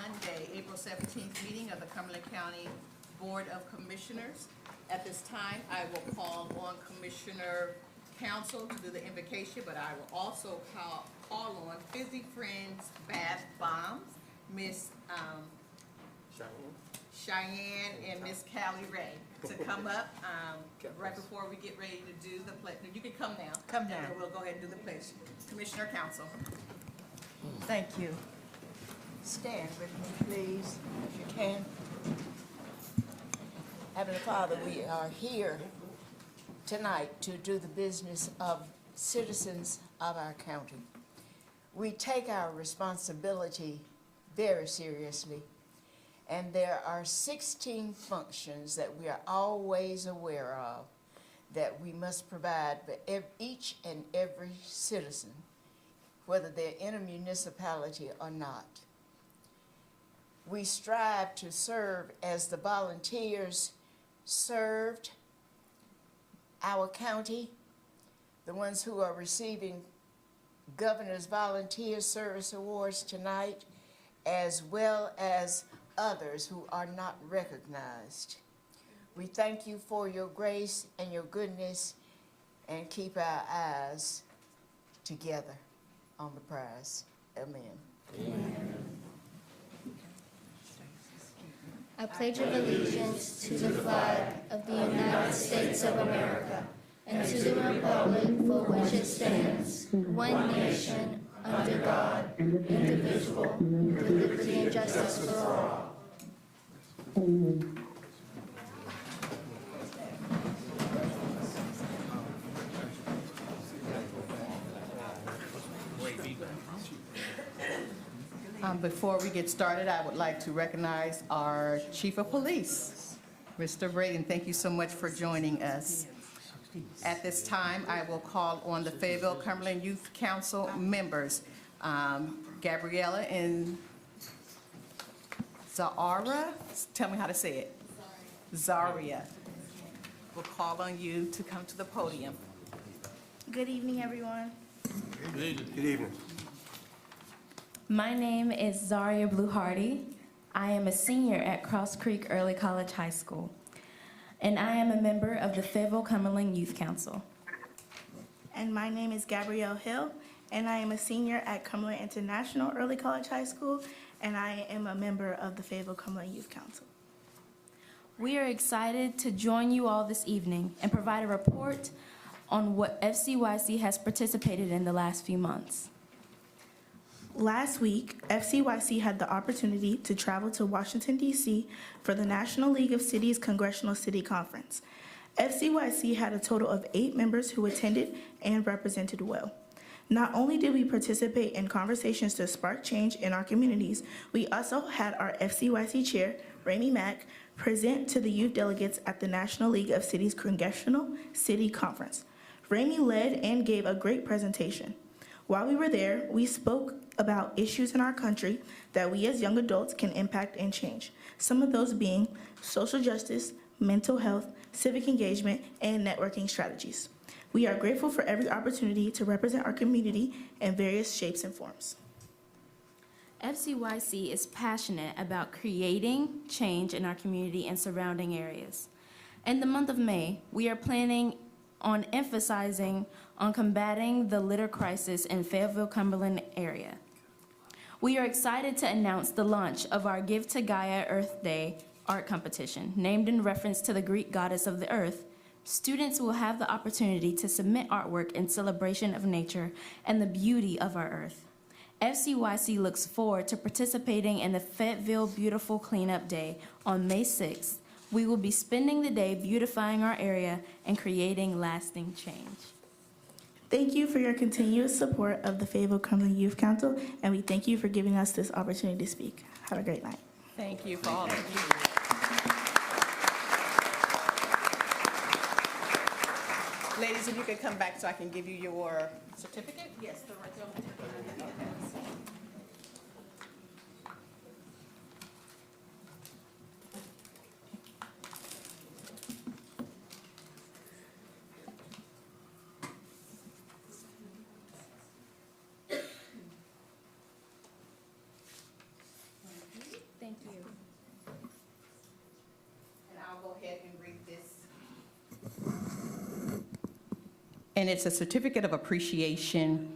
Monday, April 17th meeting of the Cumberland County Board of Commissioners. At this time, I will call on Commissioner Council to do the invocation, but I will also call on Fizzy Friends Bath Bombs, Miss Cheyenne and Miss Callie Lee to come up right before we get ready to do the pledge. You can come now. Come down. And then we'll go ahead and do the pledge. Commissioner Council. Thank you. Stand with me, please, if you can. Heavenly Father, we are here tonight to do the business of citizens of our county. We take our responsibility very seriously, and there are 16 functions that we are always aware of that we must provide for each and every citizen, whether they're in a municipality or not. We strive to serve as the volunteers served our county, the ones who are receiving Governor's Volunteer Service Awards tonight, as well as others who are not recognized. We thank you for your grace and your goodness, and keep our eyes together on the prize. Amen. Amen. I pledge allegiance to the flag of the United States of America and to the republic for which it stands, one nation, under God, indivisible, with liberty and justice for all. Before we get started, I would like to recognize our Chief of Police, Mr. Braden. Thank you so much for joining us. At this time, I will call on the Fayetteville Cumberland Youth Council members, Gabriella and Zara. Tell me how to say it. Zaria. We'll call on you to come to the podium. Good evening, everyone. Good evening. My name is Zaria Blue Hardy. I am a senior at Cross Creek Early College High School, and I am a member of the Fayetteville Cumberland Youth Council. And my name is Gabrielle Hill, and I am a senior at Cumberland International Early College High School, and I am a member of the Fayetteville Cumberland Youth Council. We are excited to join you all this evening and provide a report on what FCYC has participated in the last few months. Last week, FCYC had the opportunity to travel to Washington, D.C. for the National League of Cities Congressional City Conference. FCYC had a total of 8 members who attended and represented well. Not only did we participate in conversations to spark change in our communities, we also had our FCYC chair, Ramey Mack, present to the youth delegates at the National League of Cities Congressional City Conference. Ramey led and gave a great presentation. While we were there, we spoke about issues in our country that we as young adults can impact and change. Some of those being social justice, mental health, civic engagement, and networking strategies. We are grateful for every opportunity to represent our community in various shapes and forms. FCYC is passionate about creating change in our community and surrounding areas. In the month of May, we are planning on emphasizing on combating the litter crisis in Fayetteville, Cumberland area. We are excited to announce the launch of our Give to Gaia Earth Day art competition. Named in reference to the Greek goddess of the earth, students will have the opportunity to submit artwork in celebration of nature and the beauty of our earth. FCYC looks forward to participating in the Fayetteville Beautiful Cleanup Day on May 6th. We will be spending the day beautifying our area and creating lasting change. Thank you for your continuous support of the Fayetteville Cumberland Youth Council, and we thank you for giving us this opportunity to speak. Have a great night. Thank you for all of you. Ladies, if you could come back so I can give you your certificate? Yes, the right there. and it's a certificate of appreciation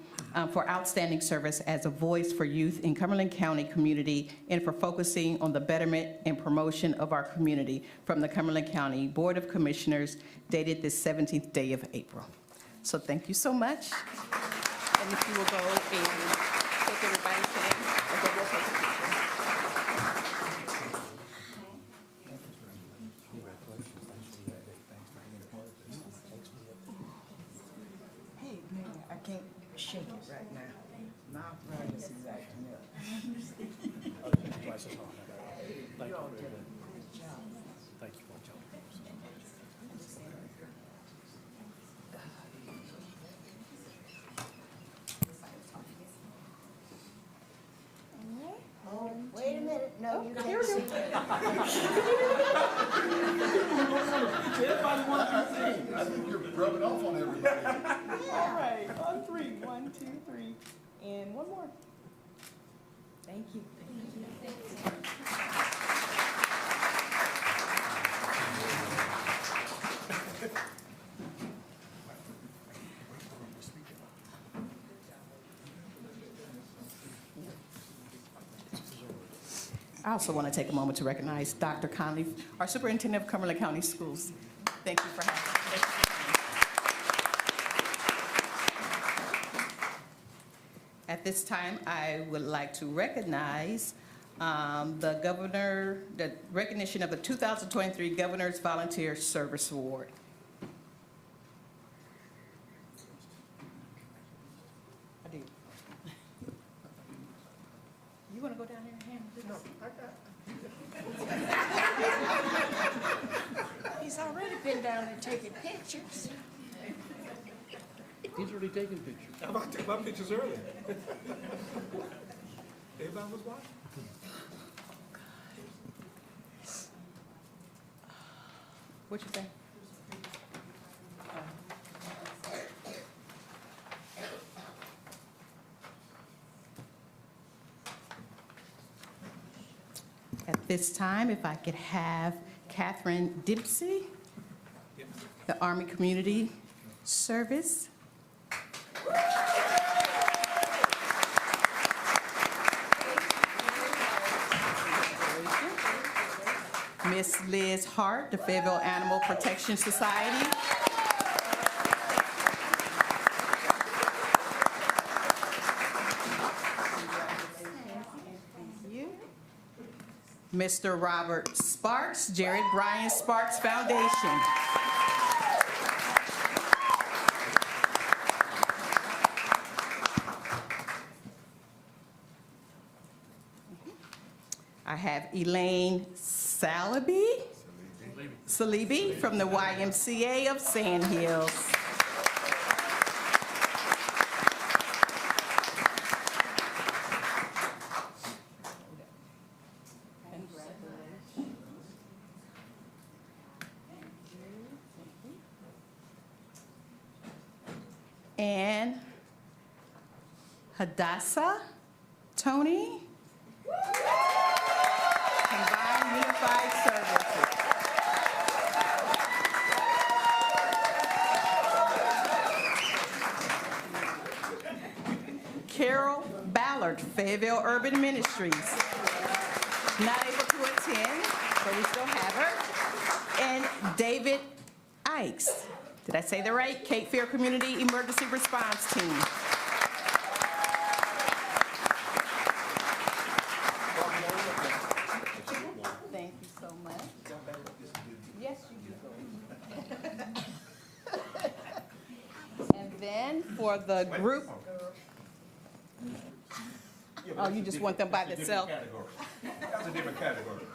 for outstanding service as a voice for youth in Cumberland County community and for focusing on the betterment and promotion of our community from the Cumberland County Board of Commissioners, dated this 17th day of April. So thank you so much. And if you will go and take everybody's hand, and then we'll take a picture. Hey, man, I can't shake it right now. My arthritis is acting up. You all did a good job. Thank you for your job. Oh, wait a minute, no, you can't see me. I think you're rubbing off on everybody. All right, on three. 1, 2, 3, and one more. Thank you. I also want to take a moment to recognize Dr. Conley, our Superintendent of Cumberland County Schools. Thank you for having me. At this time, I would like to recognize the recognition of the 2023 Governor's Volunteer Service Award. I do. You want to go down there and handle this? No, He's already been down there taking pictures. He's already taking pictures. I'm about to take my pictures early. Everybody was watching. What you think? At this time, if I could have Catherine Dempsey, the Army Community Service. Miss Liz Hart, the Fayetteville Animal Protection Society. Mr. Robert Sparks, Jared Bryan Sparks Foundation. I have Elaine Salibi from the YMCA of Sand Hills. And Hadassah Tony, Combined Unified Services. Carol Ballard, Fayetteville Urban Ministries. Not able to attend, but we still have her. And David Ikes. Did I say that right? Cape Fear Community Emergency Response Team. Thank you so much. Yes, you do. And then for the group. Oh, you just want them by themselves? That's a different category.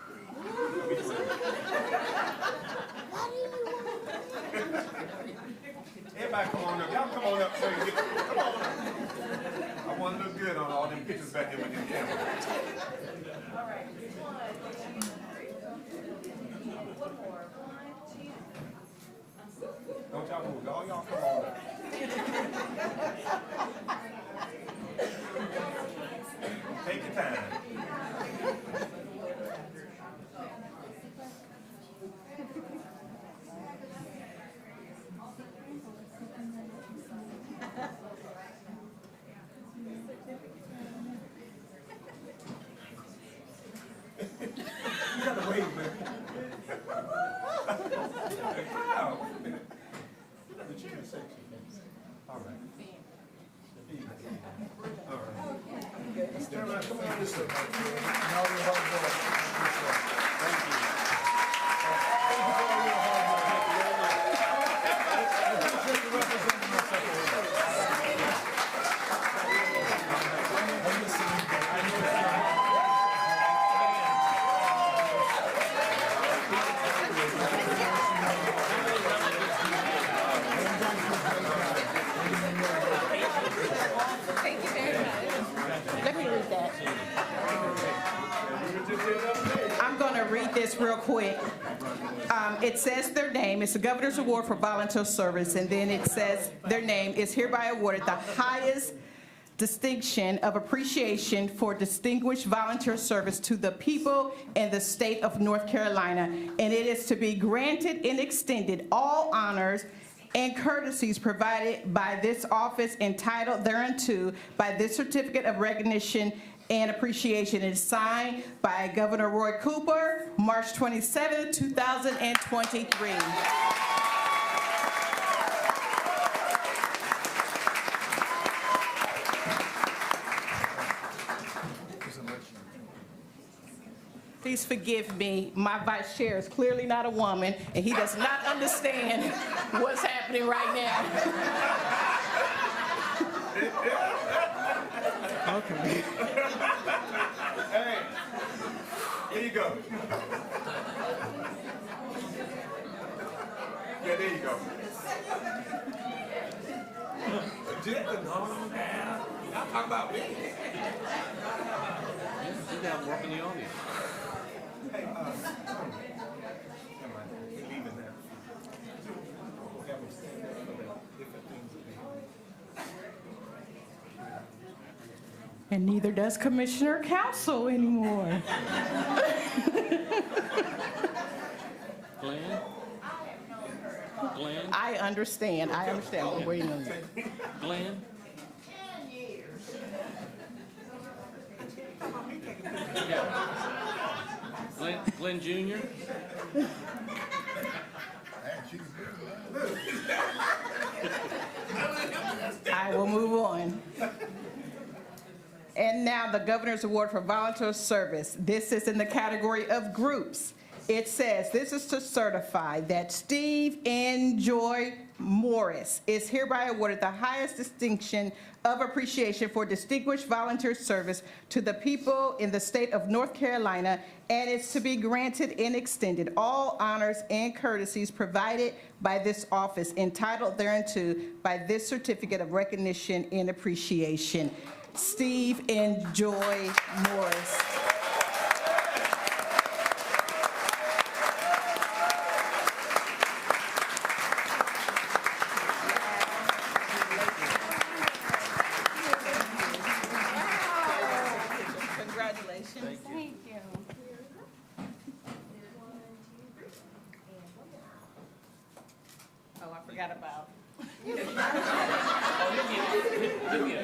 Everybody come on up. Y'all come on up so you get, come on up. I want to look good on all them pictures back there with them cameras. All right. Don't y'all move. All y'all come on up. Take your time. Wow, wait a minute. The chair is sexy. All right. All right. Stand right, come on, this way. Now you're hard work. Thank you. Thank you for all your hard work. I appreciate you representing myself. Thank you very much. Let me read that. I'm going to read this real quick. It says their name, it's the Governor's Award for Volunteer Service, and then it says their name is hereby awarded the highest distinction of appreciation for distinguished volunteer service to the people in the state of North Carolina, and it is to be granted and extended all honors and courtesies provided by this office entitled thereunto by this certificate of recognition and appreciation. It is signed by Governor Roy Cooper, March 27, 2023. Please forgive me, my vice chair is clearly not a woman, and he does not understand what's happening right now. Okay. Hey, here you go. Yeah, there you go. Y'all talking about me. Sit down, work in the audience. Hey, never mind. We're leaving now. We'll have them stand up for the different things that they And neither does Commissioner Council anymore. Glenn? Glenn? I understand, we're waiting on you. Glenn? Glenn Jr.? I will move on. And now the Governor's Award for Volunteer Service. This is in the category of groups. It says, this is to certify that Steve N. Joy Morris is hereby awarded the highest distinction of appreciation for distinguished volunteer service to the people in the state of North Carolina, and it's to be granted and extended all honors and courtesies provided by this office entitled thereunto by this certificate of recognition and appreciation. Steve and Joy Morris. Congratulations. Thank you. Oh, I forgot about.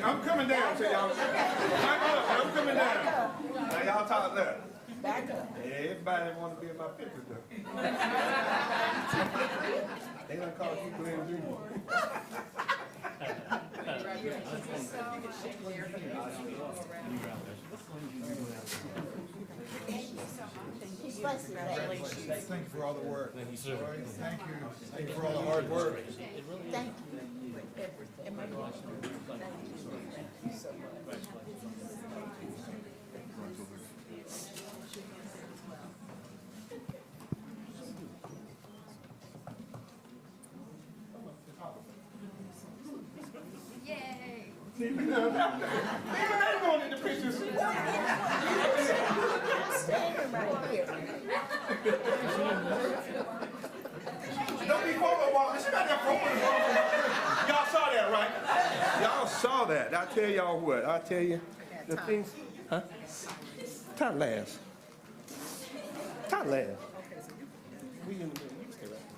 I'm coming down to y'all. I'm coming down. Now y'all talk there. Back up. Everybody want to be in my picture though. They gonna call you Glenn Jr. Thank you for all the work. Thank you, sir. Thank you. Thank you for all the hard work. Thank you. Yay. Even they going in the pictures. Standing right here. Don't be forward walking. She got that forward. Y'all saw that, right? Y'all saw that. I tell y'all what. I tell you the things. Huh? Time last. Time last. We in the middle. You stay right there.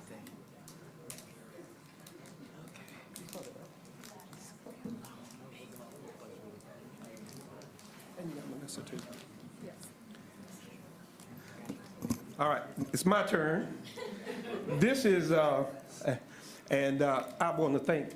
All right, it's my turn. this is, and I want to thank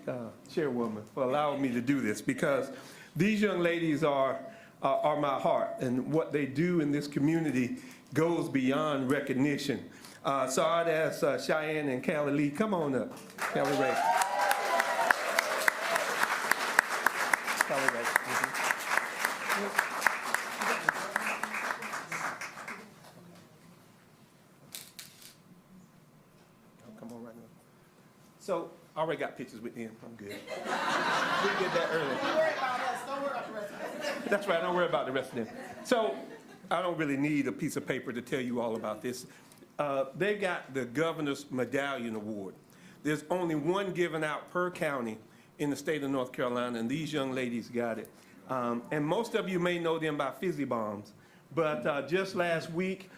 Chairwoman for allowing me to do this, because these young ladies are my heart, and what they do in this community goes beyond recognition. So I'd ask Cheyenne and Callie Lee, come on up. Callie Ray. Callie Ray. Come on right now. So I already got pictures with them. I'm good. We did that earlier. Don't worry about us, don't worry about the rest of us. That's right, don't worry about the rest of them. So I don't really need a piece of paper to tell you all about this. They got the Governor's Medallion Award. There's only one given out per county in the state of North Carolina, and these young ladies got it. And most of you may know them by Fizzy Bombs, but just last week,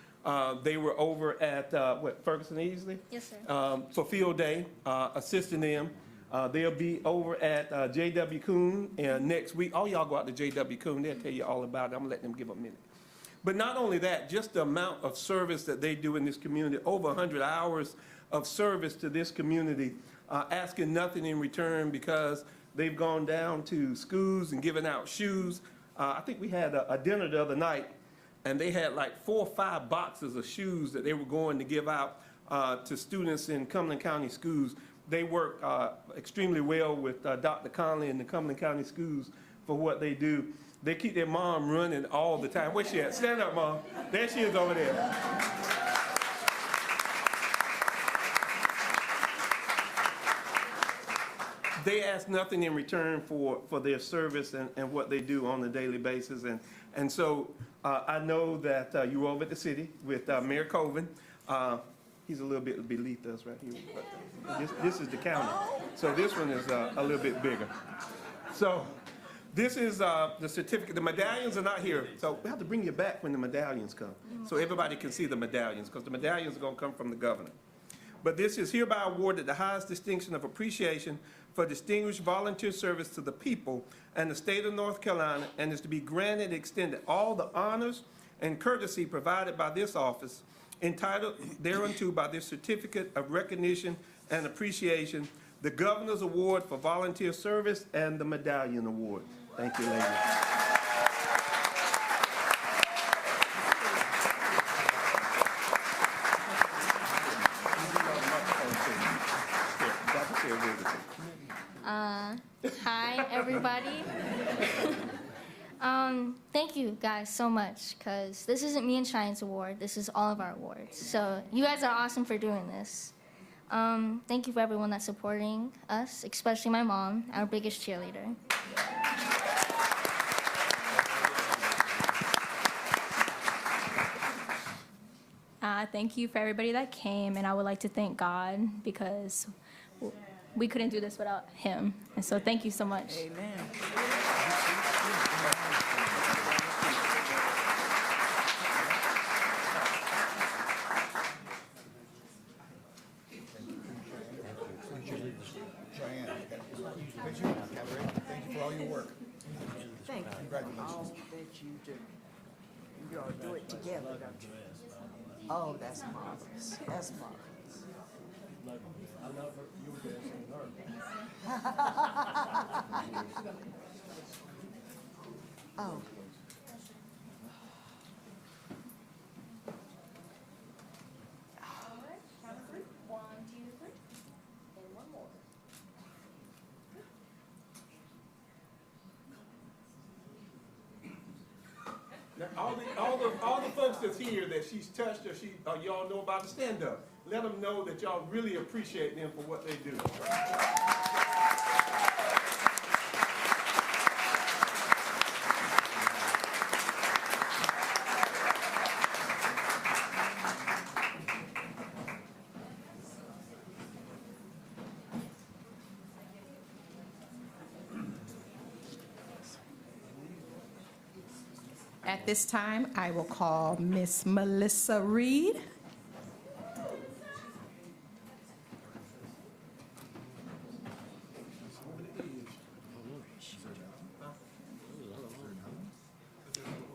they were over at, Ferguson Easley? Yes, sir. For Field Day, assisting them. They'll be over at J.W. Kuhn next week. All y'all go out to J.W. Kuhn, they'll tell you all about it. I'm gonna let them give a minute. But not only that, just the amount of service that they do in this community, over 100 hours of service to this community, asking nothing in return, because they've gone down to schools and given out shoes. I think we had a dinner the other night, and they had like 4 or 5 boxes of shoes that they were going to give out to students in Cumberland County schools. They work extremely well with Dr. Conley and the Cumberland County schools for what they do. They keep their mom running all the time. Where's she at? Stand up, Mom. There she is over there. They ask nothing in return for their service and what they do on a daily basis. And so I know that you were over at the city with Mayor Colvin. He's a little bit beneath us right here. But this is the county. So this one is a little bit bigger. So this is the certificate. The medallions are not here. So we have to bring you back when the medallions come, so everybody can see the medallions, because the medallions are going to come from the governor. But this is hereby awarded the highest distinction of appreciation for distinguished volunteer service to the people and the state of North Carolina, and is to be granted and extended all the honors and courtesy provided by this office, entitled thereunto by this certificate of recognition and appreciation, the Governor's Award for Volunteer Service, and the Medallion Award. Thank you, ladies. Hi, everybody. Thank you guys so much, because this isn't me and Cheyenne's award. This is all of our awards. So you guys are awesome for doing this. Thank you for everyone that's supporting us, especially my mom, our biggest cheerleader. Thank you for everybody that came, and I would like to thank God, because we couldn't do this without him. And so thank you so much. Amen. Cheyenne, thank you for all your work. Thank you for all that you do. You all do it together, don't you? Oh, that's marvelous. That's marvelous. Oh. Now, all the folks that's here that she's touched or y'all know about, to stand up. Let them know that y'all really appreciate them for what they do. At this time, I will call Miss Melissa Reed.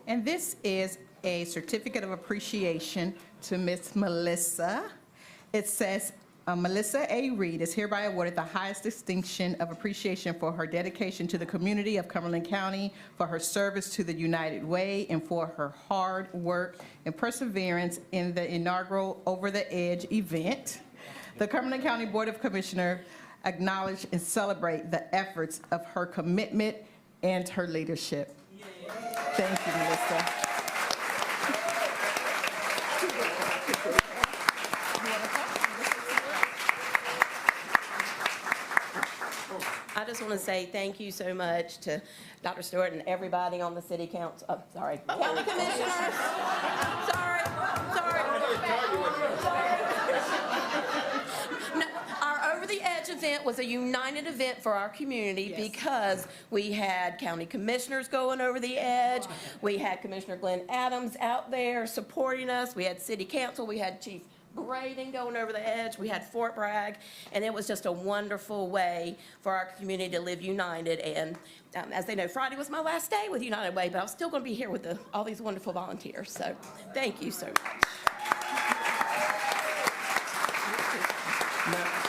And this is a certificate of appreciation to Miss Melissa. It says, Melissa A. Reed is hereby awarded the highest distinction of appreciation for her dedication to the community of Cumberland County, for her service to the United Way, and for her hard work and perseverance in the inaugural Over the Edge event. The Cumberland County Board of Commissioners acknowledge and celebrate the efforts of her commitment and her leadership. Thank you, Melissa. I just want to say thank you so much to Dr. Stewart and everybody on the city council, county commissioners. Sorry. No, our Over the Edge event was a united event for our community because we had county commissioners going over the edge. We had Commissioner Glenn Adams out there supporting us. We had city council. We had Chief Braden going over the edge. We had Fort Bragg, and it was just a wonderful way for our community to live united. And as they know, Friday was my last day with United Way, but I'm still going to be here with all these wonderful volunteers. So thank you so much.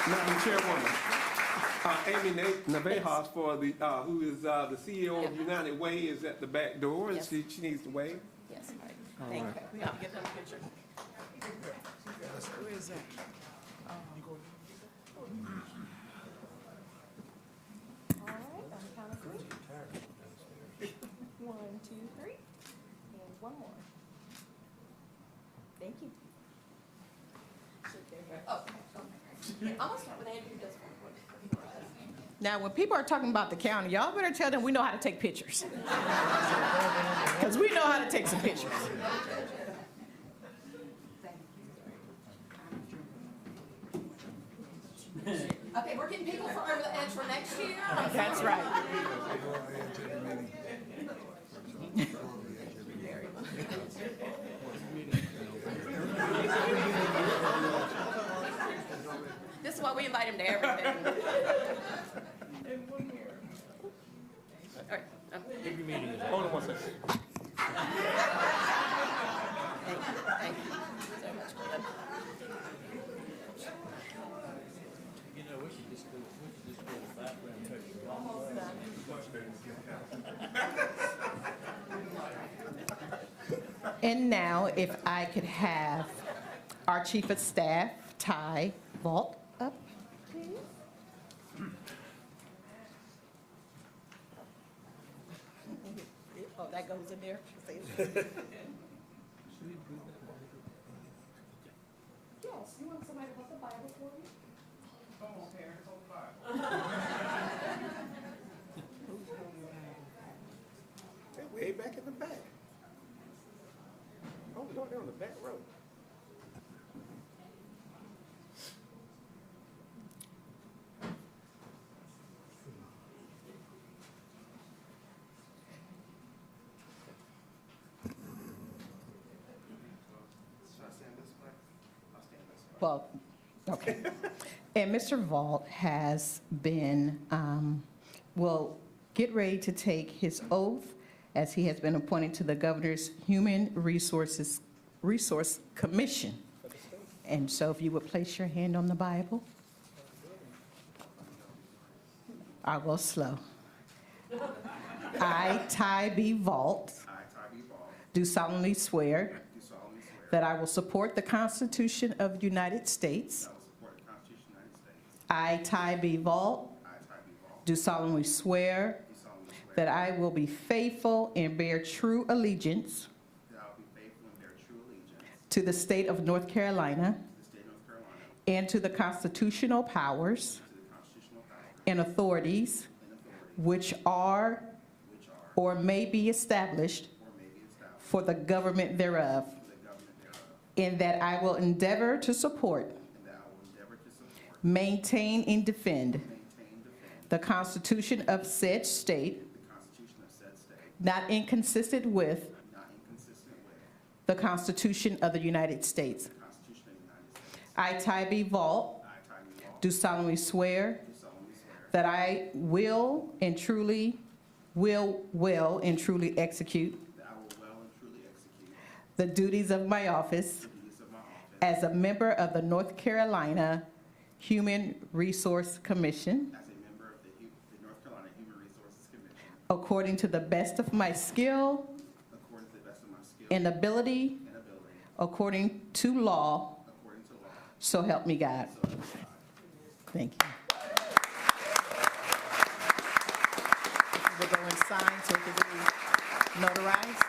Madam Chairwoman, Amy Navejas, who is the CEO of United Way, is at the back door, and Yes. she needs to wave. Yes, thank you. I'll give them a picture. Where is that? All right, on the count of 3. 1, 2, 3, and one more. Thank you. Oh, okay. I'm gonna start with Andrew. Just one. Now, when people are talking about the county, y'all better tell them we know how to take pictures. Because we know how to take some pictures. Okay, we're getting people for Over the Edge for next year. That's right. This is why we invite him to everything. All right. Hold on one second. Thank you so much, Glenn. You know, we should just go to the background and touch your And now, if I could have our Chief of Staff, Ty Vault, up, please. Oh, that goes in there? Yes, you want somebody to hold the Bible for you? Come on, parents, hold the Bible. They're way back in the back. Oh, no, they're on the back row. Should I stand this way? I'll stand this way. Well, okay. And Mr. Vault has been, will get ready to take his oath as he has been appointed to the Governor's Human Resource Commission. And so if you would place your hand on the Bible. I will slow. I, Ty B. Vault, I, Ty B. Ball, do solemnly swear do solemnly swear that I will support the Constitution of the United States. that I will support the Constitution of the United States. I, Ty B. Vault, I, Ty B. Ball, do solemnly swear do solemnly swear that I will be faithful and bear true allegiance that I will be faithful and bear true allegiance to the state of North Carolina to the state of North Carolina, and to the constitutional powers to the constitutional powers and authorities and authorities which are which are or may be established or may be established for the government thereof, for the government thereof, and that I will endeavor to support, and that I will endeavor to support, maintain, and defend maintain, defend the Constitution of said state, the Constitution of said state, not inconsistent with not inconsistent with the Constitution of the United States. the Constitution of the United States. I, Ty B. Vault, I, Ty B. Ball, do solemnly swear do solemnly swear that I will and truly execute that I will well and truly execute the duties of my office the duties of my office as a member of the North Carolina Human Resource Commission as a member of the North Carolina Human Resources Commission according to the best of my skill according to the best of my skill and ability, and ability, according to law, according to law, so help me God. so help me God. Thank you. We'll go and sign so it can be notarized.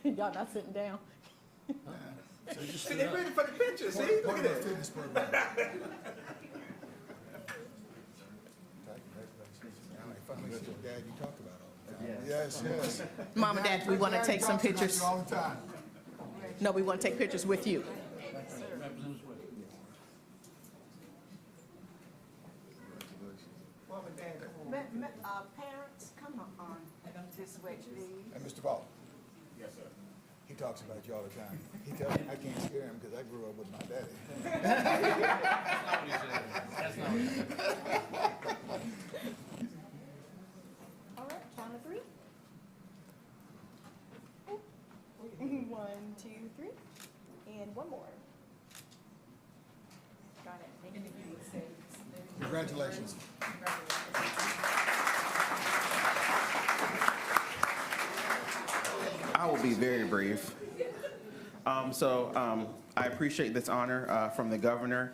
Y'all not sitting down. See, they ready for the picture, see? Look Part at of our that. fitness program. Finally, see your dad, you talk about all the time. Yes, yes. Mom and Dad, we want to take some pictures. All the time. No, we want to take pictures with you. Parents, come on this way, please. And Mr. Paul, Yes, sir. he talks about you all the time. He tells me I can't scare him because I grew up with my daddy. That's not what he said. All right, count of three. 1, 2, 3. And one more. Got it. Thank you. Congratulations. I will be very brief. I appreciate this honor from the governor.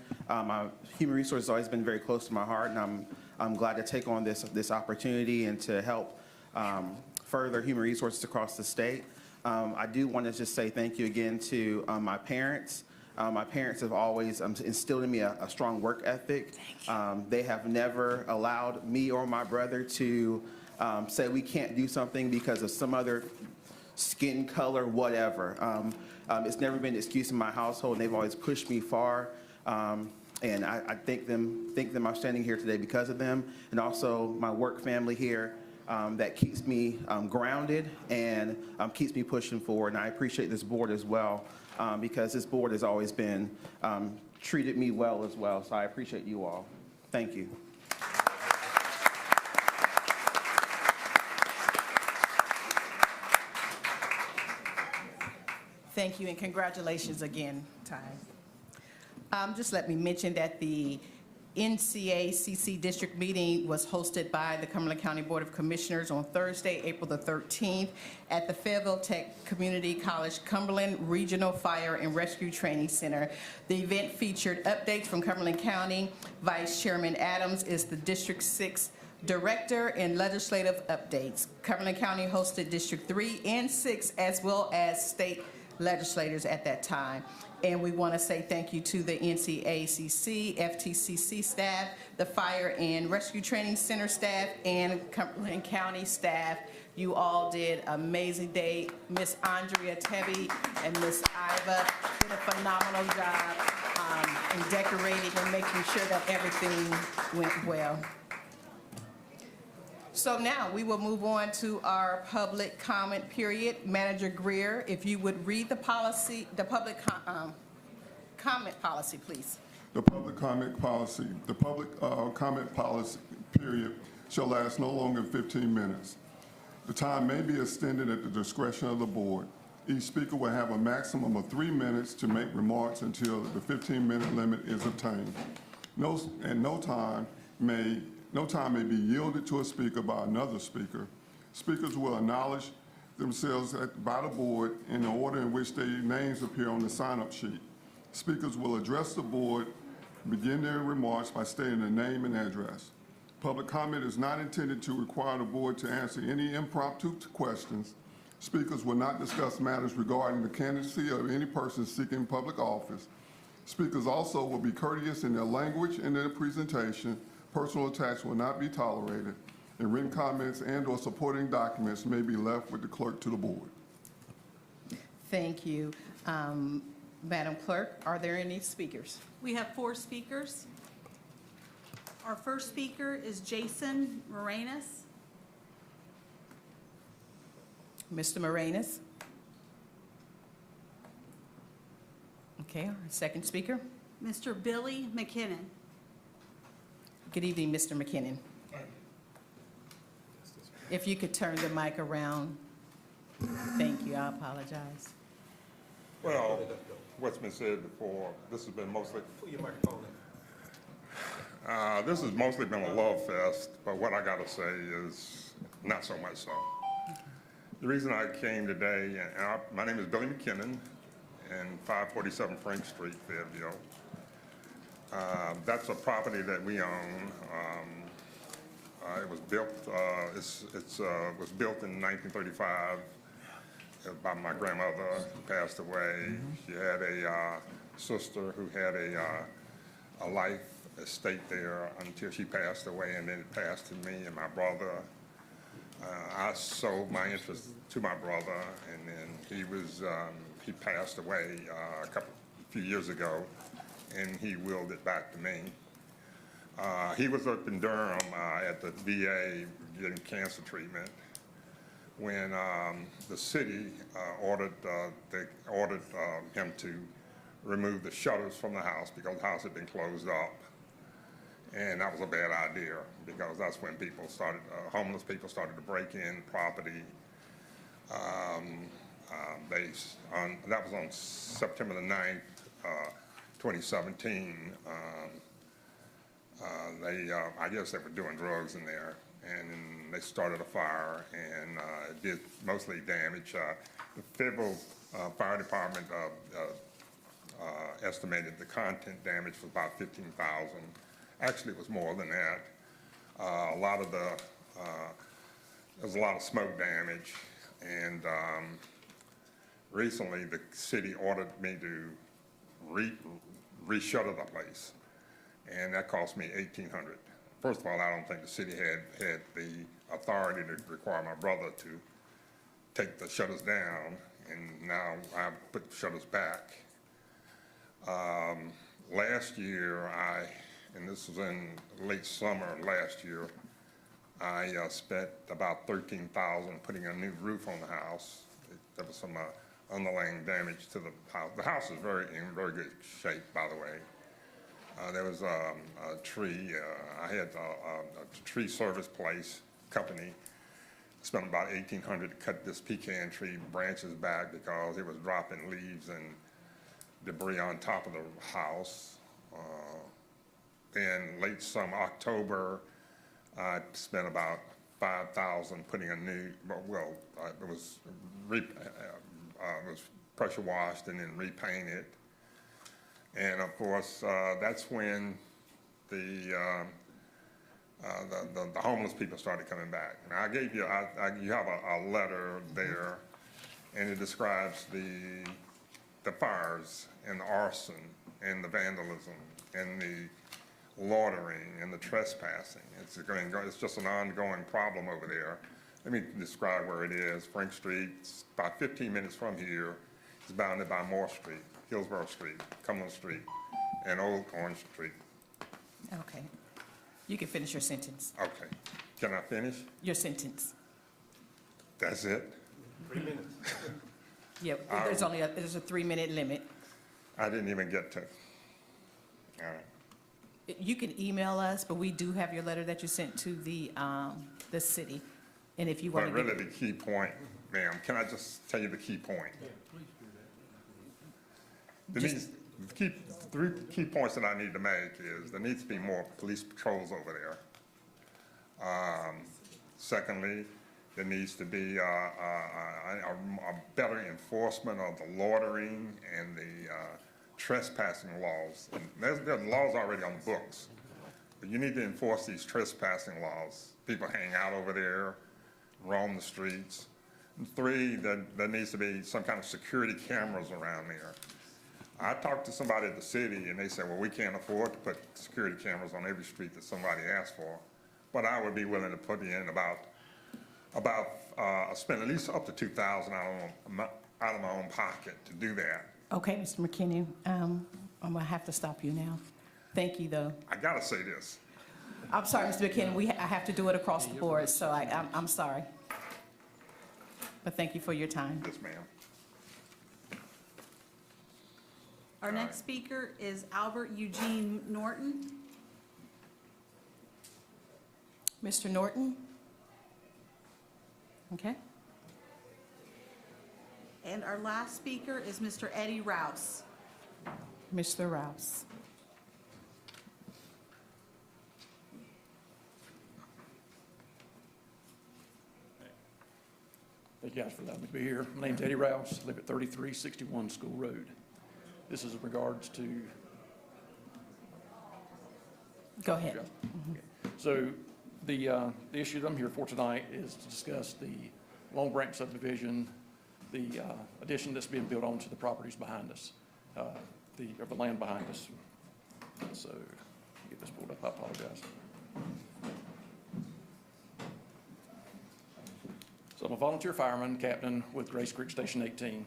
Human resources has always been very close to my heart, and I'm glad to take on this opportunity and to help further human resources across the state. I do want to just say thank you again to my parents. My parents have always instilled in me a strong work ethic. They have never allowed me or my brother to say we can't do something because of some other skin color, whatever. It's never been an excuse in my household, and they've always pushed me far. And I thank them I'm standing here today because of them, and also my work family here that keeps me grounded and keeps me pushing forward. And I appreciate this board as well, because this board has always been treated me well as well. So I appreciate you all. Thank you. Thank you, and congratulations again, Ty. Just let me mention that the NCACC district meeting was hosted by the Cumberland County Board of Commissioners on Thursday, April the 13th, at the Fayetteville Tech Community College Cumberland Regional Fire and Rescue Training Center. The event featured updates from Cumberland County. Vice Chairman Adams is the District 6 Director, and legislative updates. Cumberland County hosted District 3 and 6, as well as state legislators at that time. And we want to say thank you to the NCACC, FTCC staff, the Fire and Rescue Training Center staff, and Cumberland County staff. You all did an amazing day. Miss Andrea Tebby and Miss Iva did a phenomenal job in decorating and making sure that everything went well. So now we will move on to our public comment period. Manager Greer, if you would read the policy, the public comment policy, please. The public comment policy. The public comment policy period shall last no longer than 15 minutes. The time may be extended at the discretion of the board. Each speaker will have a maximum of 3 minutes to make remarks until the 15-minute limit is obtained. No time may be yielded to a speaker by another speaker. Speakers will acknowledge themselves by the board in the order in which their names appear on the sign-up sheet. Speakers will address the board, begin their remarks by stating their name and address. Public comment is not intended to require the board to answer any impromptu questions. Speakers will not discuss matters regarding the candidacy of any person seeking public office. Speakers also will be courteous in their language and their presentation. Personal attacks will not be tolerated, and written comments and/or supporting documents may be left with the clerk to the board. Thank you. Madam Clerk, are there any speakers? We have 4 speakers. Our first speaker is Jason Moranis. Mr. Moranis? Okay, our second speaker. Mr. Billy McKinnon. Good evening, Mr. McKinnon. If you could turn the mic around. Thank you, I apologize. Well, what's been said before, this has been mostly. Pull your microphone in. This has mostly been a love fest, but what I gotta say is not so much so. The reason I came today, my name is Billy McKinnon, and 547 Frank Street, Fayetteville. That's a property that we own. It was built. Was built in 1935 by my grandmother, who passed away. She had a sister who had a life estate there until she passed away, and then it passed to me and my brother. I sold my interest to my brother, and then he passed away a few years ago, and he willed it back to me. He was up in Durham at the VA getting cancer treatment when the city ordered him to remove the shutters from the house because the house had been closed up. And that was a bad idea because that's when people started, homeless people started to break in property. That was on September the 9th, 2017. I guess they were doing drugs in there, and then they started a fire, and it did mostly damage. The Fayetteville Fire Department estimated the content damage was about 15,000. Actually, it was more than that. There was a lot of smoke damage, and recently the city ordered me to re-shutter the place, and that cost me $1,800. First of all, I don't think the city had the authority to require my brother to take the shutters down, and now I put the shutters back. Last year, and this was in late summer last year, I spent about $13,000 putting a new roof on the house. There was some underlying damage to the house. The house is in very good shape, by the way. There was a tree. I had a tree service place company. Spent about $1,800 to cut this pecan tree branches back because it was dropping leaves and debris on top of the house. In late summer, October, I spent about $5,000 putting a new, it was pressure washed and then repainted. And of course, that's when the homeless people started coming back. Now I gave you, you have a letter there, and it describes the fires and the arson and the vandalism and the loitering and the trespassing. It's just an ongoing problem over there. Let me describe where it is. Frank Street, it's about 15 minutes from here. It's bounded by Moore Street, Hillsborough Street, Cumberland Street, and Old Orange Street. Okay. You can finish your sentence. Okay. Can I finish? Your sentence. That's it? 3 minutes. Yep, there's a 3-minute limit. I didn't even get to. All right. You can email us, but we do have your letter that you sent to the city. And if you want to. But really the key point, ma'am, can I just tell you the key point? Yeah, please do that. Three key points that I need to make is there needs to be more police patrols over there. Secondly, there needs to be a better enforcement of the loitering and the trespassing laws. And there's laws already on the books, but you need to enforce these trespassing laws. People hang out over there, roam the streets. And 3, there needs to be some kind of security cameras around there. I talked to somebody at the city, and they said, well, we can't afford to put security cameras on every street that somebody asks for, but I would be willing to put in spend at least up to $2,000 out of my own pocket to do that. Okay, Mr. McKinnon, I'm gonna have to stop you now. Thank you, though. I gotta say this. I'm sorry, Mr. McKinnon, I have to do it across the board, so I'm sorry. But thank you for your time. Yes, ma'am. Our next speaker is Albert Eugene Norton. Mr. Norton? Okay. And our last speaker is Mr. Eddie Rouse. Mr. Rouse. Thank you guys for allowing me to be here. My name's Eddie Rouse, live at 3361 School Road. This is in regards to... Go ahead. Okay. So the issue that I'm here for tonight is to discuss the Long Branch subdivision, the addition that's being built onto the properties behind us, the land behind us. So, get this pulled up, I apologize. So I'm a volunteer fireman, captain with Grace Creek Station 18.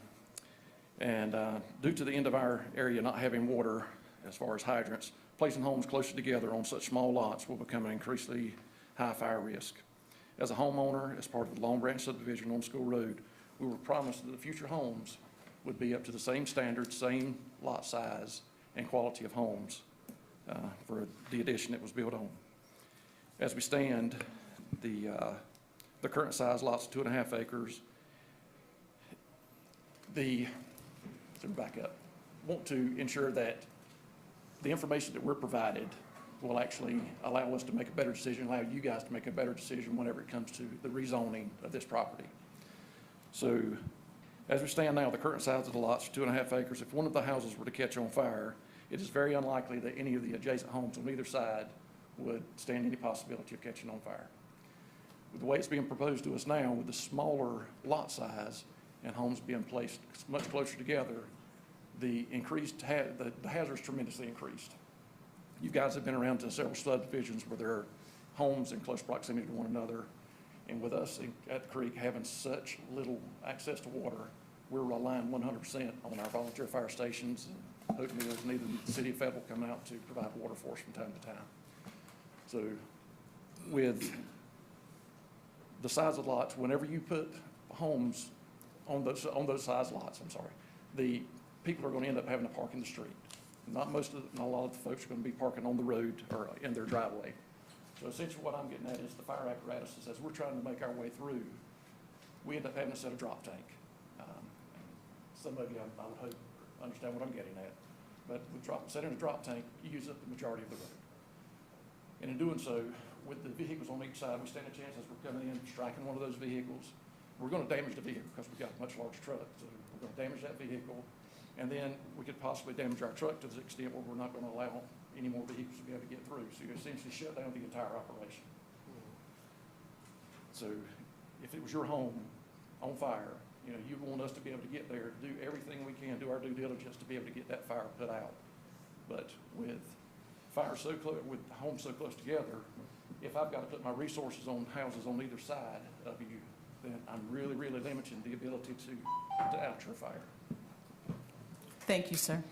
And due to the end of our area not having water, as far as hydrants, placing homes closer together on such small lots will become an increasingly high fire risk. As a homeowner, as part of the Long Branch subdivision on School Road, we were promised that the future homes would be up to the same standards, same lot size, and quality of homes for the addition that was built on. As we stand, the current size lot's 2.5 acres. Back up. Want to ensure that the information that we're provided will actually allow us to make a better decision, allow you guys to make a better decision whenever it comes to the rezoning of this property. So, as we stand now, the current size of the lots are 2.5 acres. If one of the houses were to catch on fire, it is very unlikely that any of the adjacent homes on either side would stand any possibility of catching on fire. With the way it's being proposed to us now, with the smaller lot size and homes being placed much closer together, the hazard's tremendously increased. You guys have been around to several subdivisions where there are homes in close proximity to one another. And with us at the creek having such little access to water, we're relying 100% on our volunteer fire stations. And hopefully there's neither the city of Fayetteville coming out to provide water for us from time to time. So with the size of lots, whenever you put homes on those size lots, the people are going to end up having to park in the street. Not a lot of the folks are going to be parking on the road or in their driveway. So essentially what I'm getting at is the fire apparatus is as we're trying to make our way through, we end up having to set a drop tank. Some of you, I would hope, understand what I'm getting at. But with setting a drop tank, you use up the majority of the road. And in doing so, with the vehicles on each side, we stand a chance as we're coming in, striking one of those vehicles. We're going to damage the vehicle because we've got a much larger truck. So we're going to damage that vehicle. And then we could possibly damage our truck to the extent where we're not going to allow any more vehicles to be able to get through. So you essentially shut down the entire operation. So if it was your home on fire, you want us to be able to get there, do everything we can, do our due diligence to be able to get that fire put out. But with fire so close, with homes so close together, if I've got to put my resources on houses on either side of you, then I'm really, really limiting the ability to out your fire. Thank you, sir.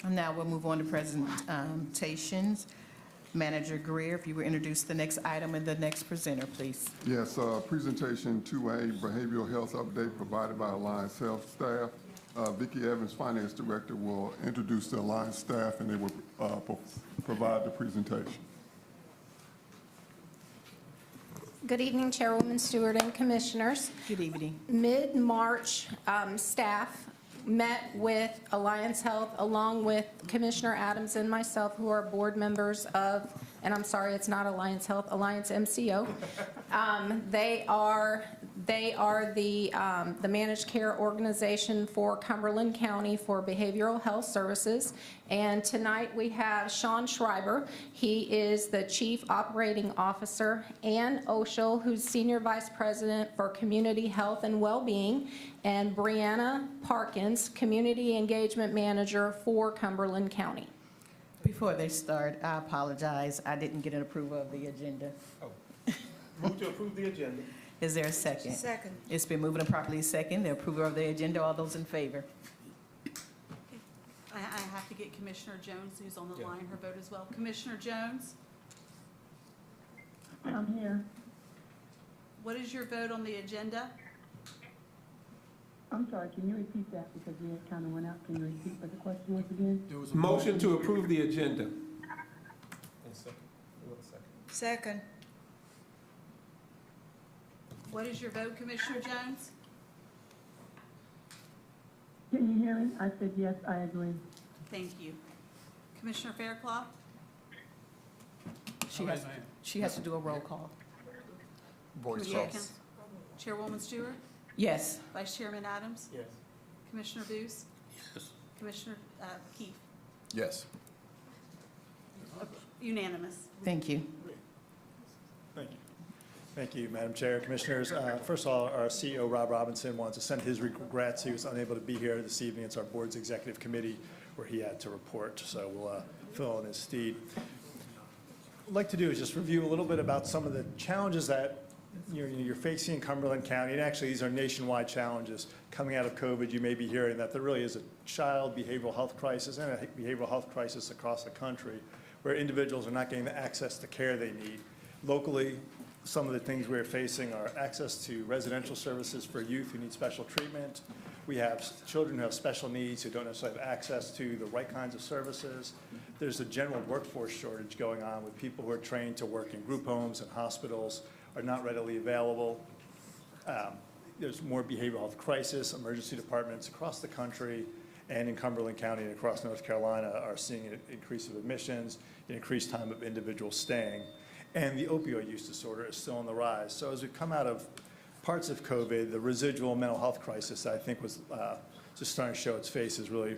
And now we'll move on to presentations. Manager Greer, if you would introduce the next item and the next presenter, please. Yes, presentation 2A, behavioral health update provided by Alliance Health staff. Vicki Evans, Finance Director, will introduce the Alliance staff and they will provide the presentation. Good evening, Chairwoman Stewart and Commissioners. Good evening. Mid-March, staff met with Alliance Health along with Commissioner Adams and myself, who are board members of, and I'm sorry, it's not Alliance Health, Alliance MCO. They are the managed care organization for Cumberland County for behavioral health services. And tonight we have Sean Schreiber. He is the Chief Operating Officer, Ann Oshel, who's Senior Vice President for Community Health and Wellbeing, and Brianna Parkins, Community Engagement Manager for Cumberland County. Before they start, I apologize. I didn't get an approval of the agenda. Move to approve the agenda. Is there a second? Second. It's been moved and properly second. The approval of the agenda. All those in favor? I have to get Commissioner Jones, who's on the line, her vote as well. Commissioner Jones, I'm here. what is your vote on the agenda? I'm sorry, can you repeat that because we kind of went out? Can you repeat what the question was again? Motion to approve the agenda. Second. What is your vote, Commissioner Jones? Can you hear me? I said yes, I agree. Thank you. Commissioner Fairclough? She has to do a roll call. Voice Yeah, vote. Council- Chairwoman Stewart? Yes. Vice Chairman Adams? Yes. Commissioner Booth? Yes. Commissioner Keefe? Yes. Unanimous. Thank you. Thank you. Thank you, Madam Chair, Commissioners. First of all, our CEO, Rob Robinson, wants to send his regrets. He was unable to be here this evening. It's our board's executive committee where he had to report, so we'll fill in his stead. What I'd like to do is just review a little bit about some of the challenges that you're facing in Cumberland County, and actually these are nationwide challenges. Coming out of COVID, you may be hearing that there really is a child behavioral health crisis and a behavioral health crisis across the country where individuals are not getting the access to care they need. Locally, some of the things we're facing are access to residential services for youth who need special treatment. We have children who have special needs who don't necessarily have access to the right kinds of services. There's a general workforce shortage going on with people who are trained to work in group homes and hospitals are not readily available. There's more behavioral health crisis. Emergency departments across the country and in Cumberland County and across North Carolina are seeing an increase of admissions, an increased time of individuals staying. And the opioid use disorder is still on the rise. So as we come out of parts of COVID, the residual mental health crisis I think was just starting to show its face has really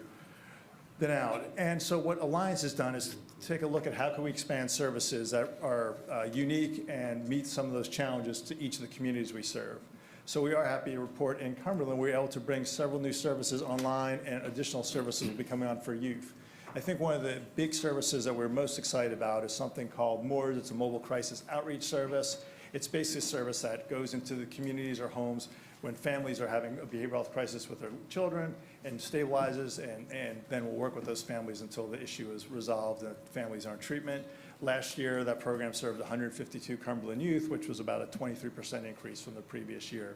been out. And so what Alliance has done is take a look at how can we expand services that are unique and meet some of those challenges to each of the communities we serve. So we are happy to report in Cumberland, we're able to bring several new services online and additional services will be coming on for youth. I think one of the big services that we're most excited about is something called MORS. It's a mobile crisis outreach service. It's basically a service that goes into the communities or homes when families are having a behavioral health crisis with their children and stabilizes, and then we'll work with those families until the issue is resolved and families are in treatment. Last year, that program served 152 Cumberland youth, which was about a 23% increase from the previous year.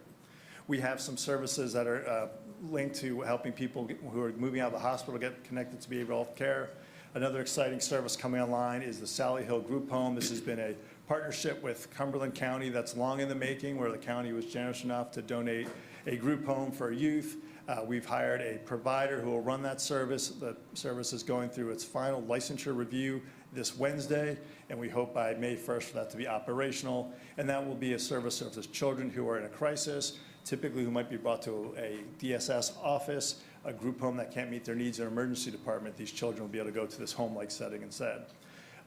We have some services that are linked to helping people who are moving out of the hospital get connected to behavioral health care. Another exciting service coming online is the Sally Hill Group Home. This has been a partnership with Cumberland County that's long in the making, where the county was generous enough to donate a group home for youth. We've hired a provider who will run that service. The service is going through its final licensure review this Wednesday, and we hope by May 1st for that to be operational. And that will be a service that serves children who are in a crisis, typically who might be brought to a DSS office, a group home that can't meet their needs in an emergency department. These children will be able to go to this home-like setting instead.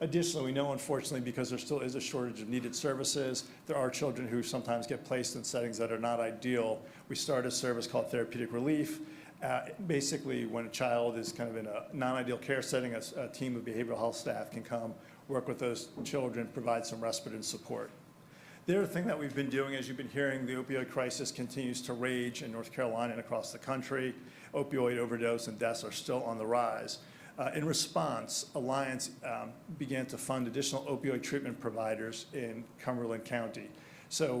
Additionally, we know, unfortunately, because there still is a shortage of needed services, there are children who sometimes get placed in settings that are not ideal. We started a service called Therapeutic Relief. Basically, when a child is kind of in a non-ideal care setting, a team of behavioral health staff can come, work with those children, provide some respite and support. The other thing that we've been doing, as you've been hearing, the opioid crisis continues to rage in North Carolina and across the country. Opioid overdose and deaths are still on the rise. In response, Alliance began to fund additional opioid treatment providers in Cumberland County. So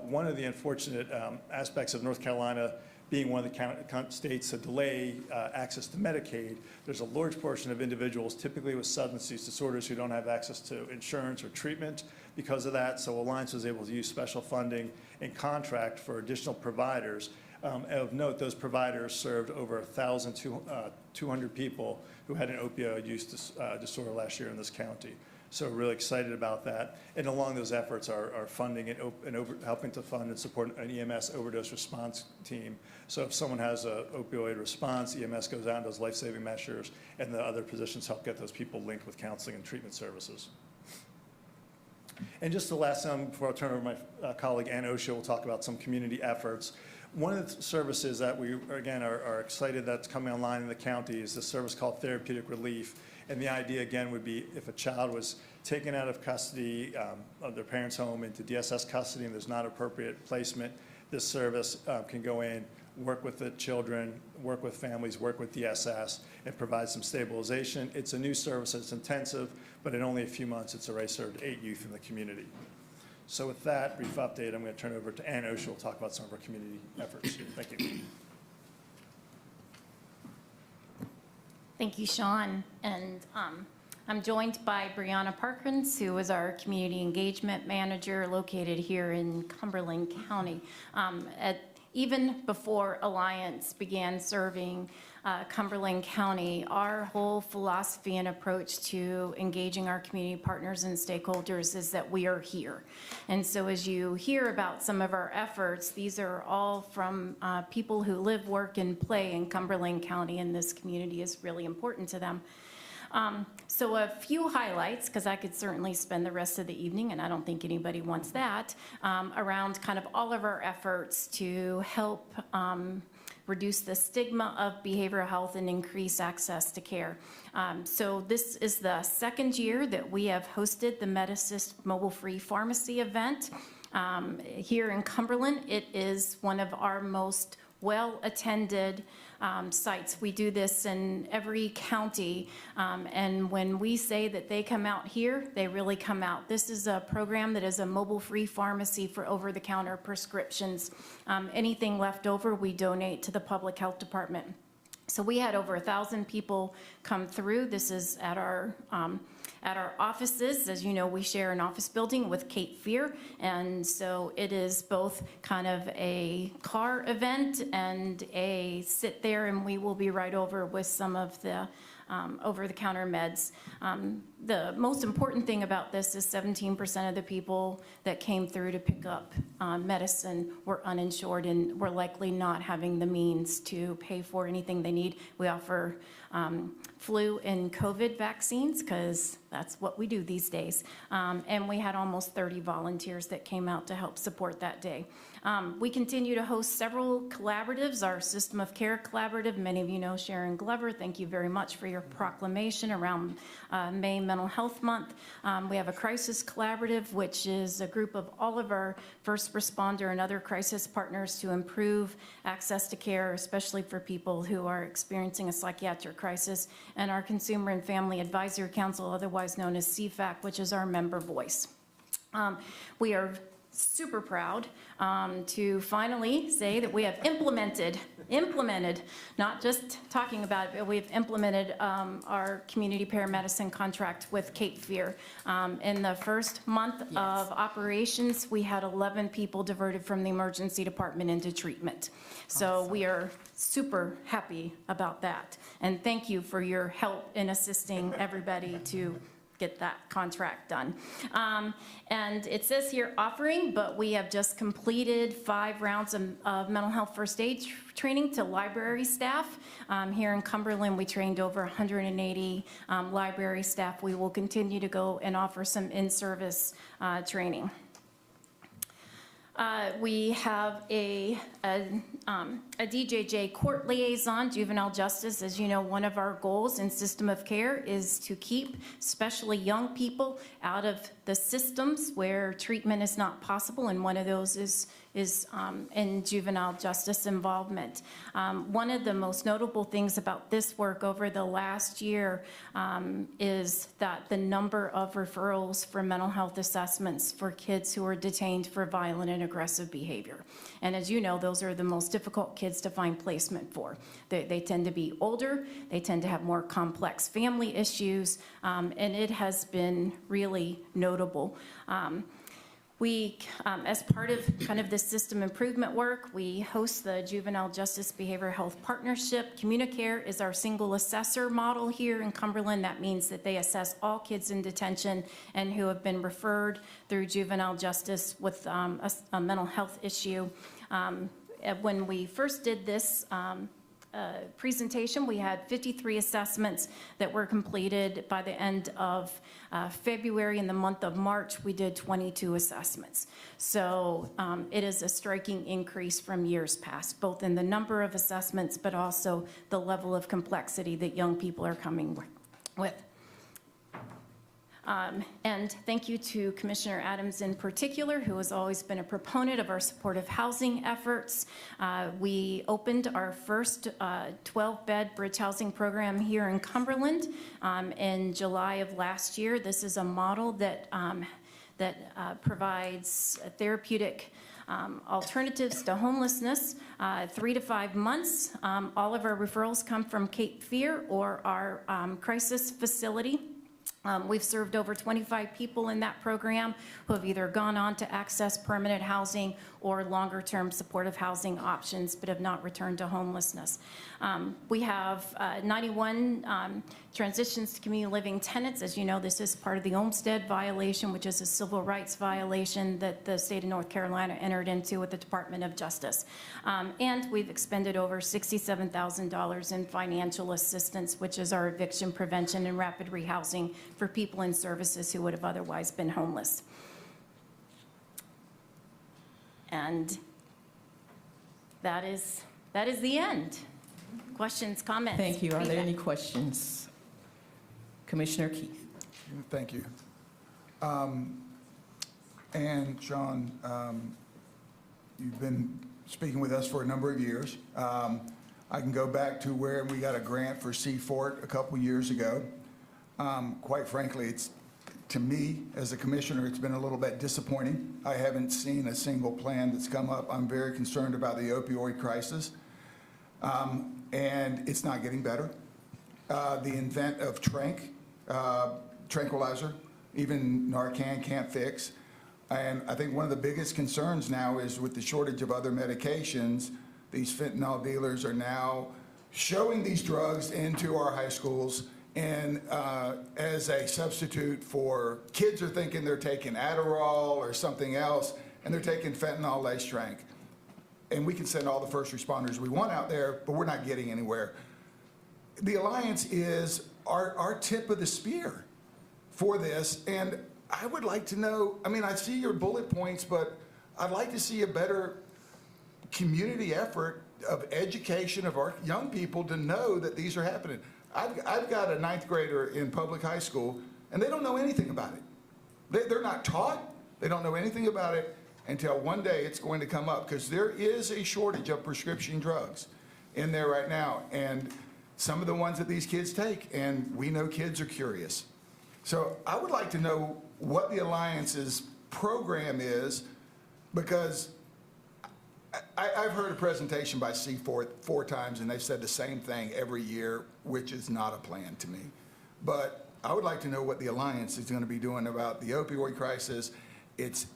one of the unfortunate aspects of North Carolina being one of the states to delay access to Medicaid, there's a large portion of individuals, typically with substance use disorders, who don't have access to insurance or treatment because of that. So Alliance was able to use special funding and contract for additional providers. Of note, those providers served over 1,200 people who had an opioid use disorder last year in this county. So we're really excited about that. And along those efforts are funding and helping to fund and support an EMS overdose response team. So if someone has an opioid response, EMS goes out and does life-saving measures, and the other positions help get those people linked with counseling and treatment services. And just the last time before I turn over to my colleague Ann Osho will talk about some community efforts. One of the services that we, again, are excited that's coming online in the county is a service called Therapeutic Relief. And the idea, again, would be if a child was taken out of custody of their parents' home into DSS custody and there's not appropriate placement, this service can go in, work with the children, work with families, work with DSS, and provide some stabilization. It's a new service, it's intensive, but in only a few months, it's already served 8 youth in the community. So with that brief update, I'm going to turn it over to Ann Osho, who will talk about some of our community efforts. Thank you. Thank you, Sean. And I'm joined by Brianna Parkins, who is our Community Engagement Manager located here in Cumberland County. Even before Alliance began serving Cumberland County, our whole philosophy and approach to engaging our community partners and stakeholders is that we are here. And so as you hear about some of our efforts, these are all from people who live, work, and play in Cumberland County, and this community is really important to them. So a few highlights, because I could certainly spend the rest of the evening, and I don't think anybody wants that, around kind of all of our efforts to help reduce the stigma of behavioral health and increase access to care. So this is the second year that we have hosted the MedAssist Mobile Free Pharmacy event here in Cumberland. It is one of our most well-attended sites. We do this in every county, and when we say that they come out here, they really come out. This is a program that is a mobile-free pharmacy for over-the-counter prescriptions. Anything left over, we donate to the public health department. So we had over 1,000 people come through. This is at our offices. As you know, we share an office building with Cape Fear, and so it is both kind of a car event and a sit there, and we will be right over with some of the over-the-counter meds. The most important thing about this is 17% of the people that came through to pick up medicine were uninsured and were likely not having the means to pay for anything they need. We offer flu and COVID vaccines because that's what we do these days. And we had almost 30 volunteers that came out to help support that day. We continue to host several collaboratives. Our System of Care Collaborative, many of you know Sharon Glover. Thank you very much for your proclamation around May Mental Health Month. We have a Crisis Collaborative, which is a group of all of our first responder and other crisis partners to improve access to care, especially for people who are experiencing a psychiatric crisis, and our Consumer and Family Advisory Council, otherwise known as CFAC, which is our member voice. We are super proud to finally say that we have implemented, not just talking about it, but we've implemented our community paramedicine contract with Cape Fear. In the first month of operations, we had 11 people diverted from the emergency department into treatment. So we are super happy about that. And thank you for your help in assisting everybody to get that contract done. And it says here offering, but we have just completed 5 rounds of mental health first aid training to library staff. Here in Cumberland, we trained over 180 library staff. We will continue to go and offer some in-service training. We have a DJJ court liaison, Juvenile Justice. As you know, one of our goals in System of Care is to keep especially young people out of the systems where treatment is not possible, and one of those is in juvenile justice involvement. One of the most notable things about this work over the last year is that the number of referrals for mental health assessments for kids who are detained for violent and aggressive behavior. And as you know, those are the most difficult kids to find placement for. They tend to be older, they tend to have more complex family issues, and it has been really notable. We, as part of kind of this system improvement work, we host the Juvenile Justice Behavioral Health Partnership. CommuniCare is our single assessor model here in Cumberland. That means that they assess all kids in detention and who have been referred through juvenile justice with a mental health issue. When we first did this presentation, we had 53 assessments that were completed by the end of February. In the month of March, we did 22 assessments. So it is a striking increase from years past, both in the number of assessments, but also the level of complexity that young people are coming with. And thank you to Commissioner Adams in particular, who has always been a proponent of our supportive housing efforts. We opened our first 12-bed bridge housing program here in Cumberland in July of last year. This is a model that provides therapeutic alternatives to homelessness, 3 to 5 months. All of our referrals come from Cape Fear or our crisis facility. We've served over 25 people in that program who have either gone on to access permanent housing or longer-term supportive housing options, but have not returned to homelessness. We have 91 transitions to community living tenants. As you know, this is part of the Olmstead violation, which is a civil rights violation that the state of North Carolina entered into with the Department of Justice. And we've expended over $67,000 in financial assistance, which is our eviction prevention and rapid rehousing for people in services who would have otherwise been homeless. And that is the end. Questions, comments? Thank you. Are there feedback? any questions? Commissioner Keith. Thank you. And Sean, you've been speaking with us for a number of years. I can go back to where we got a grant for Seafort a couple years ago. Quite frankly, to me, as a commissioner, it's been a little bit disappointing. I haven't seen a single plan that's come up. I'm very concerned about the opioid crisis, and it's not getting better. The invent of tranquilizer, even Narcan can't fix. And I think one of the biggest concerns now is with the shortage of other medications, these fentanyl dealers are now showing these drugs into our high schools and as a substitute for kids are thinking they're taking Adderall or something else, and they're taking fentanyl laced strength. And we can send all the first responders we want out there, but we're not getting anywhere. The Alliance is our tip of the spear for this, and I would like to know, I mean, I see your bullet points, but I'd like to see a better community effort of education of our young people to know that these are happening. I've got a 9th grader in public high school, and they don't know anything about it. They're not taught. They don't know anything about it until one day it's going to come up, because there is a shortage of prescription drugs in there right now, and some of the ones that these kids take, and we know kids are curious. So I would like to know what the Alliance's program is, because I've heard a presentation by C4 4 times, and they've said the same thing every year, which is not a plan to me. But I would like to know what the Alliance is going to be doing about the opioid crisis, its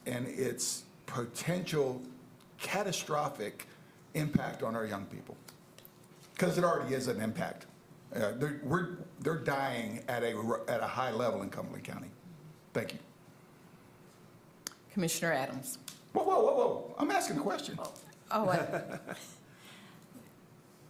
potential catastrophic impact on our young people, because it already is an impact. They're dying at a high level in Cumberland County. Thank you. Commissioner Adams. Whoa. I'm asking a question. Oh,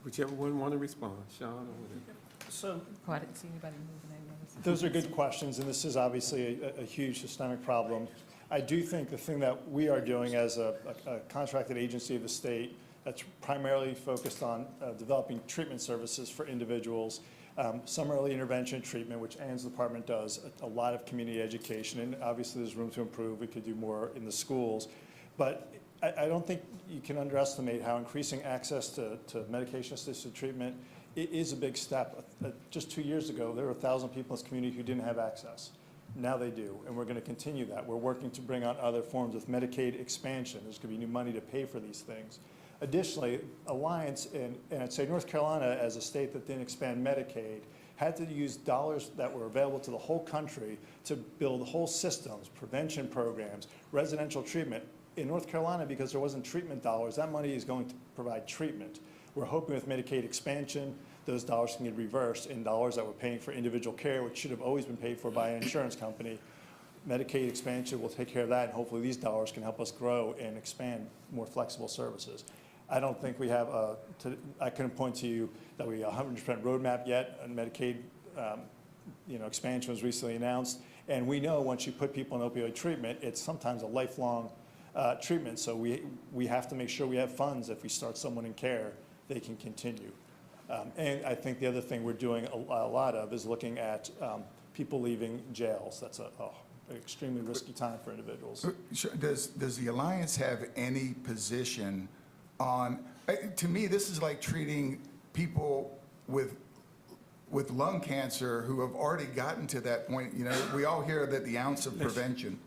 Whichever one want to respond, Sean or whatever. So I didn't see anybody moving in. those are good questions, and this is obviously a huge systemic problem. I do think the thing that we are doing as a contracted agency of the state that's primarily focused on developing treatment services for individuals, some early intervention treatment, which Ann's department does, a lot of community education, and obviously there's room to improve. We could do more in the schools. But I don't think you can underestimate how increasing access to medication-assisted treatment is a big step. Just 2 years ago, there were 1,000 people in this community who didn't have access. Now they do, and we're going to continue that. We're working to bring on other forms of Medicaid expansion. There's going to be new money to pay for these things. Additionally, Alliance, and I'd say North Carolina, as a state that didn't expand Medicaid, had to use dollars that were available to the whole country to build whole systems, prevention programs, residential treatment. In North Carolina, because there wasn't treatment dollars, that money is going to provide treatment. We're hoping with Medicaid expansion, those dollars can get reversed in dollars that we're paying for individual care, which should have always been paid for by an insurance company. Medicaid expansion will take care of that, and hopefully these dollars can help us grow and expand more flexible services. I don't think we have I couldn't point to you that we have a 100% roadmap yet, and Medicaid expansion was recently announced. And we know once you put people in opioid treatment, it's sometimes a lifelong treatment. So we have to make sure we have funds. If we start someone in care, they can continue. And I think the other thing we're doing a lot of is looking at people leaving jails. That's an extremely risky time for individuals. Does the Alliance have any position on, to me, this is like treating people with lung cancer who have already gotten to that point. You know, we all hear that the ounce of prevention.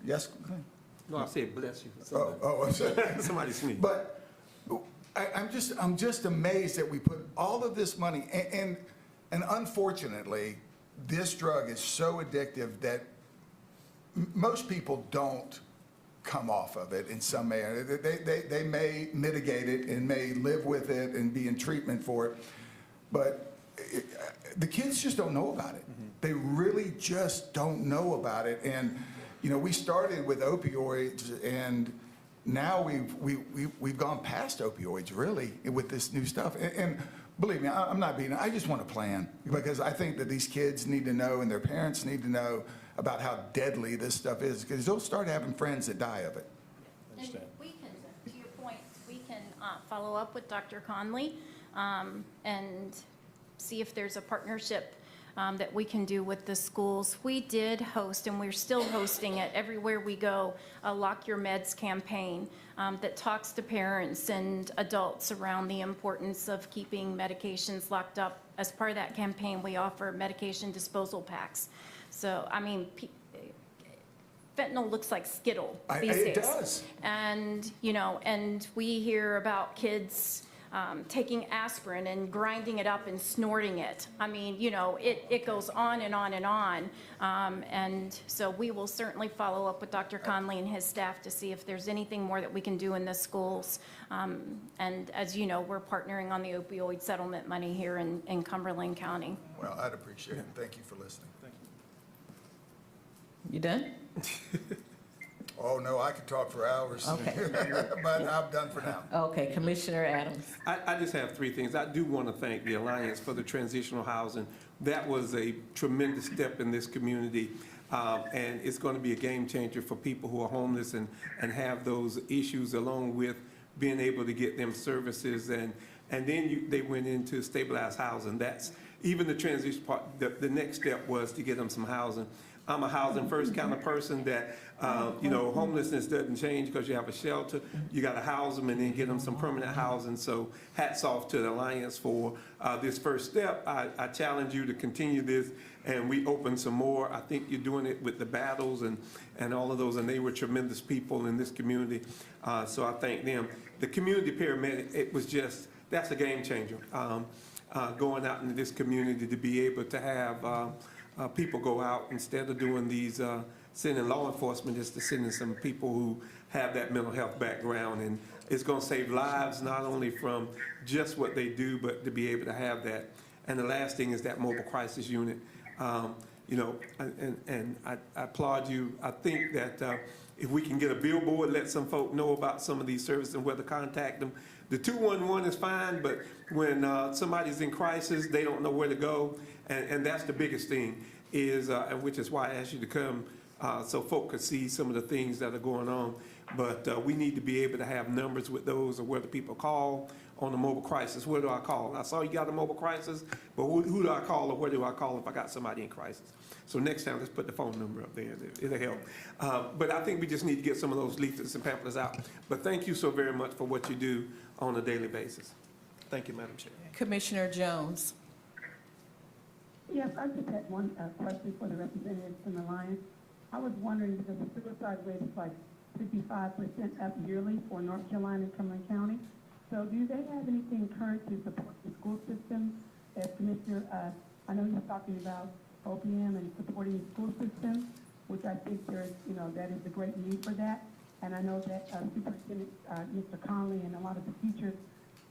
Yes? No, I said bless you. I'm sorry. Somebody sneezed. But I'm just amazed that we put all of this money, and unfortunately, this drug is so addictive that most people don't come off of it in some manner. They may mitigate it and may live with it and be in treatment for it, but the kids just don't know about it. They really just don't know about it. And, you know, we started with opioids, and now we've gone past opioids, really, with this new stuff. And believe me, I'm not being, I just want a plan, because I think that these kids need to know and their parents need to know about how deadly this stuff is, because they'll start having friends that die of it. Understand. And we can, to your point, we can follow up with Dr. Conley and see if there's a partnership that we can do with the schools. We did host, and we're still hosting it everywhere we go, a Lock Your Meds campaign that talks to parents and adults around the importance of keeping medications locked up. As part of that campaign, we offer medication disposal packs. So, I mean, fentanyl looks like Skittle these days. It does. And, you know, and we hear about kids taking aspirin and grinding it up and snorting it. I mean, you know, it goes on and on and on. And so we will certainly follow up with Dr. Conley and his staff to see if there's anything more that we can do in the schools. And as you know, we're partnering on the opioid settlement money here in Cumberland County. Well, I'd appreciate it. Thank you for listening. Thank you. You done? Oh, no, I could talk for hours. Okay. But I'm done for now. Okay, Commissioner Adams. I just have three things. I do want to thank the Alliance for the transitional housing. That was a tremendous step in this community, and it's going to be a game changer for people who are homeless and have those issues, along with being able to get them services. And then they went into stabilized housing. That's even the transition part. The next step was to get them some housing. I'm a housing first kind of person that, you know, homelessness doesn't change because you have a shelter. You got to house them and then get them some permanent housing. So hats off to the Alliance for this first step. I challenge you to continue this, and we open some more. I think you're doing it with the battles and all of those, and they were tremendous people in this community. So I thank them. The community paramedic, it was just, that's a game changer. Going out into this community to be able to have people go out, instead of doing these, sending law enforcement, is to sending some people who have that mental health background. And it's going to save lives, not only from just what they do, but to be able to have that. And the last thing is that mobile crisis unit. You know, and I applaud you. I think that if we can get a billboard, let some folk know about some of these services and where to contact them. The 211 is fine, but when somebody's in crisis, they don't know where to go. And that's the biggest thing, is, which is why I asked you to come, so folk could see some of the things that are going on. But we need to be able to have numbers with those, or where the people call on the mobile crisis. Where do I call? I saw you got a mobile crisis, but who do I call, or where do I call if I got somebody in crisis? So next time, let's put the phone number up there. It'll help. But I think we just need to get some of those leaflets and pamphlets out. But thank you so very much for what you do on a daily basis. Thank you, Madam Chair. Commissioner Jones. Yes, I just had one question for the representatives from the Alliance. I was wondering, because the suicide rate is like 55% up yearly for North Carolina and Cumberland County. So do they have anything current to support the school system? As Commissioner, I know he was talking about OPM and supporting the school system, which I think there's, you know, that is a great need for that. And I know that Superintendent Mr. Conley and a lot of the teachers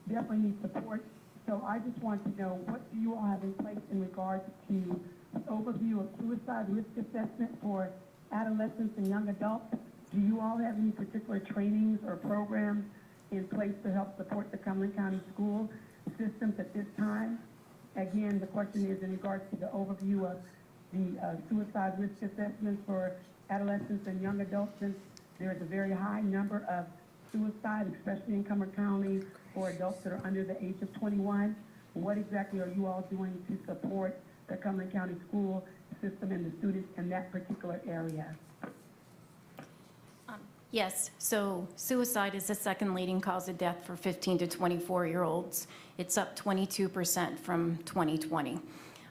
definitely need support. So I just want to know, what do you all have in place in regards to an overview of suicide risk assessment for adolescents and young adults? Do you all have any particular trainings or programs in place to help support the Cumberland County school systems at this time? Again, the question is in regards to the overview of the suicide risk assessments for adolescents and young adults, since there is a very high number of suicide, especially in Cumberland County, for adults that are under the age of 21. What exactly are you all doing to support the Cumberland County school system and the students in that particular area? Yes, so suicide is the second leading cause of death for 15 to 24-year-olds. It's up 22% from 2020.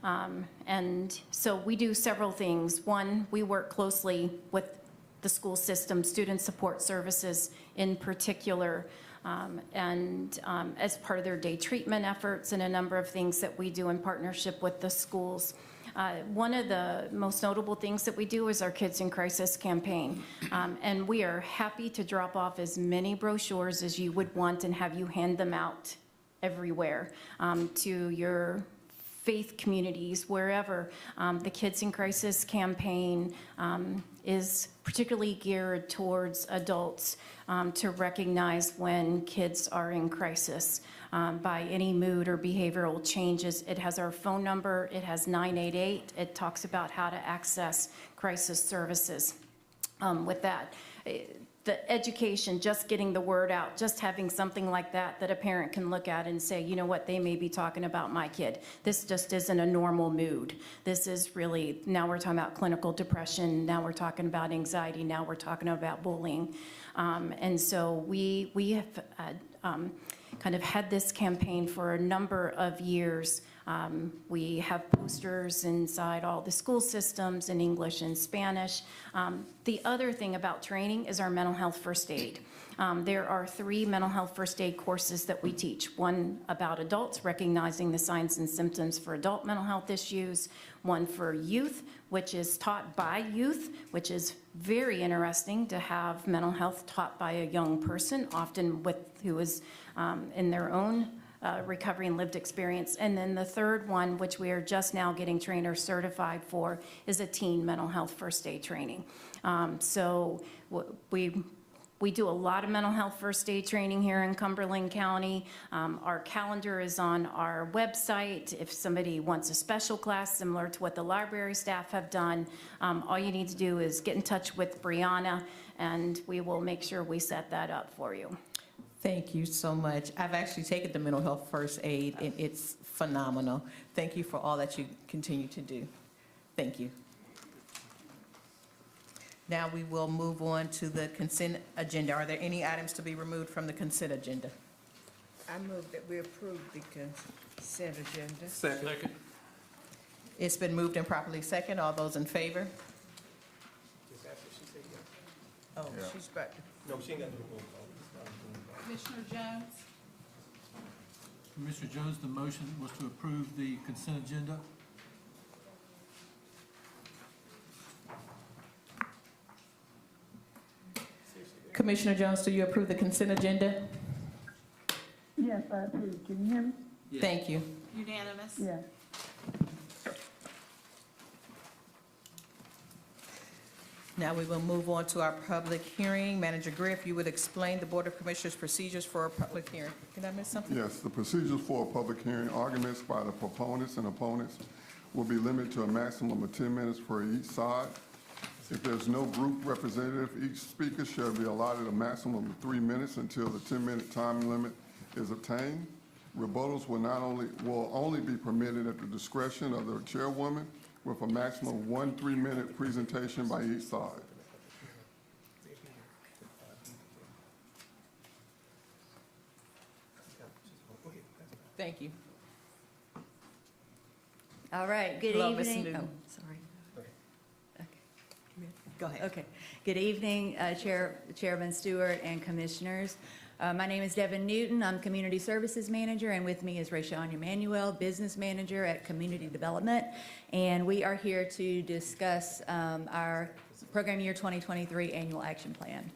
And so we do several things. One, we work closely with the school system, student support services in particular, as part of their day treatment efforts, and a number of things that we do in partnership with the schools. One of the most notable things that we do is our Kids in Crisis campaign. And we are happy to drop off as many brochures as you would want and have you hand them out everywhere to your faith communities, wherever. The Kids in Crisis campaign is particularly geared towards adults to recognize when kids are in crisis by any mood or behavioral changes. It has our phone number, it has 988, it talks about how to access crisis services. With that, the education, just getting the word out, just having something like that that a parent can look at and say, you know what, they may be talking about my kid. This just isn't a normal mood. This is really, now we're talking about clinical depression, now we're talking about anxiety, now we're talking about bullying. And so we have kind of had this campaign for a number of years. We have posters inside all the school systems in English and Spanish. The other thing about training is our mental health first aid. There are 3 mental health first aid courses that we teach. One about adults, recognizing the signs and symptoms for adult mental health issues. One for youth, which is taught by youth, which is very interesting to have mental health taught by a young person, often who is in their own recovery and lived experience. And then the third one, which we are just now getting trainers certified for, is a teen mental health first aid training. So we do a lot of mental health first aid training here in Cumberland County. Our calendar is on our website. If somebody wants a special class similar to what the library staff have done, all you need to do is get in touch with Brianna, and we will make sure we set that up for you. Thank you so much. I've actually taken the mental health first aid, and it's phenomenal. Thank you for all that you continue to do. Thank you. Now we will move on to the consent agenda. Are there any items to be removed from the consent agenda? I move that we approve the consent agenda. Second. It's been moved and properly second. All those in favor? Oh, she's about to. No, she ain't got to remove. Commissioner Jones? Commissioner Jones, the motion was to approve the consent agenda. Commissioner Jones, do you approve the consent agenda? Yes, I approve. Can you hear me? Yes. Thank you. Unanimous? Yes. Now we will move on to our public hearing. Manager Griff, you would explain the Board of Commissioners' procedures for a public hearing. Did I miss something? Yes, the procedures for a public hearing, arguments by the proponents and opponents will be limited to a maximum of 10 minutes for each side. If there's no group representative, each speaker shall be allotted a maximum of 3 minutes until the 10-minute time limit is attained. Rebuttals will only be permitted at the discretion of the chairwoman, with a maximum of 1 3-minute presentation by each side. Thank you. All right, good Hello, Ms. evening. Newton. Oh, sorry. Go ahead. Okay. Good evening, Chairman Stewart and Commissioners. My name is Devin Newton. I'm Community Services Manager, and with me is Rayshon Emanuel, Business Manager at Community Development. And we are here to discuss our Program Year 2023 Annual Action Plan.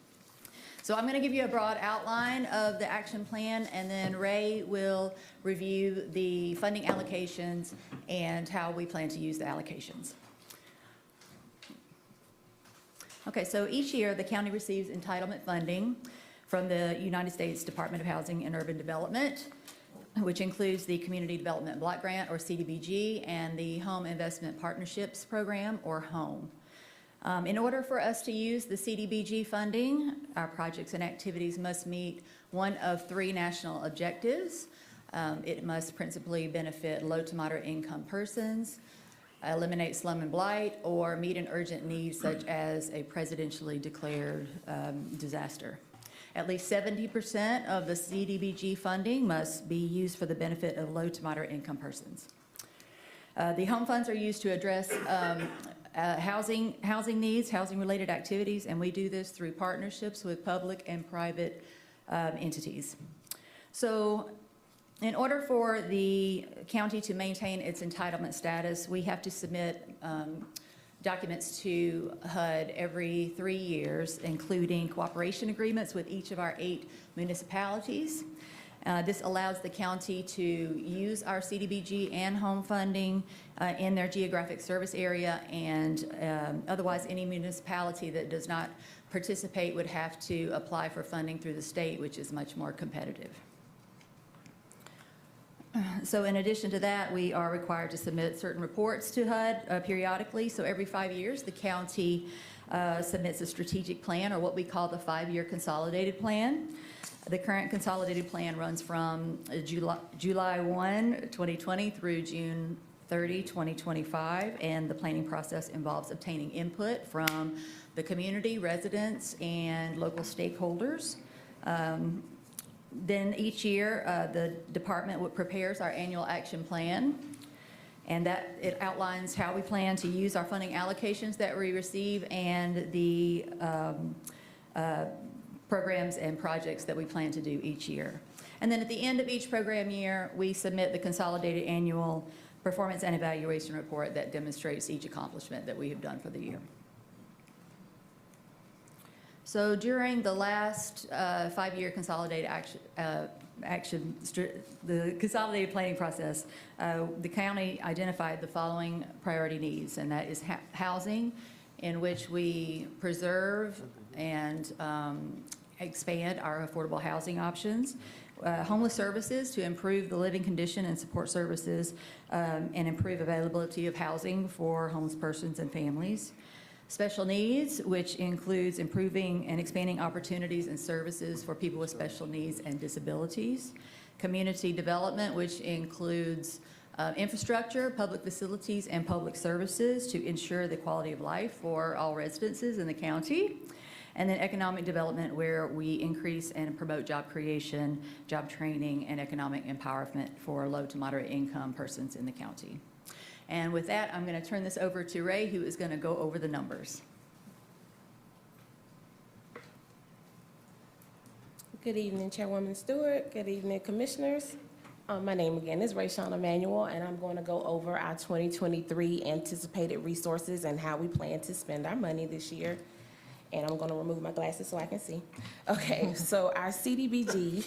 So I'm going to give you a broad outline of the action plan, and then Ray will review the funding allocations and how we plan to use the allocations. Okay, so each year the county receives entitlement funding from the United States Department of Housing and Urban Development, which includes the Community Development Block Grant, or CDBG, and the Home Investment Partnerships Program, or HOME. In order for us to use the CDBG funding, our projects and activities must meet one of 3 national objectives. It must principally benefit low to moderate income persons, eliminate slum and blight, or meet an urgent need such as a presidentially declared disaster. At least 70% of the CDBG funding must be used for the benefit of low to moderate income persons. The home funds are used to address housing needs, housing-related activities, and we do this through partnerships with public and private entities. So In order for the county to maintain its entitlement status, we have to submit documents to HUD every 3 years, including cooperation agreements with each of our 8 municipalities. This allows the county to use our CDBG and home funding in their geographic service area, and otherwise any municipality that does not participate would have to apply for funding through the state, which is much more competitive. So in addition to that, we are required to submit certain reports to HUD periodically. So every 5 years, the county submits a strategic plan, or what we call the 5-year consolidated plan. The current consolidated plan runs from July 1, 2020 through June 30, 2025, and the planning process involves obtaining input from the community, residents, and local stakeholders. Then each year, the department prepares our annual action plan, and that it outlines how we plan to use our funding allocations that we receive and the programs and projects that we plan to do each year. And then at the end of each program year, we submit the consolidated annual performance and evaluation report that demonstrates each accomplishment that we have done for the year. So during the last 5-year consolidated the consolidated planning process, the county identified the following priority needs, and that is housing, in which we preserve and expand our affordable housing options, homeless services to improve the living condition and support services and improve availability of housing for homeless persons and families. Special needs, which includes improving and expanding opportunities and services for people with special needs and disabilities. Community development, which includes infrastructure, public facilities, and public services to ensure the quality of life for all residences in the county. And then economic development, where we increase and promote job creation, job training, and economic empowerment for low to moderate income persons in the county. And with that, I'm going to turn this over to Ray, who is going to go over the numbers. Good evening, Chairwoman Stewart. Good evening, Commissioners. My name again is Rayshon Emanuel, and I'm going to go over our 2023 anticipated resources and how we plan to spend our money this year. And I'm going to remove my glasses so I can see. Okay, so our CDBG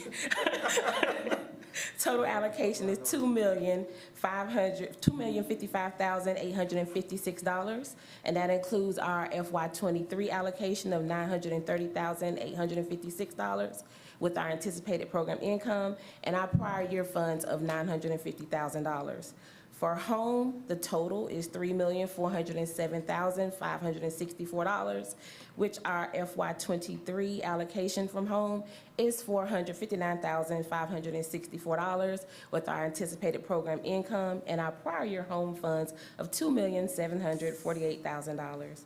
total allocation is $2,055,856, and that includes our FY23 allocation of $930,856 with our anticipated program income and our prior year funds of $950,000. For home, the total is $3,407,564, which our FY23 allocation from home is $459,564 with our anticipated program income and our prior year home funds of $2,748,000.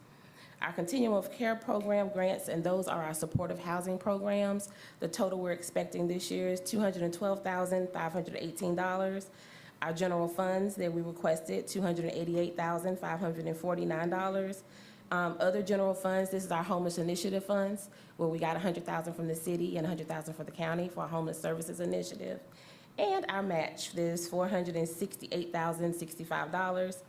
Our continuum of care program grants, and those are our supportive housing programs. The total we're expecting this year is $212,518. Our general funds that we requested, $288,549. Other general funds, this is our homeless initiative funds, where we got $100,000 from the city and $100,000 for the county for our homeless services initiative. And our match, this is $468,065.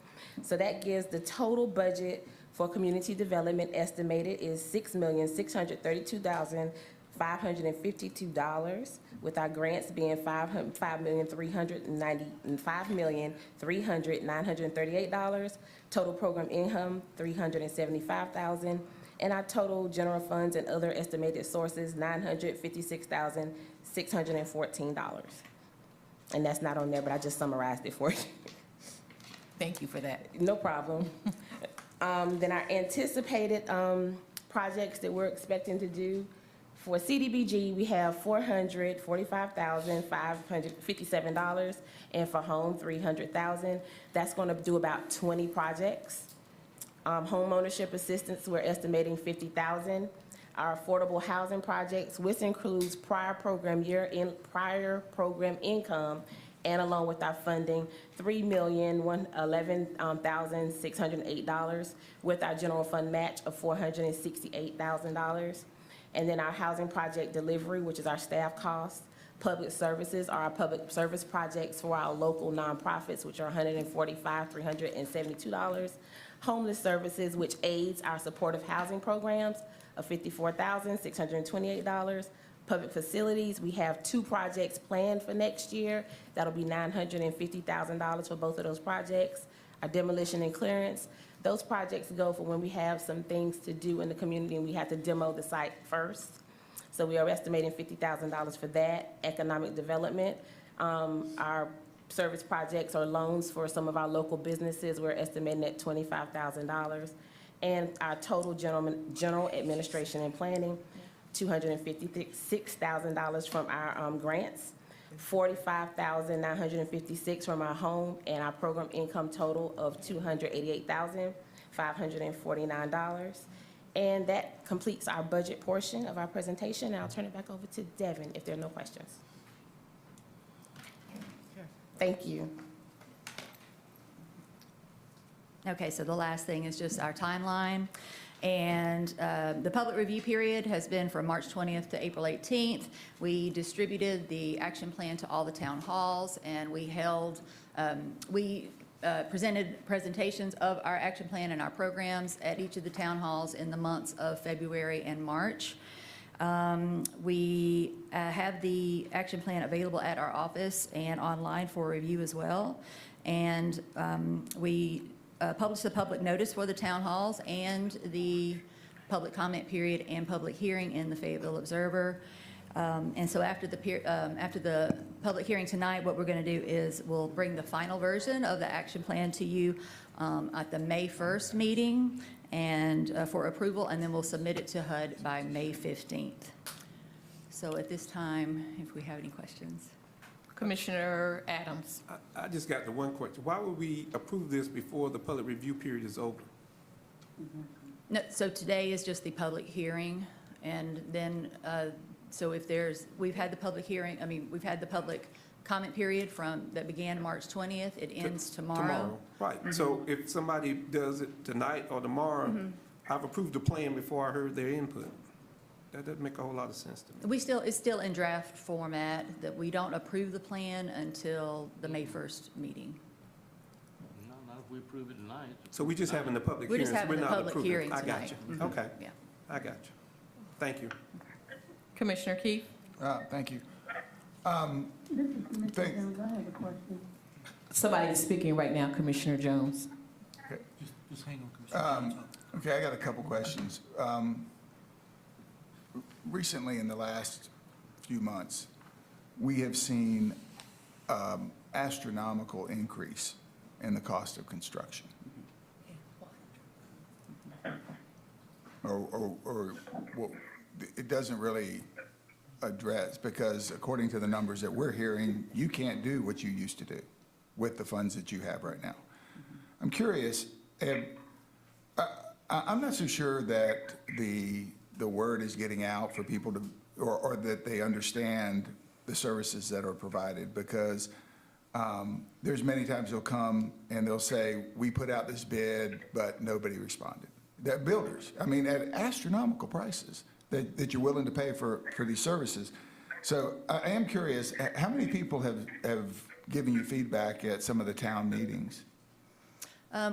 So that gives the total budget for community development estimated is $6,632,552, with our grants being $5,338,938, total program income $375,000, and our total general funds and other estimated sources $956,614. And that's not on there, but I just summarized it for you. Thank you for that. No problem. Then our anticipated projects that we're expecting to do. For CDBG, we have $445,557, and for home, $300,000. That's going to do about 20 projects. Home ownership assistance, we're estimating $50,000. Our affordable housing projects, which includes prior program income, and along with our funding, $3,111,608, with our general fund match of $468,000. And then our housing project delivery, which is our staff costs, Public services are our public service projects for our local nonprofits, which are $145,372. Homeless services, which aids our supportive housing programs, of $54,628. Public facilities, we have 2 projects planned for next year. That'll be $950,000 for both of those projects. Our demolition and clearance, those projects go for when we have some things to do in the community and we have to demo the site first. So we are estimating $50,000 for that. Economic development, our service projects or loans for some of our local businesses, we're estimating at $25,000. And our total general administration and planning, $256,000 from our grants, $45,956 from our home, and our program income total of $288,549. And that completes our budget portion of our presentation. And I'll turn it back over to Devin if there are no questions. Thank you. Okay, so the last thing is just our timeline. And the public review period has been from March 20th to April 18th. We distributed the action plan to all the town halls, and we held, presented presentations of our action plan and our programs at each of the town halls in the months of February and March. We have the action plan available at our office and online for review as well. And we published a public notice for the town halls and the public comment period and public hearing in the Fayetteville Observer. And so after the public hearing tonight, what we're going to do is we'll bring the final version of the action plan to you at the May 1st meeting and for approval, and then we'll submit it to HUD by May 15th. So at this time, if we have any questions. Commissioner Adams. I just got the one question. Why would we approve this before the public review period is over? No, so today is just the public hearing, and then, so if we've had the public hearing, we've had the public comment period that began March 20th. It ends tomorrow. Right. So if somebody does it tonight or tomorrow, I've approved the plan before I heard their input. That doesn't make a whole lot of sense to me. It's still in draft format, that we don't approve the plan until the May 1st meeting. Not if we approve it tonight. So we're just having the public hearing. We're just having the public hearing I tonight. got you. Okay. Yeah. I got you. Thank you. Commissioner Keith. Thank you. This is Commissioner Jones. I have a question. Somebody is speaking right now, Commissioner Jones. Just hang on, Commissioner. Okay, I got a couple questions. Recently, in the last few months, we have seen astronomical increase in the cost of construction. Or well, it doesn't really address, because according to the numbers that we're hearing, you can't do what you used to do with the funds that you have right now. I'm curious, I'm not so sure that the word is getting out for people to, or that they understand the services that are provided, because there's many times they'll come and they'll say, we put out this bid, but nobody responded. That builders, at astronomical prices that you're willing to pay for these services. So I am curious, how many people have given you feedback at some of the town meetings?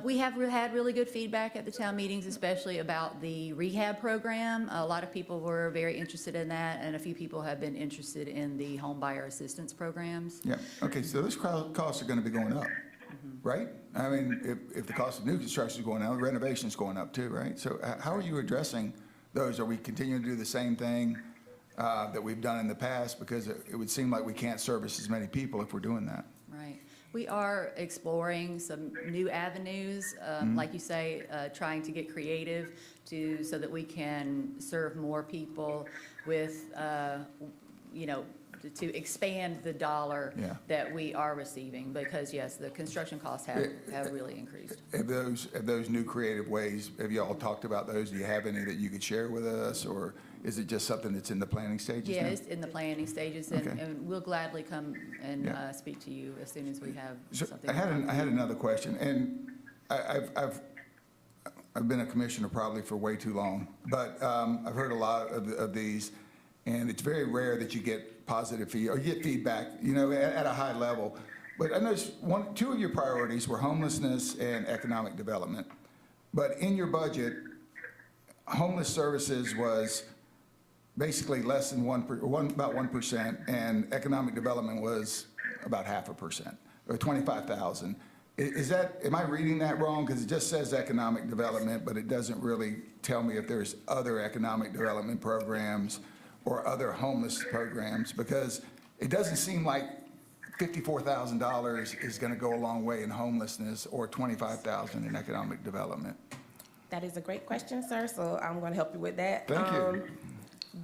We have had really good feedback at the town meetings, especially about the rehab program. A lot of people were very interested in that, and a few people have been interested in the home buyer assistance programs. Yeah, okay, so those costs are gonna be going up, right? If the cost of new construction is going up, renovation is going up too, right? So how are you addressing those? Are we continuing to do the same thing that we've done in the past? Because it would seem like we can't service as many people if we're doing that. Right. We are exploring some new avenues, like you say, trying to get creative so that we can serve more people with, to expand the dollar that we are receiving, because yes, the construction costs have really increased. Have those new creative ways, have you all talked about those? Do you have any that you could share with us, or is it just something that's in the planning stages now? Yeah, it's in the planning stages, and we'll gladly come and speak to you as soon as we have something. I had another question, and I've been a commissioner probably for way too long, but I've heard a lot of these, and it's very rare that you get positive feedback, or you get feedback, at a high level. But I noticed two of your priorities were homelessness and economic development. But in your budget, homeless services was basically less than about 1%, and economic development was about 0.5%, or 25,000. Am I reading that wrong? Because it just says economic development, but it doesn't really tell me if there's other economic development programs or other homeless programs, because it doesn't seem like $54,000 is going to go a long way in homelessness, or $25,000 in economic development. That is a great question, sir, so I'm going to help you with that. Thank you.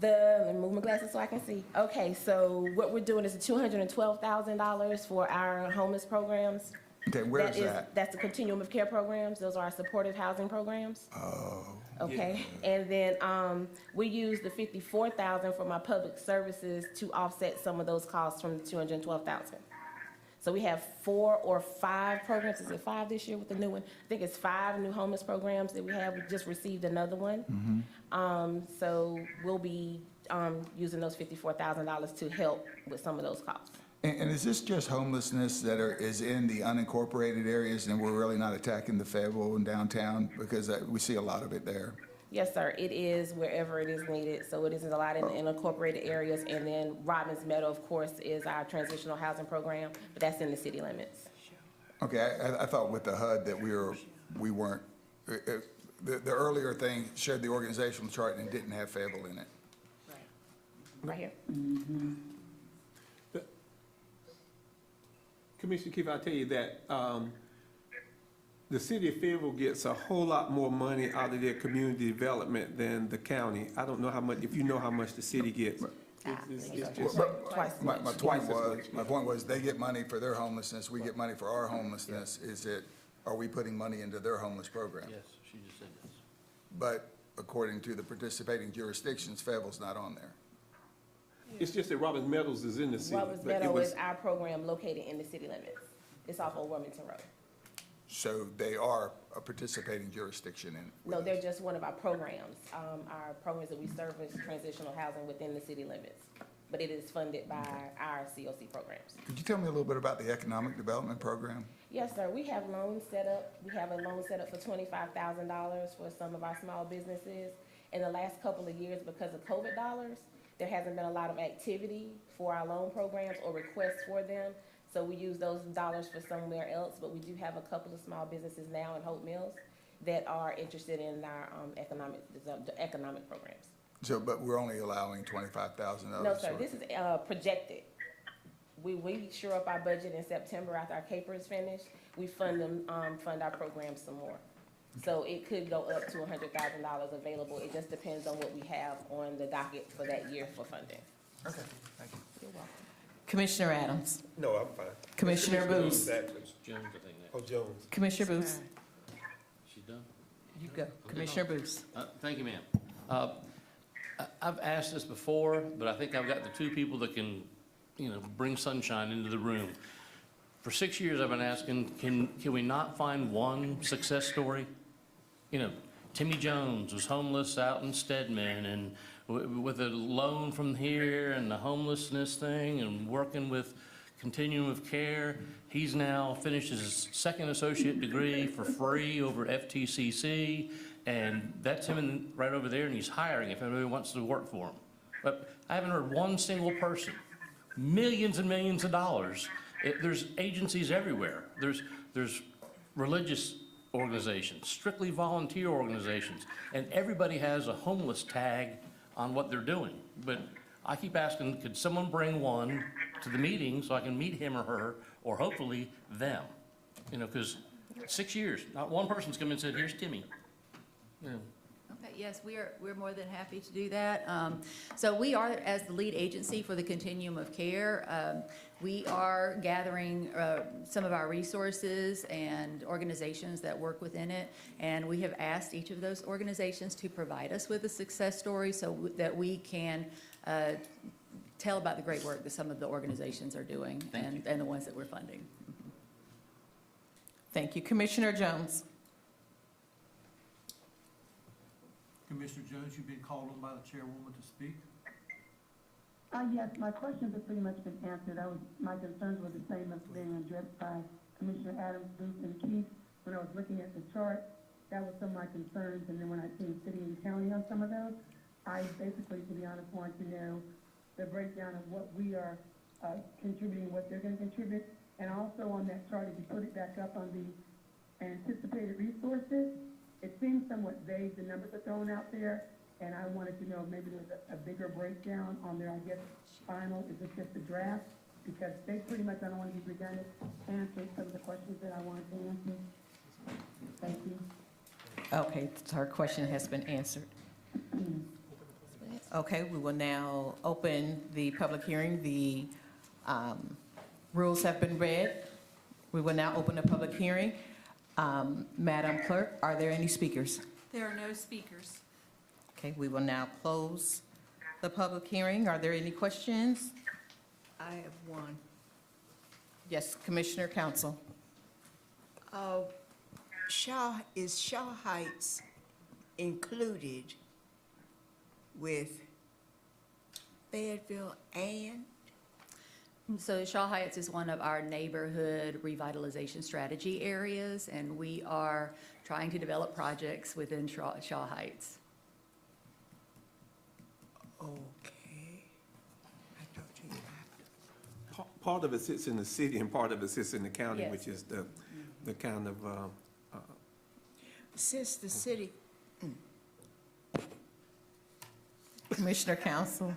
Let me move my glasses so I can see. Okay, so what we're doing is $212,000 for our homeless programs. Okay, where is that? That's the continuum of care programs. Those are our supportive housing programs. Oh. Okay, and then we use the $54,000 for my public services to offset some of those costs from the $212,000. So we have 4 or 5 programs. Is it 5 this year with the new one? I think it's 5 new homeless programs that we have. We just received another one. So we'll be using those $54,000 to help with some of those costs. And is this just homelessness that is in the unincorporated areas, and we're really not attacking the Fayetteville and downtown? Because we see a lot of it there. Yes, sir. It is wherever it is needed. So it is a lot in the unincorporated areas. And then Robbins Meadow, of course, is our transitional housing program, but that's in the city limits. Okay, I thought with the HUD that we weren't, the earlier thing showed the organizational chart and didn't have Fayetteville in it. Right here. Commissioner Keefe, I'll tell you that the city of Fayetteville gets a whole lot more money out of their community development than the county. I don't know how much, if you know how much the city gets. It's just My point was they get money for their homelessness, we get money for our homelessness. Are we putting money into their homeless program? Yes, she just said this. But according to the participating jurisdictions, Fayetteville's not on there. It's just that Robbins Meadows is in the city. Robbins Meadow is our program located in the city limits. It's off of Wilmington Road. So they are a participating jurisdiction in it? No, they're just one of our programs. Our programs that we service transitional housing within the city limits, but it is funded by our COC programs. Could you tell me a little bit about the economic development program? Yes, sir. We have loans set up. We have a loan set up for $25,000 for some of our small businesses. In the last couple of years, because of COVID dollars, there hasn't been a lot of activity for our loan programs or requests for them. So we use those dollars for somewhere else, but we do have a couple of small businesses now in Hope Mills that are interested in our economic programs. So, but we're only allowing $25,000? No, sir. This is projected. We shore up our budget in September after our caper is finished. We fund our programs some more. So it could go up to $100,000 available. It just depends on what we have on the docket for that year for funding. Okay, thank you. You're welcome. Commissioner Adams. No, I'm fine. Commissioner Booth. Jones, I think that. Oh, Jones. Commissioner Booth. She's done? You go. Commissioner Booth. Thank you, ma'am. I've asked this before, but I think I've got the 2 people that can, bring sunshine into the room. For 6 years, I've been asking, can we not find one success story? Timmy Jones was homeless out in Stedman, and with a loan from here and the homelessness thing and working with continuum of care, he's now finished his 2nd associate degree for free over FTCC, and that's him right over there, and he's hiring if anybody wants to work for him. But I haven't heard one single person. Millions and millions of dollars. There's agencies everywhere. There's religious organizations, strictly volunteer organizations, and everybody has a homeless tag on what they're doing. But I keep asking, could someone bring one to the meeting so I can meet him or her, or hopefully them? Because 6 years, not one person's come and said, here's Timmy. Okay, yes, we're more than happy to do that. So we are, as the lead agency for the continuum of care, we are gathering some of our resources and organizations that work within it, and we have asked each of those organizations to provide us with a success story so that we can tell about the great work that some of the organizations are doing and the ones that we're funding. Thank you. Commissioner Jones. Commissioner Jones, you've been called on by the chairwoman to speak. Yes, my questions have pretty much been answered. My concerns were the same as being addressed by Commissioner Adams, Booth, and Keith. When I was looking at the chart, that was some of my concerns, and then when I seen city and county on some of those, I basically, to be honest, wanted to know the breakdown of what we are contributing, what they're gonna contribute, and also on that chart, if you put it back up on the anticipated resources, it seems somewhat vague, the numbers are thrown out there, and I wanted to know if maybe there was a bigger breakdown on there, I guess, final, is this just a draft? Because they pretty much, I don't want to be redundant, answered some of the questions that I wanted to answer. Thank you. Okay, so her question has been answered. Okay, we will now open the public hearing. The rules have been read. We will now open the public hearing. Madam Clerk, are there any speakers? There are no speakers. Okay, we will now close the public hearing. Are there any questions? I have one. Yes, Commissioner Council. Is Shaw Heights included with Fayetteville and? So Shaw Heights is one of our neighborhood revitalization strategy areas, and we are trying to develop projects within Shaw Heights. Okay. I thought you had. Part of it sits in the city and part of it sits in the county, Yes. which is the kind of, Since the city, Commissioner Council.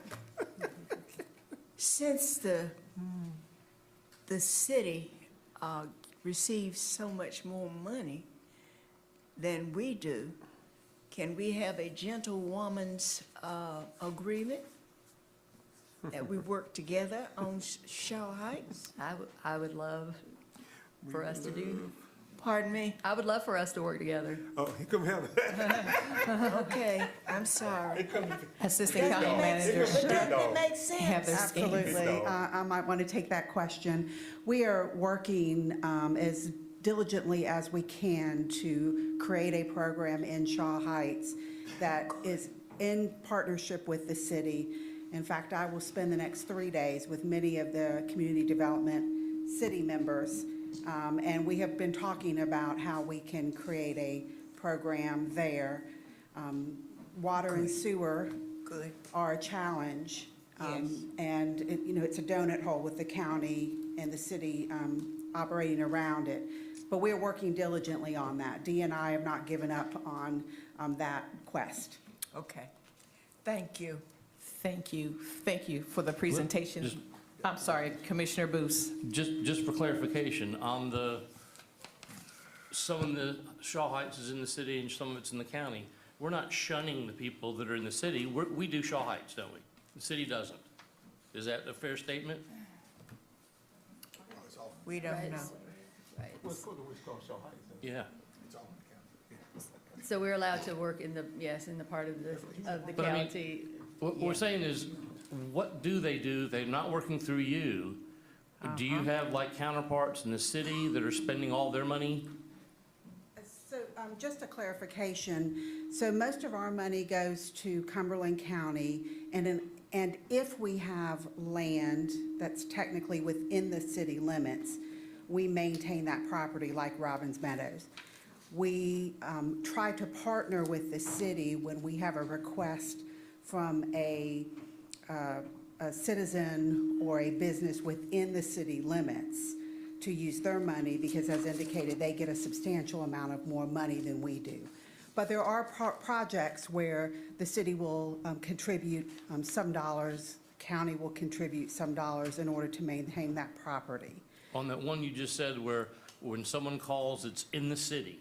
since the city receives so much more money than we do, can we have a gentlewoman's agreement that we work together on Shaw Heights? I would love for us to do. Pardon me? I would love for us to work together. oh, he come here. Okay, I'm sorry. Assistant County Manager. But doesn't it make sense? Heather Steen. Absolutely. I might want to take that question. We are working as diligently as we can to create a program in Shaw Heights that is in partnership with the city. In fact, I will spend the next 3 days with many of the community development city members. And we have been talking about how we can create a program there. Water and sewer are a challenge. And it's a donut hole with the county and the city operating around it. But we're working diligently on that. Dee and I have not given up on that quest. Okay. Thank you. Thank you. Thank you for the presentation. I'm sorry, Commissioner Booth. Just for clarification, on some of the Shaw Heights is in the city and some of it's in the county. We're not shunning the people that are in the city. We do Shaw Heights, don't we? The city doesn't. Is that a fair statement? We don't know. Right. Yeah. So we're allowed to work in the part of the But I mean, county. What we're saying is, what do? They're not working through you. Do you have like counterparts in the city that are spending all their money? So just a clarification. So most of our money goes to Cumberland County, and if we have land that's technically within the city limits, we maintain that property like Robbins Meadows. We try to partner with the city when we have a request from a citizen or a business within the city limits to use their money, because as indicated, they get a substantial amount of more money than we do. But there are projects where the city will contribute some dollars, county will contribute some dollars in order to maintain that property. On that one you just said where when someone calls, it's in the city.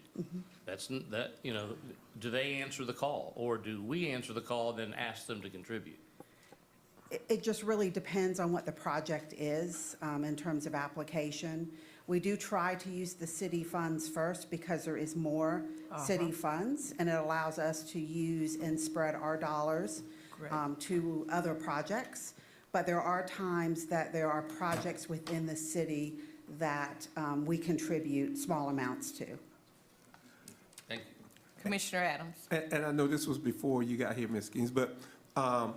Do they answer the call, or do we answer the call and then ask them to contribute? It just really depends on what the project is in terms of application. We do try to use the city funds first because there is more city funds, and it allows us to use and spread our dollars to other projects. But there are times that there are projects within the city that we contribute small amounts to. Thank you. Commissioner Adams. And I know this was before you got here, Ms. Gaines, but I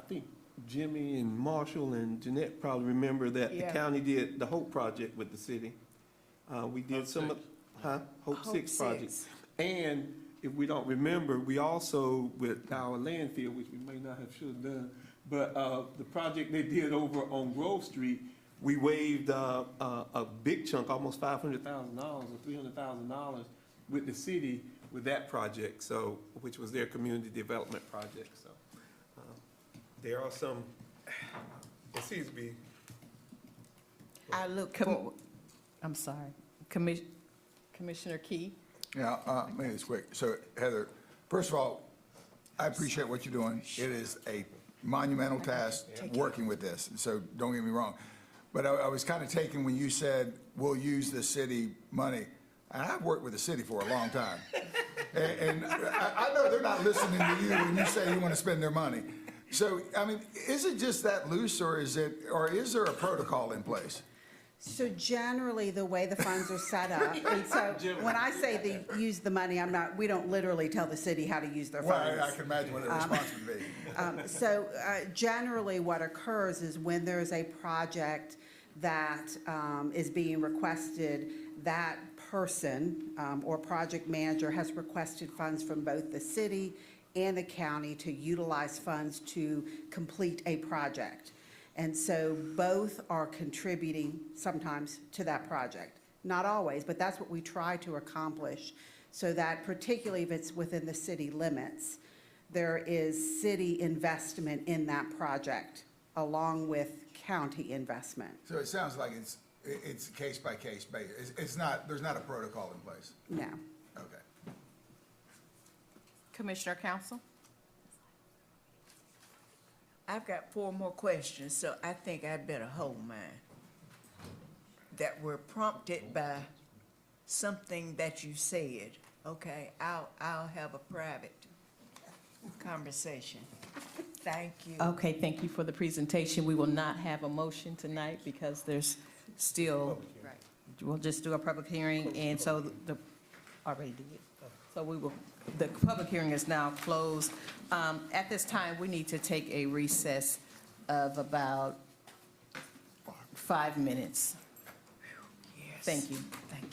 think Jimmy and Marshall and Jeanette probably remember that the Yeah. county did the Hope Project with the city. We did some of, Hope Hope 6 project. Six. And if we don't remember, we also, with our landfill, which we may not have should have done, but the project they did over on Grove Street, we waived a big chunk, almost $500,000 or $300,000 with the city with that project, so, which was their community development project, so. There are some, it seems to be. I look forward. I'm sorry. Commissioner Key? Yeah, maybe it's quick. So Heather, first of all, I appreciate what you're doing. It is a monumental task working with this, so don't get me wrong. But I was kind of taken when you said, we'll use the city money. And I've worked with the city for a long time. And I know they're not listening to you when you say you want to spend their money. So, I mean, is it just that loose, or is there a protocol in place? So generally, the way the funds are set up, and so when I say they use the money, we don't literally tell the city how to use their funds. Well, I can imagine what the response would be. So generally, what occurs is when there's a project that is being requested, that person or project manager has requested funds from both the city and the county to utilize funds to complete a project. And so both are contributing sometimes to that project. Not always, but that's what we try to accomplish, so that particularly if it's within the city limits, there is city investment in that project along with county investment. So it sounds like it's case by case basis. There's not a protocol in place. No. Okay. Commissioner Council? I've got 4 more questions, so I think I'd better hold mine. That were prompted by something that you said. Okay, I'll have a private conversation. Thank you. Okay, thank you for the presentation. We will not have a motion tonight because there's still, we'll just do a public hearing, and so already did. So the public hearing is now closed. At this time, we need to take a recess of about 5 minutes. Yes. Thank you. Thank you.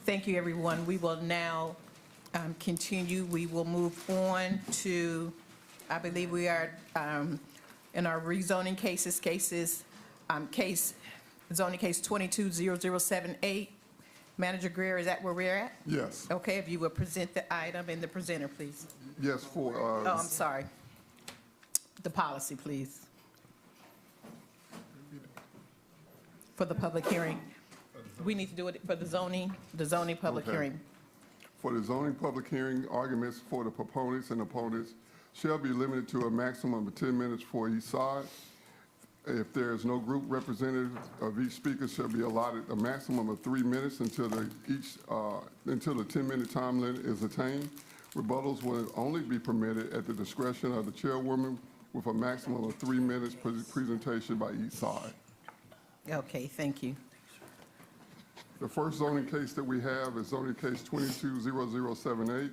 Thank you, everyone. We will now continue. We will move on to, I believe we are in our rezoning zoning case 220078. Manager Greer, is that where we're at? Yes. Okay, if you will present the item and the presenter, please. Yes, for, Oh, I'm sorry. The policy, please. For the public hearing. We need to do it for the zoning public Okay. hearing. For the zoning public hearing, arguments for the proponents and opponents shall be limited to a maximum of 10 minutes for each side. If there is no group representative of each speaker shall be allotted a maximum of 3 minutes until the 10-minute time limit is attained. Rebuttals will only be permitted at the discretion of the chairwoman with a maximum of 3 minutes per presentation by each side. Okay, thank you. The first zoning case that we have is zoning case 220078,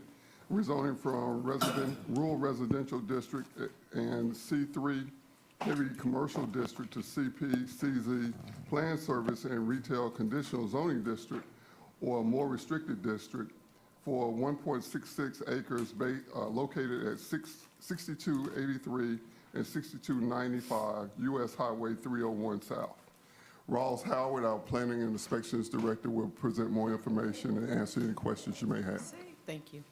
rezoning from rural residential district and C3 heavy commercial district to CP, CZ, planned service and retail conditional zoning district or a more restricted district for 1.66 acres located at 6283 and 6295 US Highway 301 South. Ross Howard, our Planning and Inspections Director, will present more information and answer any questions you may have. Thank you.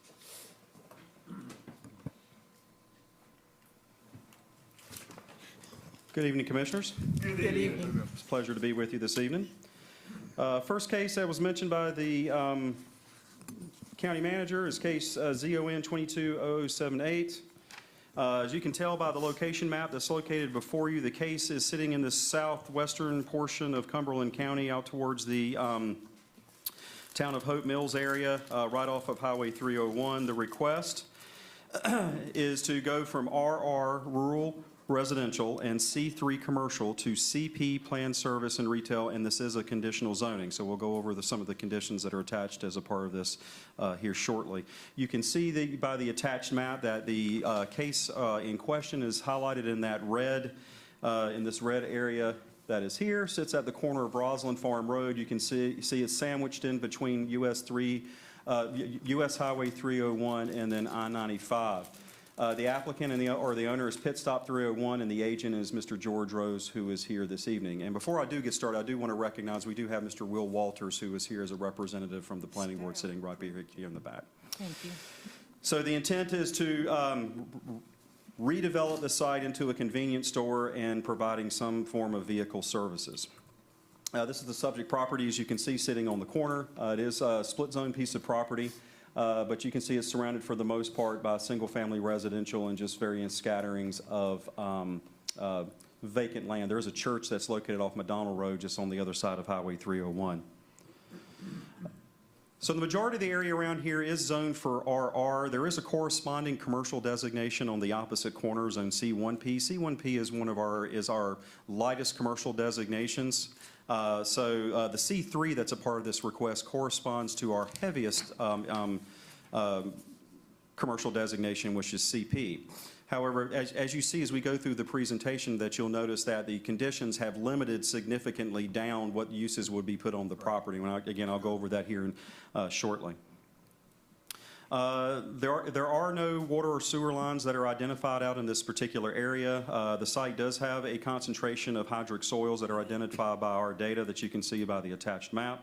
Good evening, Commissioners. Good evening. It's a pleasure to be with you this evening. First case that was mentioned by the County Manager is case ZON 220078. As you can tell by the location map that's located before you, the case is sitting in the southwestern portion of Cumberland County out towards the town of Hope Mills area, right off of Highway 301. The request is to go from RR, rural residential, and C3 commercial to CP, planned service and retail, and this is a conditional zoning. So we'll go over some of the conditions that are attached as a part of this here shortly. You can see by the attached map that the case in question is highlighted in that red, in this red area that is here, sits at the corner of Roslyn Farm Road. You can see it's sandwiched in between US Highway 301 and then I-95. The applicant or the owner is Pit Stop 301, and the agent is Mr. George Rose, who is here this evening. And before I do get started, I do want to recognize we do have Mr. Will Walters, who is here as a representative from the Planning Board, sitting right here in the back. Thank you. So the intent is to redevelop the site into a convenience store and providing some form of vehicle services. This is the subject property, as you can see, sitting on the corner. It is a split zone piece of property. But you can see it's surrounded for the most part by single-family residential and just various scatterings of vacant land. There is a church that's located off McDonald Road just on the other side of Highway 301. So the majority of the area around here is zoned for RR. There is a corresponding commercial designation on the opposite corner, zone C1P. C1P is our lightest commercial designations. The C3 that's a part of this request corresponds to our heaviest commercial designation, which is CP. However, as you see as we go through the presentation, that you'll notice that the conditions have limited significantly down what uses would be put on the property. Again, I'll go over that here shortly. There are no water or sewer lines that are identified out in this particular area. The site does have a concentration of hydric soils that are identified by our data that you can see by the attached map.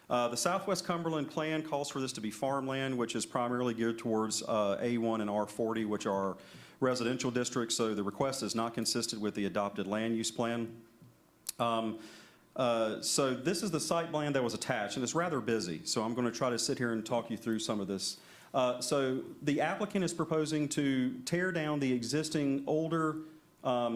The Southwest Cumberland plan calls for this to be farmland, which is primarily geared towards A1 and R40, which are residential districts, so the request is not consistent with the adopted land use plan. So this is the site plan that was attached, and it's rather busy, so I'm going to try to sit here and talk you through some of this. So the applicant is proposing to tear down the existing older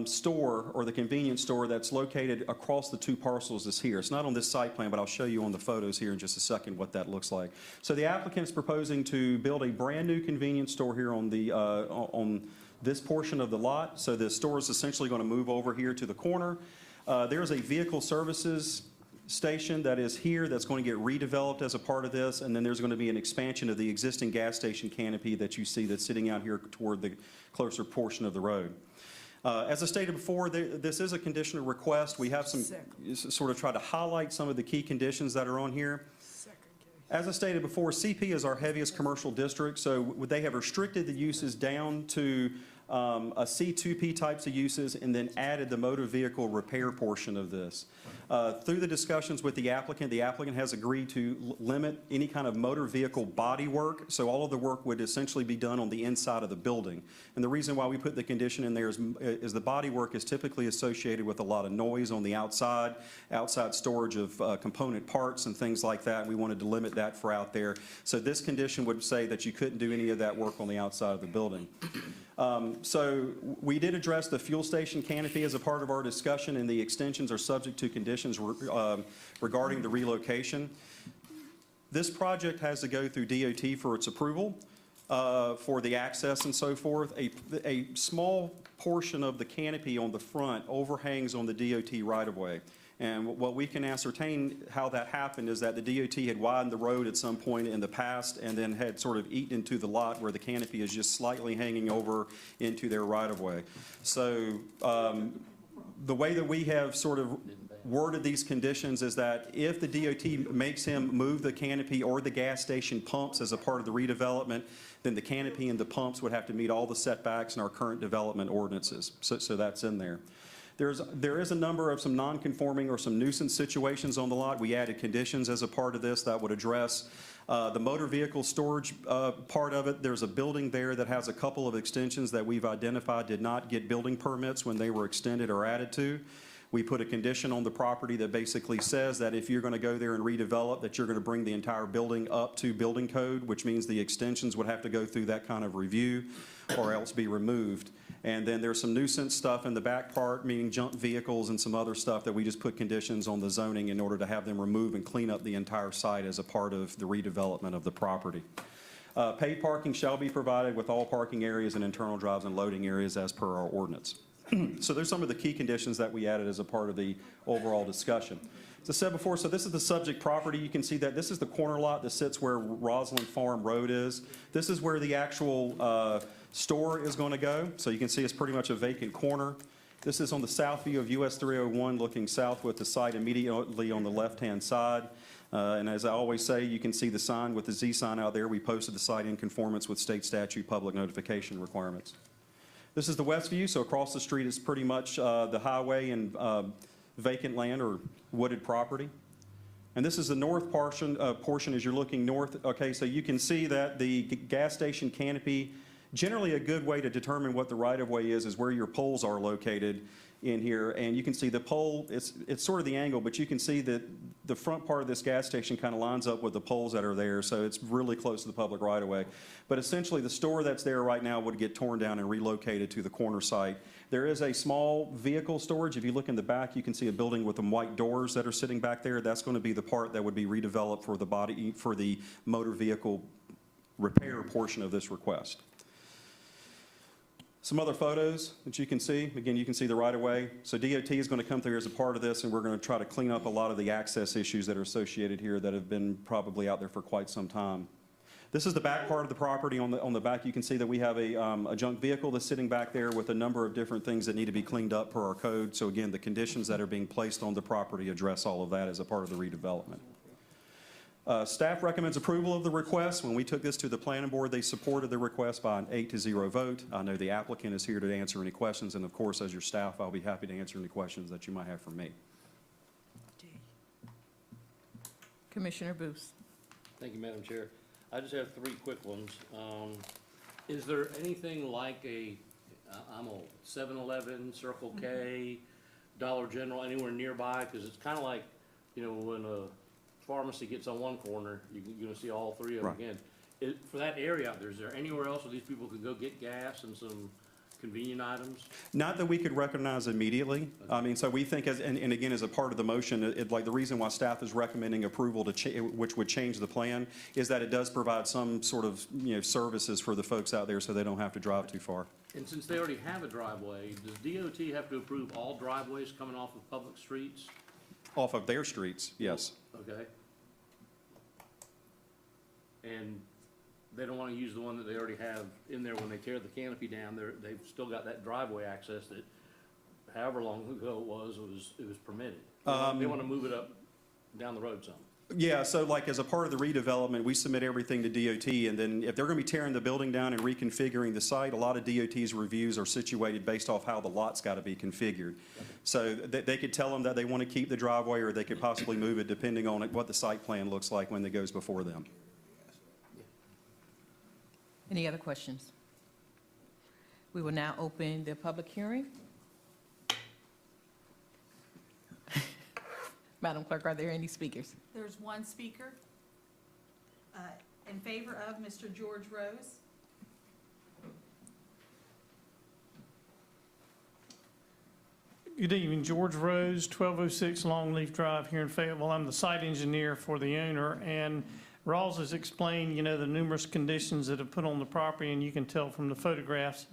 store or the convenience store that's located across the two parcels that's here. It's not on this site plan, but I'll show you on the photos here in just a second what that looks like. So the applicant is proposing to build a brand new convenience store here on the on this portion of the lot. So the store is essentially going to move over here to the corner. There's a vehicle services station that is here that's going to get redeveloped as a part of this, and then there's going to be an expansion of the existing gas station canopy that you see that's sitting out here toward the closer portion of the road. As I stated before, this is a conditional request. We have some sort of try to highlight some of the key conditions that are on here. As I stated before, CP is our heaviest commercial district, so they have restricted the uses down to a C2P types of uses and then added the motor vehicle repair portion of this. Through the discussions with the applicant has agreed to limit any kind of motor vehicle body work, so all of the work would essentially be done on the inside of the building. And the reason why we put the condition in there is the body work is typically associated with a lot of noise on the outside storage of component parts and things like that. We wanted to limit that for out there. So this condition would say that you couldn't do any of that work on the outside of the building. So we did address the fuel station canopy as a part of our discussion, and the extensions are subject to conditions regarding the relocation. This project has to go through DOT for its approval for the access and so forth. A small portion of the canopy on the front overhangs on the DOT right-of-way. And what we can ascertain how that happened is that the DOT had widened the road at some point in the past and then had sort of eaten into the lot where the canopy is just slightly hanging over into their right-of-way. So the way that we have sort of worded these conditions is that if the DOT makes him move the canopy or the gas station pumps as a part of the redevelopment, then the canopy and the pumps would have to meet all the setbacks in our current development ordinances. So that's in there. There is a number of some non-conforming or some nuisance situations on the lot. We added conditions as a part of this that would address the motor vehicle storage part of it. There's a building there that has a couple of extensions that we've identified did not get building permits when they were extended or added to. We put a condition on the property that basically says that if you're going to go there and redevelop, that you're going to bring the entire building up to building code, which means the extensions would have to go through that kind of review or else be removed. And then there's some nuisance stuff in the back part, meaning junk vehicles and some other stuff that we just put conditions on the zoning in order to have them remove and clean up the entire site as a part of the redevelopment of the property. Paid parking shall be provided with all parking areas and internal drives and loading areas as per our ordinance. So there's some of the key conditions that we added as a part of the overall discussion. As I said before, so this is the subject property. You can see that this is the corner lot that sits where Roslyn Farm Road is. This is where the actual store is going to go. So you can see it's pretty much a vacant corner. This is on the south view of US 301 looking south with the site immediately on the left-hand side. And as I always say, you can see the sign with the Z sign out there. We posted the site in conformance with state statute public notification requirements. This is the west view, so across the street is pretty much the highway and vacant land or wooded property. And this is the north portion as you're looking north. Okay, so you can see that the gas station canopy, generally a good way to determine what the right-of-way is where your poles are located in here. And you can see the pole, it's sort of the angle, but you can see that the front part of this gas station kind of lines up with the poles that are there, so it's really close to the public right-of-way. But essentially, the store that's there right now would get torn down and relocated to the corner site. There is a small vehicle storage. If you look in the back, you can see a building with some white doors that are sitting back there. That's going to be the part that would be redeveloped for the motor vehicle repair portion of this request. Some other photos that you can see. Again, you can see the right-of-way. So DOT is going to come through as a part of this, and we're going to try to clean up a lot of the access issues that are associated here that have been probably out there for quite some time. This is the back part of the property. On the back, you can see that we have a junk vehicle that's sitting back there with a number of different things that need to be cleaned up per our code. So again, the conditions that are being placed on the property address all of that as a part of the redevelopment. Staff recommends approval of the request. When we took this to the planning board, they supported the request by an 8-0 vote. I know the applicant is here to answer any questions, and of course, as your staff, I'll be happy to answer any questions that you might have for me. Commissioner Booth. Thank you, Madam Chair. I just have three quick ones. Is there anything like I'm old, 7-Eleven, Circle K, Dollar General, anywhere nearby? Because it's kind of like, when a pharmacy gets on one corner, you're going to see all three of them again. For that area out there, is there anywhere else where these people could go get gas and some convenient items? Not that we could recognize immediately. Okay. I mean, so we think, and again, as a part of the motion, like the reason why staff is recommending approval which would change the plan is that it does provide some sort of services for the folks out there so they don't have to drive too far. And since they already have a driveway, does DOT have to approve all driveways coming off of public streets? Off of their streets, yes. Okay. And they don't want to use the one that they already have in there when they tear the canopy down. They've still got that driveway access that, however long ago it was permitted. They want to move it up down the road some. Yeah, so like as a part of the redevelopment, we submit everything to DOT, and then if they're going to be tearing the building down and reconfiguring the site, a lot of DOT's reviews are situated based off how the lot's got to be configured. So they could tell them that they want to keep the driveway, or they could possibly move it depending on what the site plan looks like when it goes before them. Any other questions? We will now open the public hearing. Madam Clerk, are there any speakers? There's one speaker in favor of Mr. George Rose. Good evening, George Rose, 1206 Longleaf Drive here in Fayetteville. I'm the site engineer for the owner, and Rawls has explained, the numerous conditions that have put on the property, and you can tell from the photographs,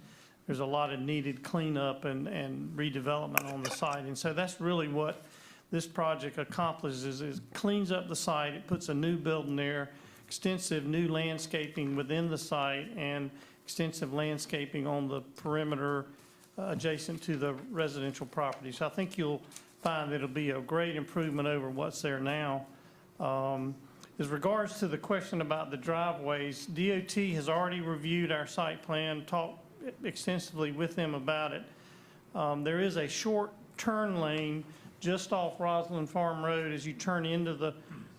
there's a lot of needed cleanup and redevelopment on the site. And so that's really what this project accomplishes, is cleans up the site, it puts a new building there, extensive new landscaping within the site, and extensive landscaping on the perimeter adjacent to the residential property. So I think you'll find that it'll be a great improvement over what's there now. As regards to the question about the driveways, DOT has already reviewed our site plan, talked extensively with them about it. There is a short turn lane just off Roslyn Farm Road as you turn into the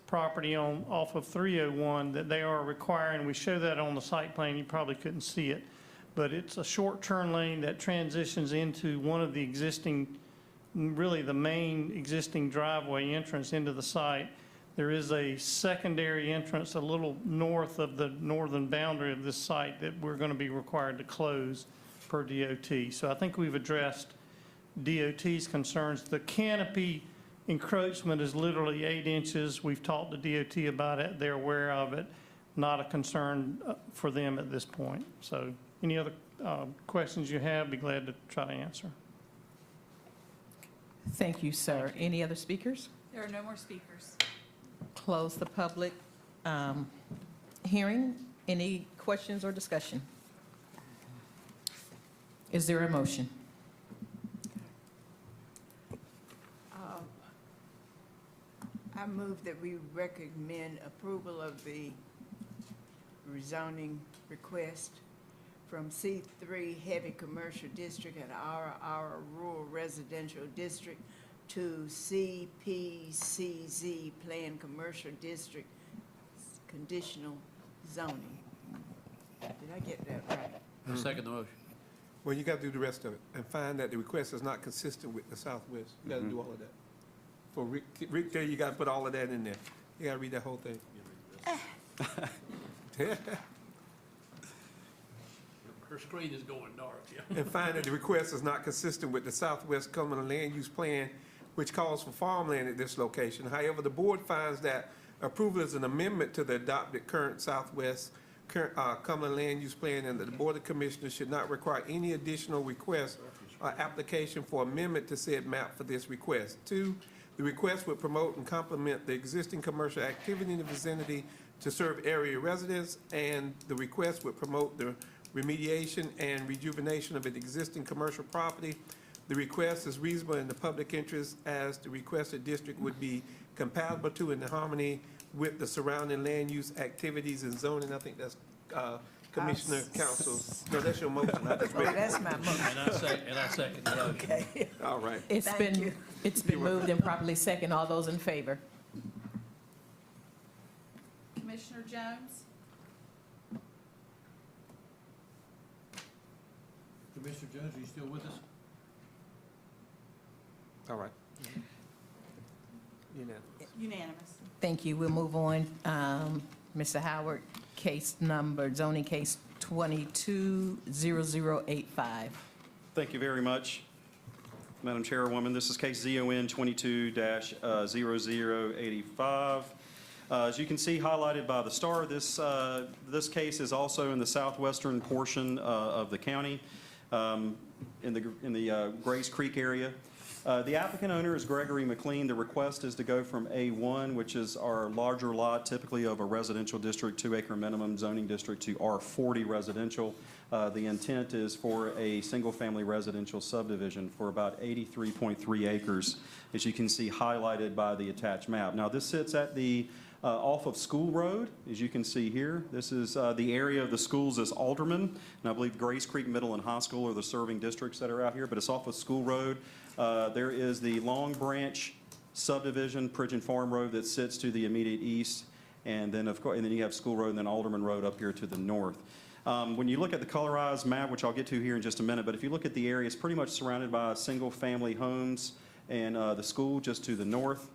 property off of 301 that they are requiring. We show that on the site plan. You probably couldn't see it, but it's a short turn lane that transitions into one of the existing, really the main existing driveway entrance into the site. There is a secondary entrance a little north of the northern boundary of this site that we're going to be required to close per DOT. So I think we've addressed DOT's concerns. The canopy encroachment is literally 8 inches. We've talked to DOT about it. They're aware of it. Not a concern for them at this point. So any other questions you have, be glad to try to answer. Thank you, sir. Any other speakers? There are no more speakers. Close the public hearing. Any questions or discussion? Is there a motion? I move that we recommend approval of the rezoning request from C3 Heavy Commercial District and RR Rural Residential District to CPCZ Planned Commercial District Conditional Zoning. Did I get that right? I second the motion. Well, you got to do the rest of it and find that the request is not consistent with the Southwest. You got to do all of that. For Rick there, you got to put all of that in there. You got to read that whole thing. Her screen is going dark, yeah. And find that the request is not consistent with the Southwest Cumberland Land Use Plan, which calls for farmland at this location. However, the board finds that approval is an amendment to the adopted current Southwest Cumberland Land Use Plan, and that the Board of Commissioners should not require any additional request or application for amendment to said map for this request. 2, the request would promote and complement the existing commercial activity in the vicinity to serve area residents, and the request would promote the remediation and rejuvenation of an existing commercial property. The request is reasonable in the public interest, as the requested district would be compatible to and in harmony with the surrounding land use activities and zoning. I think that's Commissioner Council. No, that's your motion. I just read it. That's my motion. And I second the motion. Okay. All right. It's been moved and properly second. All those in favor? Commissioner Jones? Commissioner Jones, are you still with us? All right. Unanimous. Thank you. We'll move on. Mr. Howard, zoning case 220085. Thank you very much, Madam Chairwoman. This is case ZON 22-0085. As you can see highlighted by the star, this case is also in the southwestern portion of the county, in the Grace Creek area. The applicant owner is Gregory McLean. The request is to go from A1, which is our larger lot, typically of a residential district, 2-acre minimum zoning district, to R40 residential. The intent is for a single-family residential subdivision for about 83.3 acres, as you can see highlighted by the attached map. Now, this sits at the off of School Road, as you can see here. This is the area of the schools is Alderman, and I believe Grace Creek Middle and High School are the serving districts that are out here, but it's off of School Road. There is the Long Branch subdivision, Pridgeon Farm Road, that sits to the immediate east, and then of course, and then you have School Road and then Alderman Road up here to the north. When you look at the colorized map, which I'll get to here in just a minute, but if you look at the area, it's pretty much surrounded by single-family homes and the school just to the north.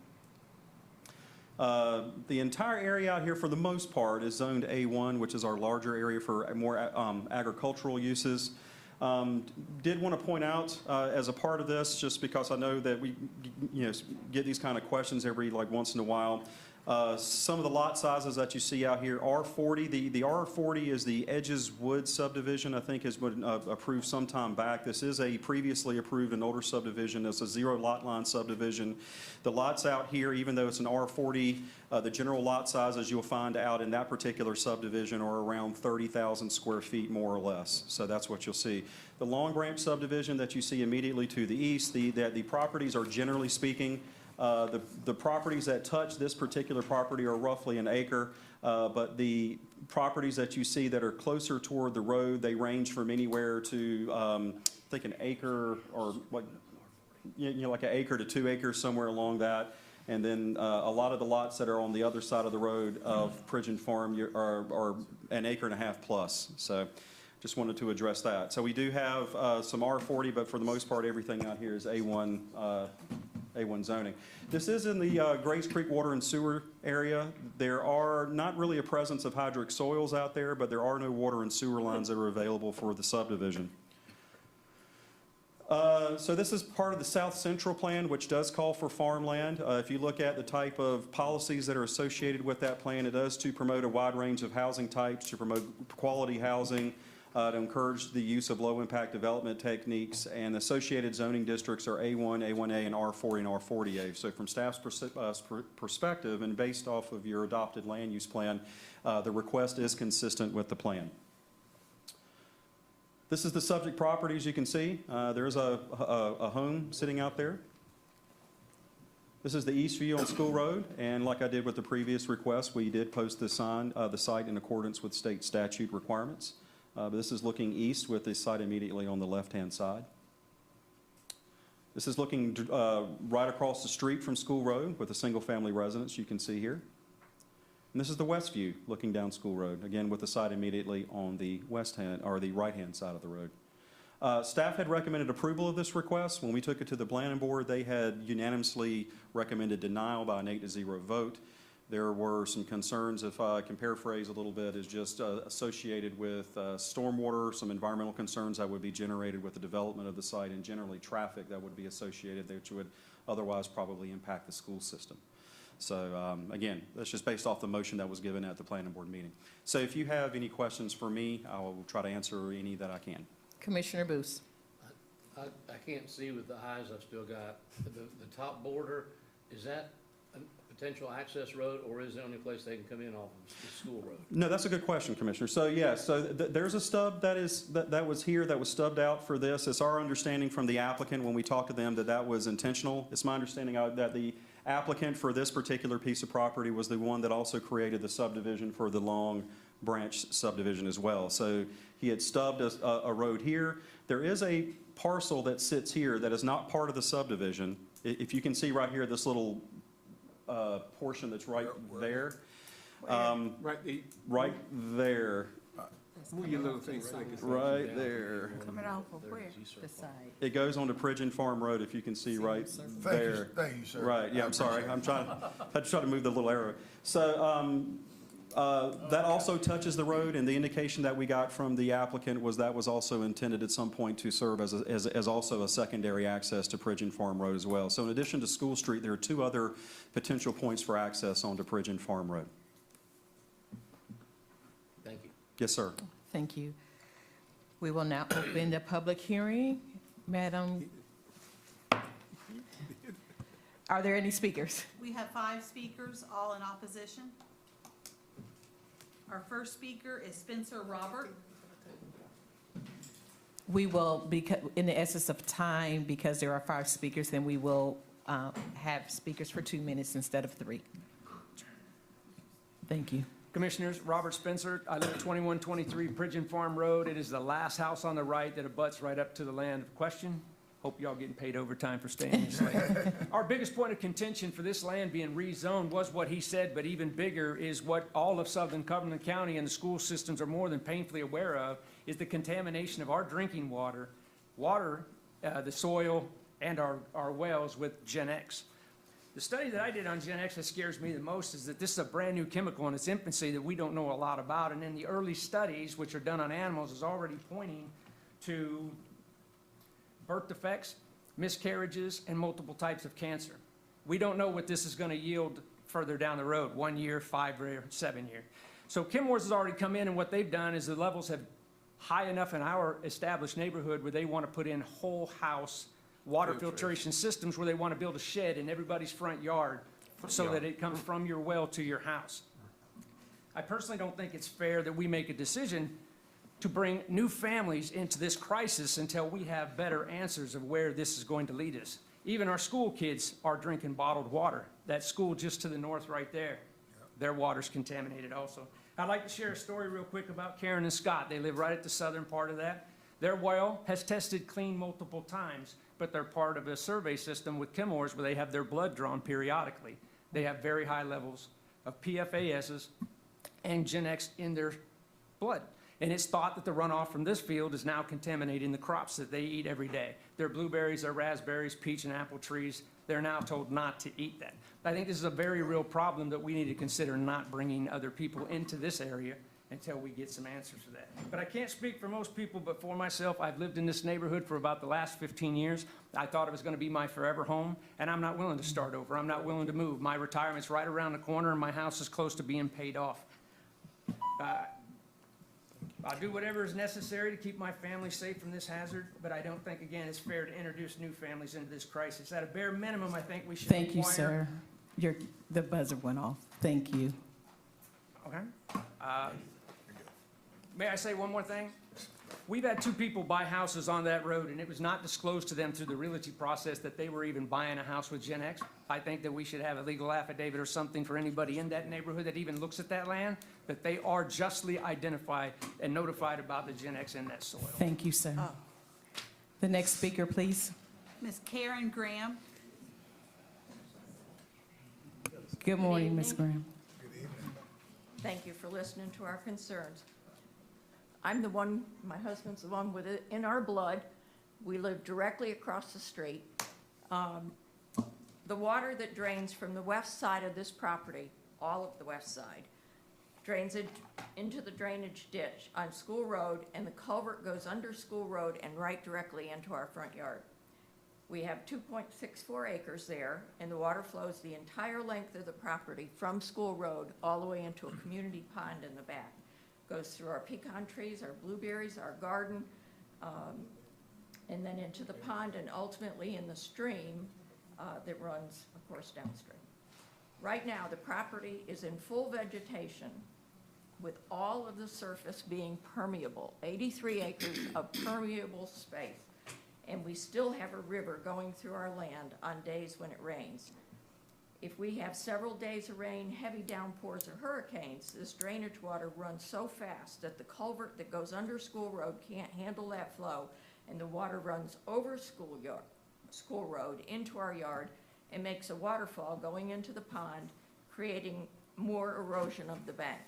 The entire area out here, for the most part, is zoned A1, which is our larger area for more agricultural uses. Did want to point out as a part of this, just because I know that we get these kind of questions every once in a while. Some of the lot sizes that you see out here, R40, the R40 is the Edges Wood subdivision, I think has been approved some time back. This is a previously approved and older subdivision. It's a 0 lot line subdivision. The lots out here, even though it's an R40, the general lot sizes you'll find out in that particular subdivision are around 30,000 square feet, more or less. So that's what you'll see. The Long Branch subdivision that you see immediately to the east, the properties are, generally speaking, the properties that touch this particular property are roughly an acre, but the properties that you see that are closer toward the road, they range from anywhere to, I think an acre or like an acre to 2 acres, somewhere along that. And then a lot of the lots that are on the other side of the road of Pridgeon Farm are an acre and a half plus. So just wanted to address that. So we do have some R40, but for the most part, everything out here is A1 zoning. This is in the Grace Creek Water and Sewer area. There are not really a presence of hydric soils out there, but there are no water and sewer lines that are available for the subdivision. So this is part of the South Central Plan, which does call for farmland. If you look at the type of policies that are associated with that plan, it does to promote a wide range of housing types, to promote quality housing, to encourage the use of low-impact development techniques, and associated zoning districts are A1, A1A, and R40 and R40A. So from staff's perspective, and based off of your adopted land use plan, the request is consistent with the plan. This is the subject property, as you can see. There is a home sitting out there. This is the east view on School Road, and like I did with the previous request, we did post the site in accordance with state statute requirements. But this is looking east with the site immediately on the left-hand side. This is looking right across the street from School Road with a single-family residence you can see here. And this is the west view looking down School Road, again with the site immediately on the west-hand or the right-hand side of the road. Staff had recommended approval of this request. When we took it to the planning board, they had unanimously recommended denial by an 8-0 vote. There were some concerns, if I can paraphrase a little bit, is just associated with stormwater, some environmental concerns that would be generated with the development of the site, and generally traffic that would be associated there, which would otherwise probably impact the school system. So again, that's just based off the motion that was given at the planning board meeting. So if you have any questions for me, I will try to answer any that I can. Commissioner Booth. I can't see with the eyes I've still got. The top border, is that a potential access road, or is the only place they can come in off of the School Road? No, that's a good question, Commissioner. So yeah, so there's a stub that was here that was stubbed out for this. It's our understanding from the applicant when we talked to them that was intentional. It's my understanding that the applicant for this particular piece of property was the one that also created the subdivision for the Long Branch subdivision as well. So he had stubbed a road here. There is a parcel that sits here that is not part of the subdivision. If you can see right here, this little portion that's right there. Right there. Move your little thing so they can see. Right there. Coming off of where? The side. It goes on to Pridgeon Farm Road, if you can see right there. Thank you, sir. Right, yeah, I'm sorry. I had to try to move the little arrow. So that also touches the road, and the indication that we got from the applicant was that was also intended at some point to serve as also a secondary access to Pridgeon Farm Road as well. So in addition to School Street, there are 2 other potential points for access onto Pridgeon Farm Road. Thank you. Yes, sir. Thank you. We will now open the public hearing. Madam, are there any speakers? We have 5 speakers, all in opposition. Our first speaker is Spencer Robert. We will, in the essence of time, because there are 5 speakers, then we will have speakers for 2 minutes instead of 3. Thank you. Commissioners, Robert Spencer. I live at 2123 Pigeon Farm Road. It is the last house on the right that abuts right up to the land of question. Hope y'all getting paid overtime for staying this late. Our biggest point of contention for this land being rezoned was what he said, but even bigger is what all of southern Cumberland County and the school systems are more than painfully aware of, is the contamination of our drinking water, the soil, and our wells with Gen X. The study that I did on Gen X that scares me the most is that this is a brand-new chemical in its infancy that we don't know a lot about, and in the early studies, which are done on animals, is already pointing to birth defects, miscarriages, and multiple types of cancer. We don't know what this is going to yield further down the road, 1 year, 5 year, 7 year. So Kenmore's has already come in, and what they've done is the levels have high enough in our established neighborhood where they want to put in whole house water filtration systems, where they want to build a shed in everybody's front yard so that it comes from your well to your house. I personally don't think it's fair that we make a decision to bring new families into this crisis until we have better answers of where this is going to lead us. Even our school kids are drinking bottled water. That school just to the north right there, their water's contaminated also. I'd like to share a story real quick about Karen and Scott. They live right at the southern part of that. Their well has tested clean multiple times, but they're part of a survey system with Kenmore's where they have their blood drawn periodically. They have very high levels of PFASs and Gen X in their blood. And it's thought that the runoff from this field is now contaminating the crops that they eat every day. Their blueberries, their raspberries, peach and apple trees, they're now told not to eat that. I think this is a very real problem that we need to consider not bringing other people into this area until we get some answers to that. But I can't speak for most people, but for myself, I've lived in this neighborhood for about the last 15 years. I thought it was going to be my forever home, and I'm not willing to start over. I'm not willing to move. My retirement's right around the corner, and my house is close to being paid off. I'll do whatever is necessary to keep my family safe from this hazard, but I don't think, again, it's fair to introduce new families into this crisis. At a bare minimum, I think we should Thank you, sir. The buzzer went off. Thank you. Okay. May I say one more thing? We've had 2 people buy houses on that road, and it was not disclosed to them through the realty process that they were even buying a house with Gen X. I think that we should have a legal affidavit or something for anybody in that neighborhood that even looks at that land, that they are justly identified and notified about the Gen X in that soil. Thank you, sir. The next speaker, please. Ms. Karen Graham. Good morning, Ms. Graham. Thank you for listening to our concerns. I'm the one, my husband's the one with it in our blood. We live directly across the street. The water that drains from the west side of this property, all of the west side, drains into the drainage ditch on School Road, and the culvert goes under School Road and right directly into our front yard. We have 2.64 acres there, and the water flows the entire length of the property from School Road all the way into a community pond in the back. Goes through our pecan trees, our blueberries, our garden, and then into the pond and ultimately in the stream that runs, of course, downstream. Right now, the property is in full vegetation with all of the surface being permeable, 83 acres of permeable space. And we still have a river going through our land on days when it rains. If we have several days of rain, heavy downpours, or hurricanes, this drainage water runs so fast that the culvert that goes under School Road can't handle that flow, and the water runs over School Road into our yard and makes a waterfall going into the pond, creating more erosion of the bank.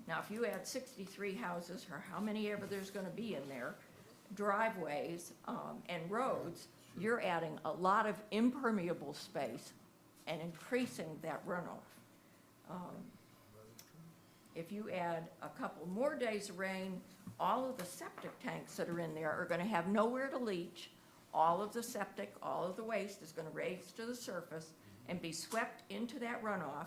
Now, if you add 63 houses, or how many ever there's going to be in there, driveways and roads, you're adding a lot of impermeable space and increasing that runoff. If you add a couple more days of rain, all of the septic tanks that are in there are going to have nowhere to leach. All of the septic, all of the waste is going to raise to the surface and be swept into that runoff.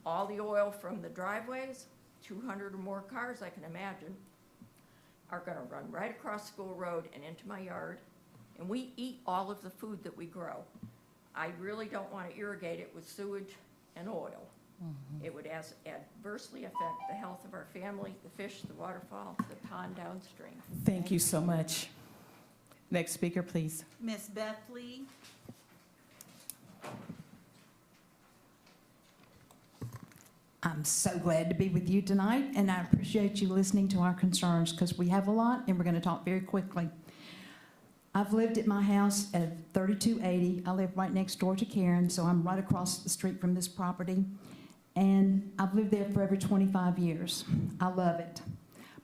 All the oil from the driveways, 200 or more cars I can imagine, are going to run right across School Road and into my yard. And we eat all of the food that we grow. I really don't want to irrigate it with sewage and oil. It would adversely affect the health of our family, the fish, the waterfall, the pond downstream. Thank you so much. Next speaker, please. Ms. Beth Lee. I'm so glad to be with you tonight, and I appreciate you listening to our concerns because we have a lot, and we're going to talk very quickly. I've lived at my house at 3280. I live right next door to Karen, so I'm right across the street from this property. And I've lived there for over 25 years. I love it.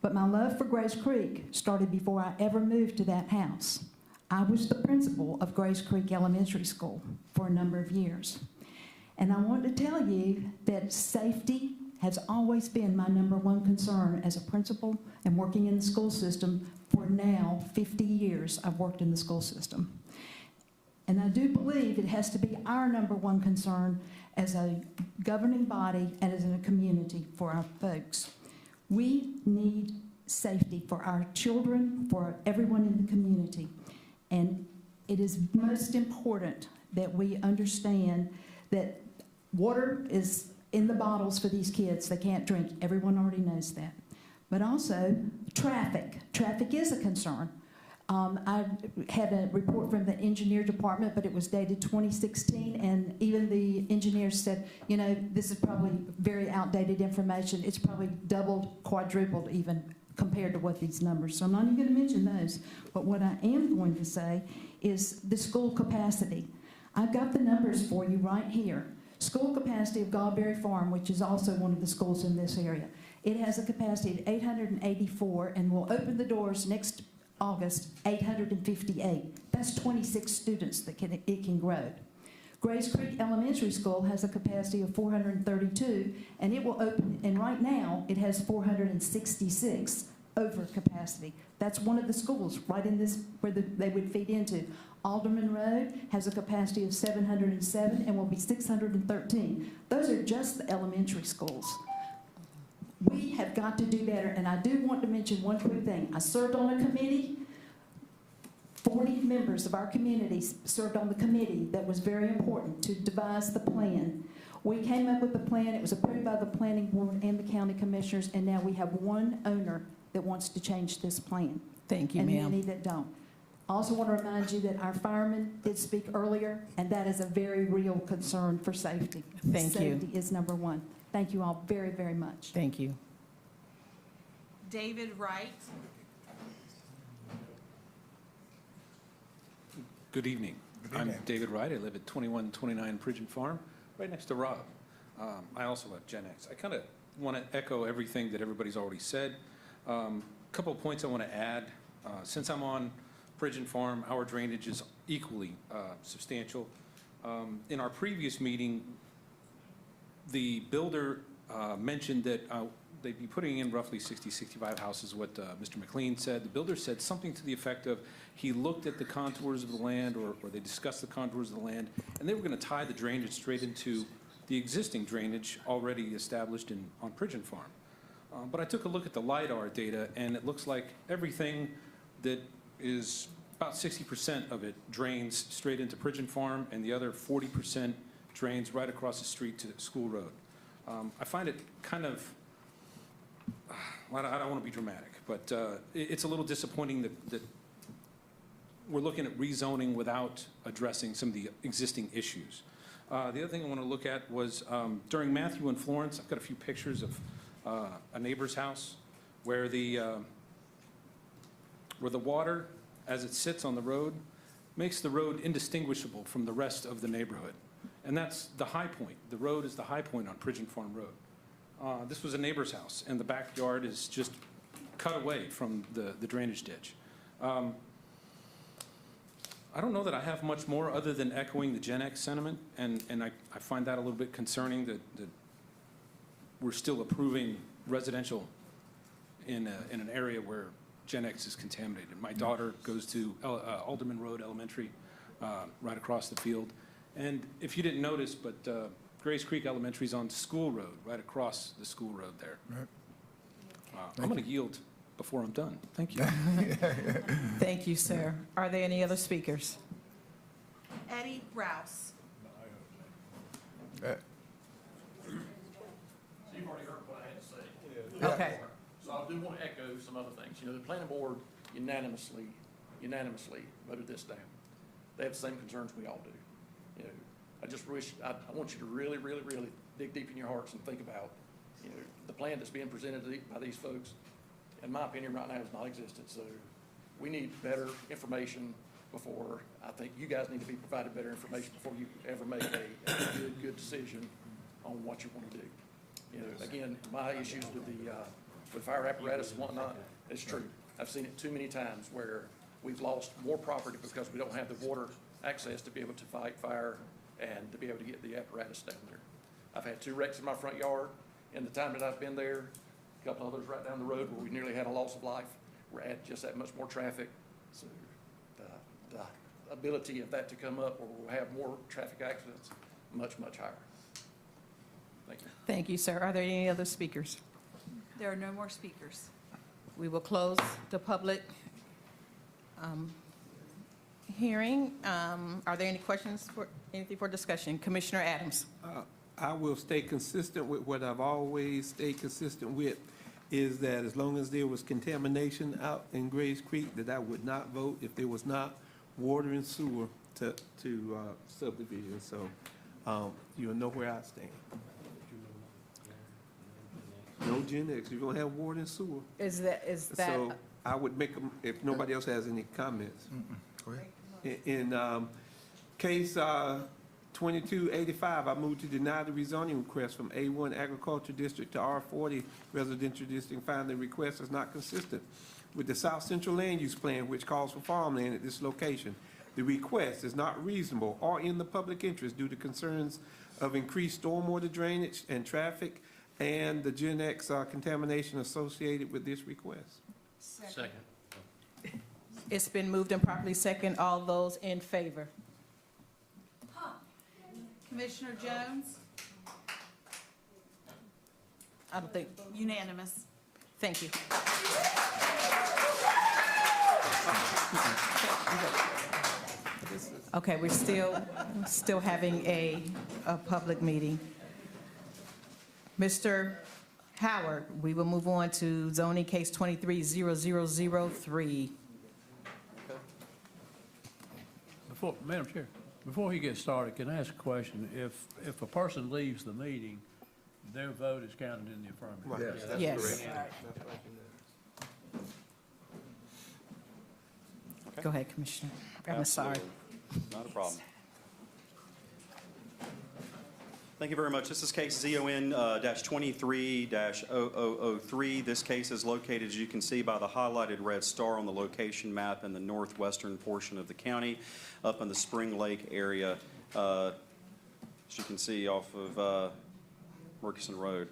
But my love for Grace Creek started before I ever moved to that house. I was the principal of Grace Creek Elementary School for a number of years. And I want to tell you that safety has always been my #1 concern as a principal and working in the school system for now 50 years I've worked in the school system. And I do believe it has to be our #1 concern as a governing body and as in a community for our folks. We need safety for our children, for everyone in the community. And it is most important that we understand that water is in the bottles for these kids. They can't drink. Everyone already knows that. But also, traffic. Traffic is a concern. I had a report from the engineer department, but it was dated 2016, and even the engineers said, you know, this is probably very outdated information. It's probably doubled, quadrupled even compared to what these numbers. So I'm not even going to mention those. But what I am going to say is the school capacity. I've got the numbers for you right here. School capacity of Gallberry Farm, which is also one of the schools in this area. It has a capacity of 884 and will open the doors next August, 858. That's 26 students that it can grow. Grace Creek Elementary School has a capacity of 432, and it will open, and right now it has 466 over capacity. That's one of the schools right in this where they would feed into. Alderman Road has a capacity of 707 and will be 613. Those are just the elementary schools. We have got to do better, and I do want to mention one quick thing. I served on a committee. 40 members of our community served on the committee that was very important to devise the plan. We came up with the plan. It was approved by the planning board and the county commissioners, and now we have one owner that wants to change this plan. Thank you, and ma'am. many that don't. I also want to remind you that our firemen did speak earlier, and that is a very real concern for safety. Thank you. Safety is #1. Thank you all very, very much. Thank you. David Wright. Good evening. I'm David Wright. I live at 2129 Pridgeon Farm, right next to Rob. I also have Gen X. I kind of want to echo everything that everybody's already said. Couple of points I want to add. Since I'm on Pridgeon Farm, our drainage is equally substantial. In our previous meeting, the builder mentioned that they'd be putting in roughly 60, 65 houses, what Mr. McLean said. The builder said something to the effect of he looked at the contours of the land, or they discussed the contours of the land, and they were going to tie the drainage straight into the existing drainage already established on Pridgeon Farm. But I took a look at the LiDAR data, and it looks like everything that is about 60% of it drains straight into Pridgeon Farm, and the other 40% drains right across the street to School Road. I find it kind of, I don't want to be dramatic, but it's a little disappointing that we're looking at rezoning without addressing some of the existing issues. The other thing I want to look at was during Matthew and Florence, I've got a few pictures of a neighbor's house where the water, as it sits on the road, makes the road indistinguishable from the rest of the neighborhood. And that's the high point. The road is the high point on Pridgeon Farm Road. This was a neighbor's house, and the backyard is just cut away from the drainage ditch. I don't know that I have much more other than echoing the Gen X sentiment, and I find that a little bit concerning that we're still approving residential in an area where Gen X is contaminated. My daughter goes to Alderman Road Elementary, right across the field. And if you didn't notice, but Grace Creek Elementary is on School Road, right across the school road there. Right. I'm going to yield before I'm done. Thank you. Thank you, sir. Are there any other speakers? Eddie Rouse. You've already heard what I had to say. Okay. So I do want to echo some other things. You know, the planning board unanimously voted this down. They have the same concerns we all do. You know, I just wish, I want you to really, really, really dig deep in your hearts and think about You know, the plan that's being presented by these folks, in my opinion, right now is non-existent. So we need better information before, I think you guys need to be provided better information before you ever make a good decision on what you want to do. You know, again, my issues with fire apparatus and whatnot, it's true. I've seen it too many times where we've lost more property because we don't have the water access to be able to fight fire and to be able to get the apparatus down there. I've had 2 wrecks in my front yard in the time that I've been there, a couple others right down the road where we nearly had a loss of life. We're at just that much more traffic. So the ability of that to come up, or we'll have more traffic accidents, much, much higher. Thank you. Thank you, sir. Are there any other speakers? There are no more speakers. We will close the public hearing. Are there any questions for, anything for discussion? Commissioner Adams. I will stay consistent with what I've always stayed consistent with, is that as long as there was contamination out in Grays Creek, that I would not vote if there was not water and sewer to subdivision. So you'll know where I stand. No Gen X, you're gonna have water and sewer. Is that? So I would make them, if nobody else has any comments. Go ahead. In case 2285, I move to deny the rezoning request from A1 Agriculture District to R40 Residential District, find the request is not consistent with the South Central Land Use Plan, which calls for farmland at this location. The request is not reasonable or in the public interest due to concerns of increased stormwater drainage and traffic and the Gen X contamination associated with this request. Second. It's been moved and properly second. All those in favor? Commissioner Jones? I don't think, Unanimous. thank you. Okay, we're still having a public meeting. Mr. Howard, we will move on to zoning case 230003. Madam Chair, before he gets started, can I ask a question? If a person leaves the meeting, their vote is counted in the affirmative? Right. Yes. Go ahead, Commissioner. I'm sorry. Not a problem. Thank you very much. This is case ZON-23-0003. This case is located, as you can see, by the highlighted red star on the location map in the northwestern portion of the county, up in the Spring Lake area, as you can see off of Murchison Road.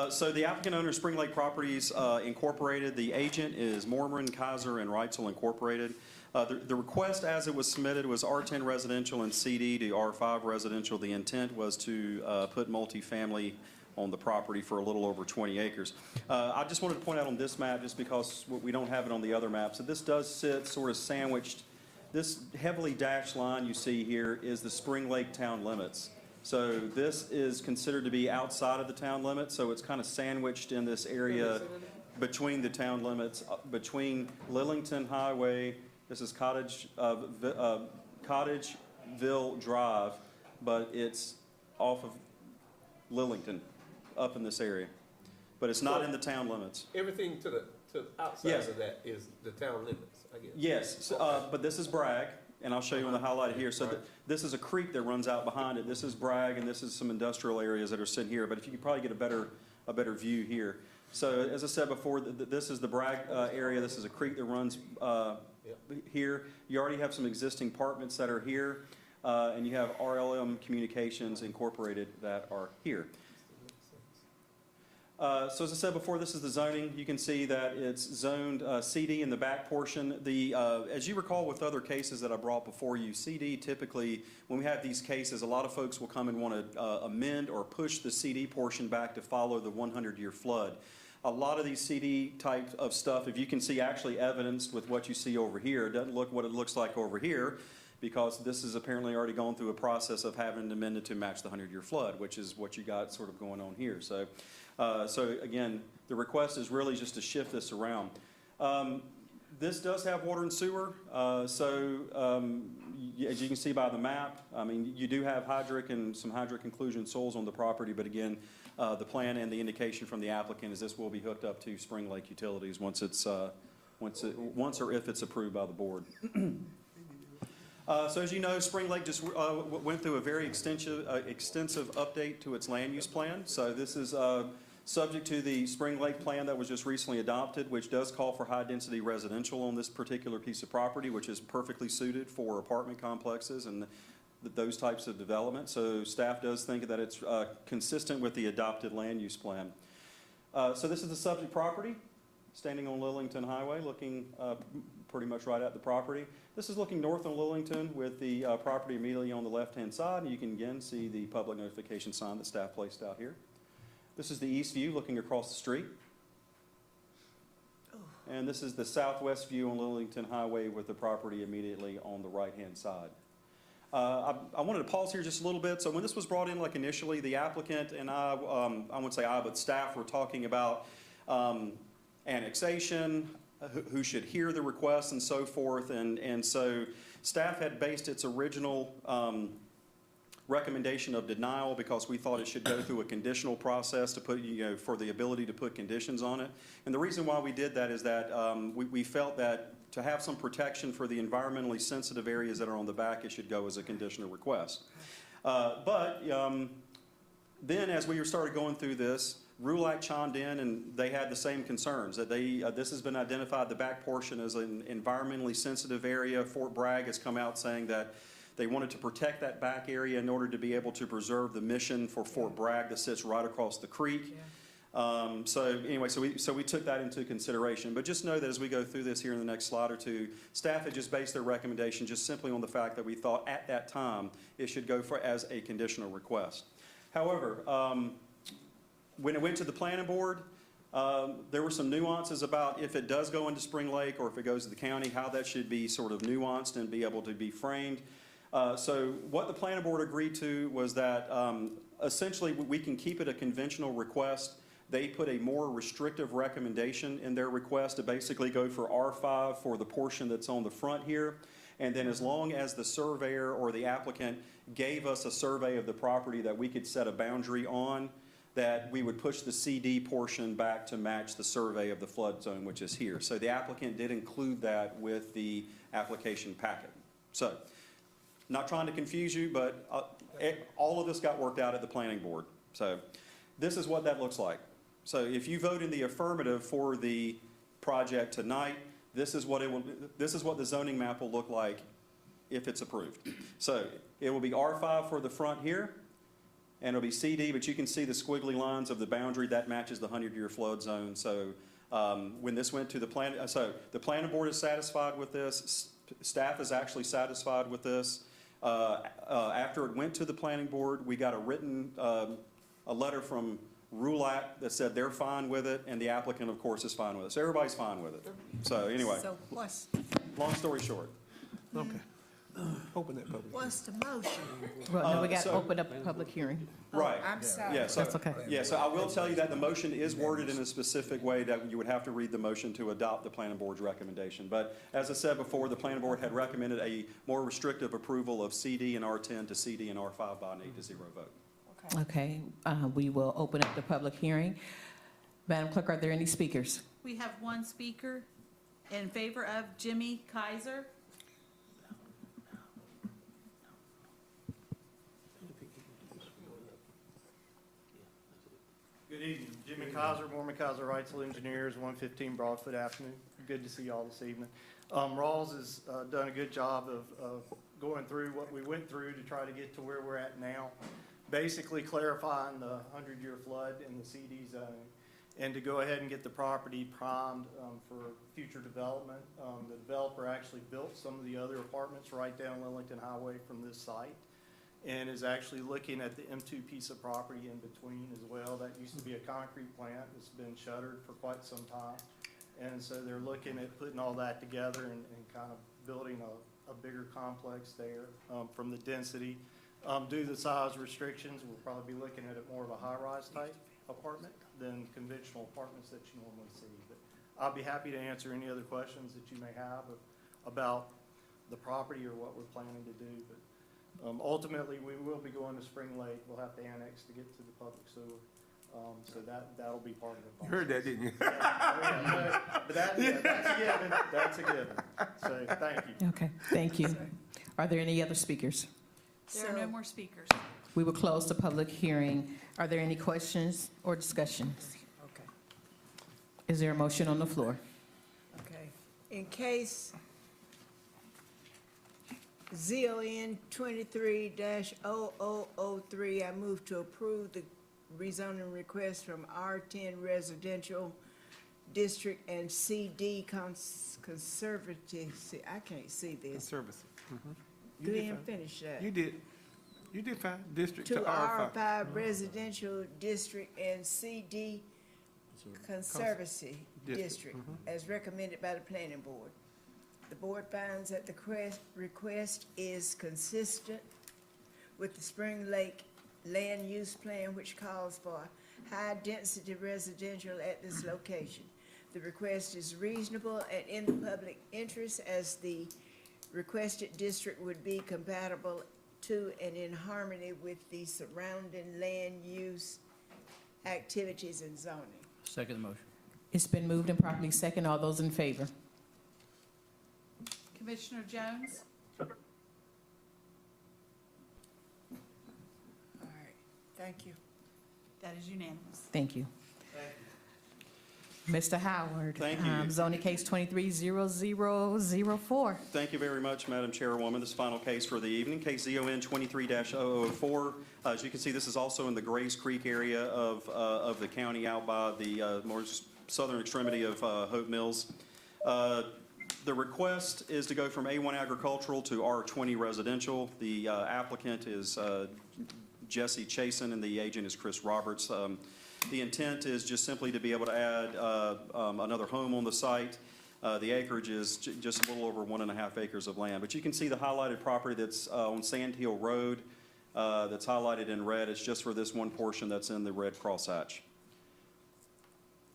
So the applicant owner, Spring Lake Properties Incorporated. The agent is Mormon, Kaiser, and Reitzel Incorporated. The request as it was submitted was R10 residential and CD to R5 residential. The intent was to put multifamily on the property for a little over 20 acres. I just wanted to point out on this map, just because we don't have it on the other maps, that this does sit sort of sandwiched. This heavily dashed line you see here is the Spring Lake town limits. So this is considered to be outside of the town limits, so it's kind of sandwiched in this area between the town limits, between Lillington Highway. This is Cottageville Drive, but it's off of Lillington, up in this area. But it's not in the town limits. Everything to the outside Yes. of that is the town limits, I guess. Yes, but this is Bragg, and I'll show you on the highlight here. So this is a creek that runs out behind it. This is Bragg, and this is some industrial areas that are sitting here. But if you could probably get a better view here. So as I said before, this is the Bragg area. This is a creek that runs here. You already have some existing apartments that are here, and you have RLM Communications Incorporated that are here. So as I said before, this is the zoning. You can see that it's zoned CD in the back portion. As you recall with other cases that I brought before you, CD typically, when we have these cases, a lot of folks will come and want to amend or push the CD portion back to follow the 100-year flood. A lot of these CD type of stuff, if you can see actually evidenced with what you see over here, it doesn't look what it looks like over here, because this is apparently already gone through a process of having it amended to match the 100-year flood, which is what you got sort of going on here. So again, the request is really just to shift this around. This does have water and sewer, as you can see by the map, I mean, you do have hydric and some hydric inclusion soils on the property, but again, the plan and the indication from the applicant is this will be hooked up to Spring Lake Utilities once or if it's approved by the board. So as you know, Spring Lake just went through a very extensive update to its land use plan. So this is subject to the Spring Lake plan that was just recently adopted, which does call for high-density residential on this particular piece of property, which is perfectly suited for apartment complexes and those types of development. So staff does think that it's consistent with the adopted land use plan. So this is the subject property, standing on Lillington Highway, looking pretty much right at the property. This is looking north on Lillington with the property immediately on the left-hand side, and you can again see the public notification sign that staff placed out here. This is the east view looking across the street. And this is the southwest view on Lillington Highway with the property immediately on the right-hand side. I wanted to pause here just a little bit. So when this was brought in, like initially, the applicant and I wouldn't say I, but staff were talking about annexation, who should hear the request and so forth. And so staff had based its original recommendation of denial because we thought it should go through a conditional process to put, for the ability to put conditions on it. And the reason why we did that is that we felt that to have some protection for the environmentally sensitive areas that are on the back, it should go as a conditional request. But then as we started going through this, RULAC chimed in and they had the same concerns, that this has been identified, the back portion, as an environmentally sensitive area. Fort Bragg has come out saying that they wanted to protect that back area in order to be able to preserve the mission for Fort Bragg that sits right across the creek. So anyway, so we took that into consideration. But just know that as we go through this here in the next slide or two, staff had just based their recommendation just simply on the fact that we thought at that time it should go as a conditional request. However, when it went to the planning board, there were some nuances about if it does go into Spring Lake or if it goes to the county, how that should be sort of nuanced and be able to be framed. So what the planning board agreed to was that essentially we can keep it a conventional request. They put a more restrictive recommendation in their request to basically go for R5 for the portion that's on the front here. And then as long as the surveyor or the applicant gave us a survey of the property that we could set a boundary on, that we would push the CD portion back to match the survey of the flood zone, which is here. So the applicant did include that with the application packet. So, not trying to confuse you, but all of this got worked out at the planning board. So this is what that looks like. So if you vote in the affirmative for the project tonight, this is what the zoning map will look like if it's approved. So it will be R5 for the front here, and it'll be CD, but you can see the squiggly lines of the boundary that matches the 100-year flood zone. So when this went to the plan, so the planning board is satisfied with this. Staff is actually satisfied with this. After it went to the planning board, we got a written a letter from RULAC that said they're fine with it, and the applicant, of course, is fine with it. So everybody's fine with it. So anyway, So what's, long story short. Okay. Open that public. what's the motion? Well, no, we got to so- open up a public hearing. Right. Oh, I'm sorry. Yeah, so, That's okay. Yeah, so I will tell you that the motion is worded in a specific way that you would have to read the motion to adopt the planning board's recommendation. But as I said before, the planning board had recommended a more restrictive approval of CD and R10 to CD and R5 by an 8-0 vote. Okay, we will open up the public hearing. Madam Clerk, are there any speakers? We have one speaker in favor of Jimmy Kaiser. Good evening, Jimmy Kaiser, Mormon Kaiser Wrightsville Engineers, 115 Broadfoot Avenue. Good to see y'all this evening. Rawls has done a good job of going through what we went through to try to get to where we're at now. Basically clarifying the 100-year flood in the CD zone and to go ahead and get the property primed for future development. The developer actually built some of the other apartments right down Lillington Highway from this site, and is actually looking at the M2 piece of property in between as well. That used to be a concrete plant that's been shuttered for quite some time. And so they're looking at putting all that together and kind of building a bigger complex there from the density. Due to the size restrictions, we'll probably be looking at it more of a high-rise type apartment than conventional apartments that you normally see. But I'll be happy to answer any other questions that you may have about the property or what we're planning to do. But ultimately, we will be going to Spring Lake. We'll have to annex to get to the public sewer. So that'll be part of the You process. heard that, didn't you? But that's a given, that's a given. So, thank you. Okay, thank you. Are there any other speakers? There are no more speakers. We will close the public hearing. Are there any questions or discussions? Okay. Is there a motion on the floor? Okay. In case ZON 23-0003, I move to approve the rezoning request from R10 Residential District and CD Conservative. See, I can't see this. Conservative. Mhm. You Go did ahead and fine. finish that. You did. You did fine. District to To R5. R5 Residential District and CD Conservancy District, as recommended by the Planning Board. The board finds that the request is consistent with the Spring Lake Land Use Plan, which calls for high-density residential at this location. The request is reasonable and in the public interest, as the requested district would be compatible to and in harmony with the surrounding land use activities and zoning. Second motion. It's been moved and properly second. All those in favor? Commissioner Jones? All right, thank you. That is unanimous. Thank you. Mr. Howard. Thank you. Zoning case 23-0004. Thank you very much, Madam Chairwoman. This is the final case for the evening, case ZON 23-004. As you can see, this is also in the Grays Creek area of the county, out by the more southern extremity of Hope Mills. The request is to go from A1 agricultural to R20 residential. The applicant is Jesse Chasen, and the agent is Chris Roberts. The intent is just simply to be able to add another home on the site. The acreage is just a little over 1.5 acres of land. But you can see the highlighted property that's on Sand Hill Road that's highlighted in red. It's just for this one portion that's in the red crosshatch.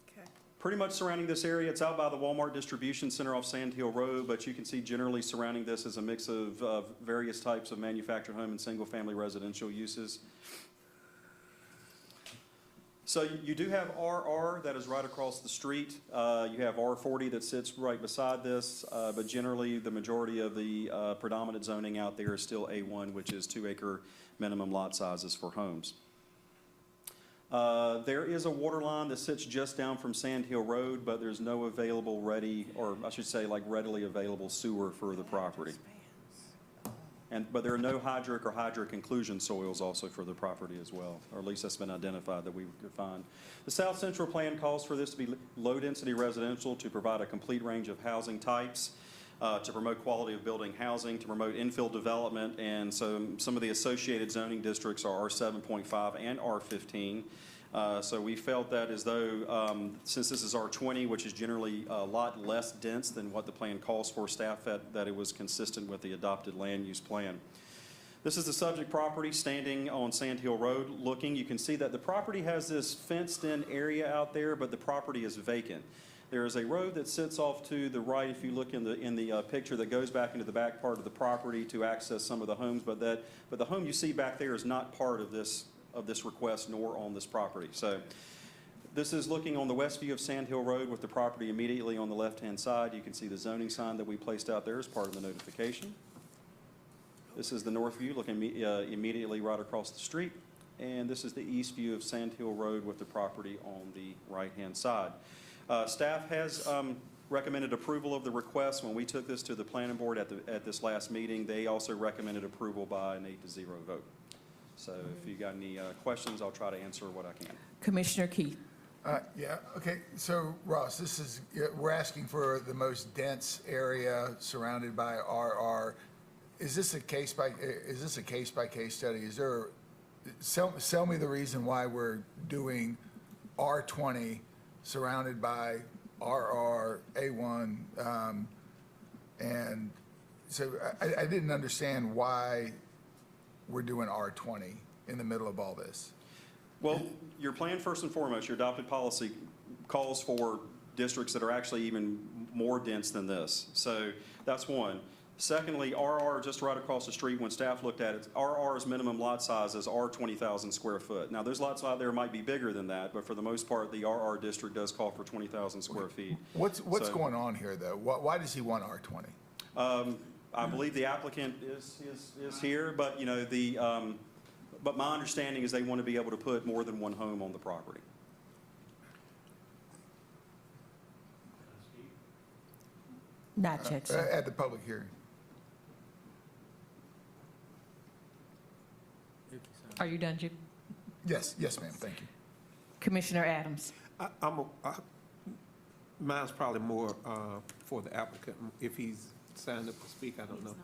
Okay. Pretty much surrounding this area, it's out by the Walmart Distribution Center off Sand Hill Road, but you can see generally surrounding this is a mix of various types of manufactured home and single-family residential uses. So you do have RR that is right across the street. You have R40 that sits right beside this, but generally the majority of the predominant zoning out there is still A1, which is 2-acre minimum lot sizes for homes. There is a water line that sits just down from Sand Hill Road, but there's no available readily available sewer for the property. But there are no hydric or hydric inclusion soils also for the property as well, or at least that's been identified that we could find. The South Central Plan calls for this to be low-density residential to provide a complete range of housing types, to promote quality of building housing, to promote infill development, and so some of the associated zoning districts are R7.5 and R15. So we felt that as though, since this is R20, which is generally a lot less dense than what the plan calls for, staff that it was consistent with the adopted land use plan. This is the subject property standing on Sand Hill Road looking. You can see that the property has this fenced-in area out there, but the property is vacant. There is a road that sits off to the right, if you look in the picture, that goes back into the back part of the property to access some of the homes, but the home you see back there is not part of this request nor on this property. So this is looking on the west view of Sand Hill Road with the property immediately on the left-hand side. You can see the zoning sign that we placed out there as part of the notification. This is the north view looking immediately right across the street. And this is the east view of Sand Hill Road with the property on the right-hand side. Staff has recommended approval of the request. When we took this to the planning board at this last meeting, they also recommended approval by an 8-0 vote. So if you got any questions, I'll try to answer what I can. Commissioner Keith. Yeah, okay, so Ross, we're asking for the most dense area surrounded by RR. Is this a case-by-case study? Sell me the reason why we're doing R20 surrounded by RR, A1, and so I didn't understand why we're doing R20 in the middle of all this. Well, your plan, first and foremost, your adopted policy calls for districts that are actually even more dense than this. So that's one. Secondly, RR, just right across the street, when staff looked at it, RR's minimum lot sizes are 20,000 square foot. Now, those lots out there might be bigger than that, but for the most part, the RR district does call for 20,000 square feet. What's So- going on here, though? Why does he want R20? I believe the applicant is here, but, you know, but my understanding is they want to be able to put more than one home on the property. Not yet, sir. At the public hearing. Are you done, Jim? Yes, ma'am, thank you. Commissioner Adams? Mine's probably more for the applicant. If he's signed up to speak, I don't know.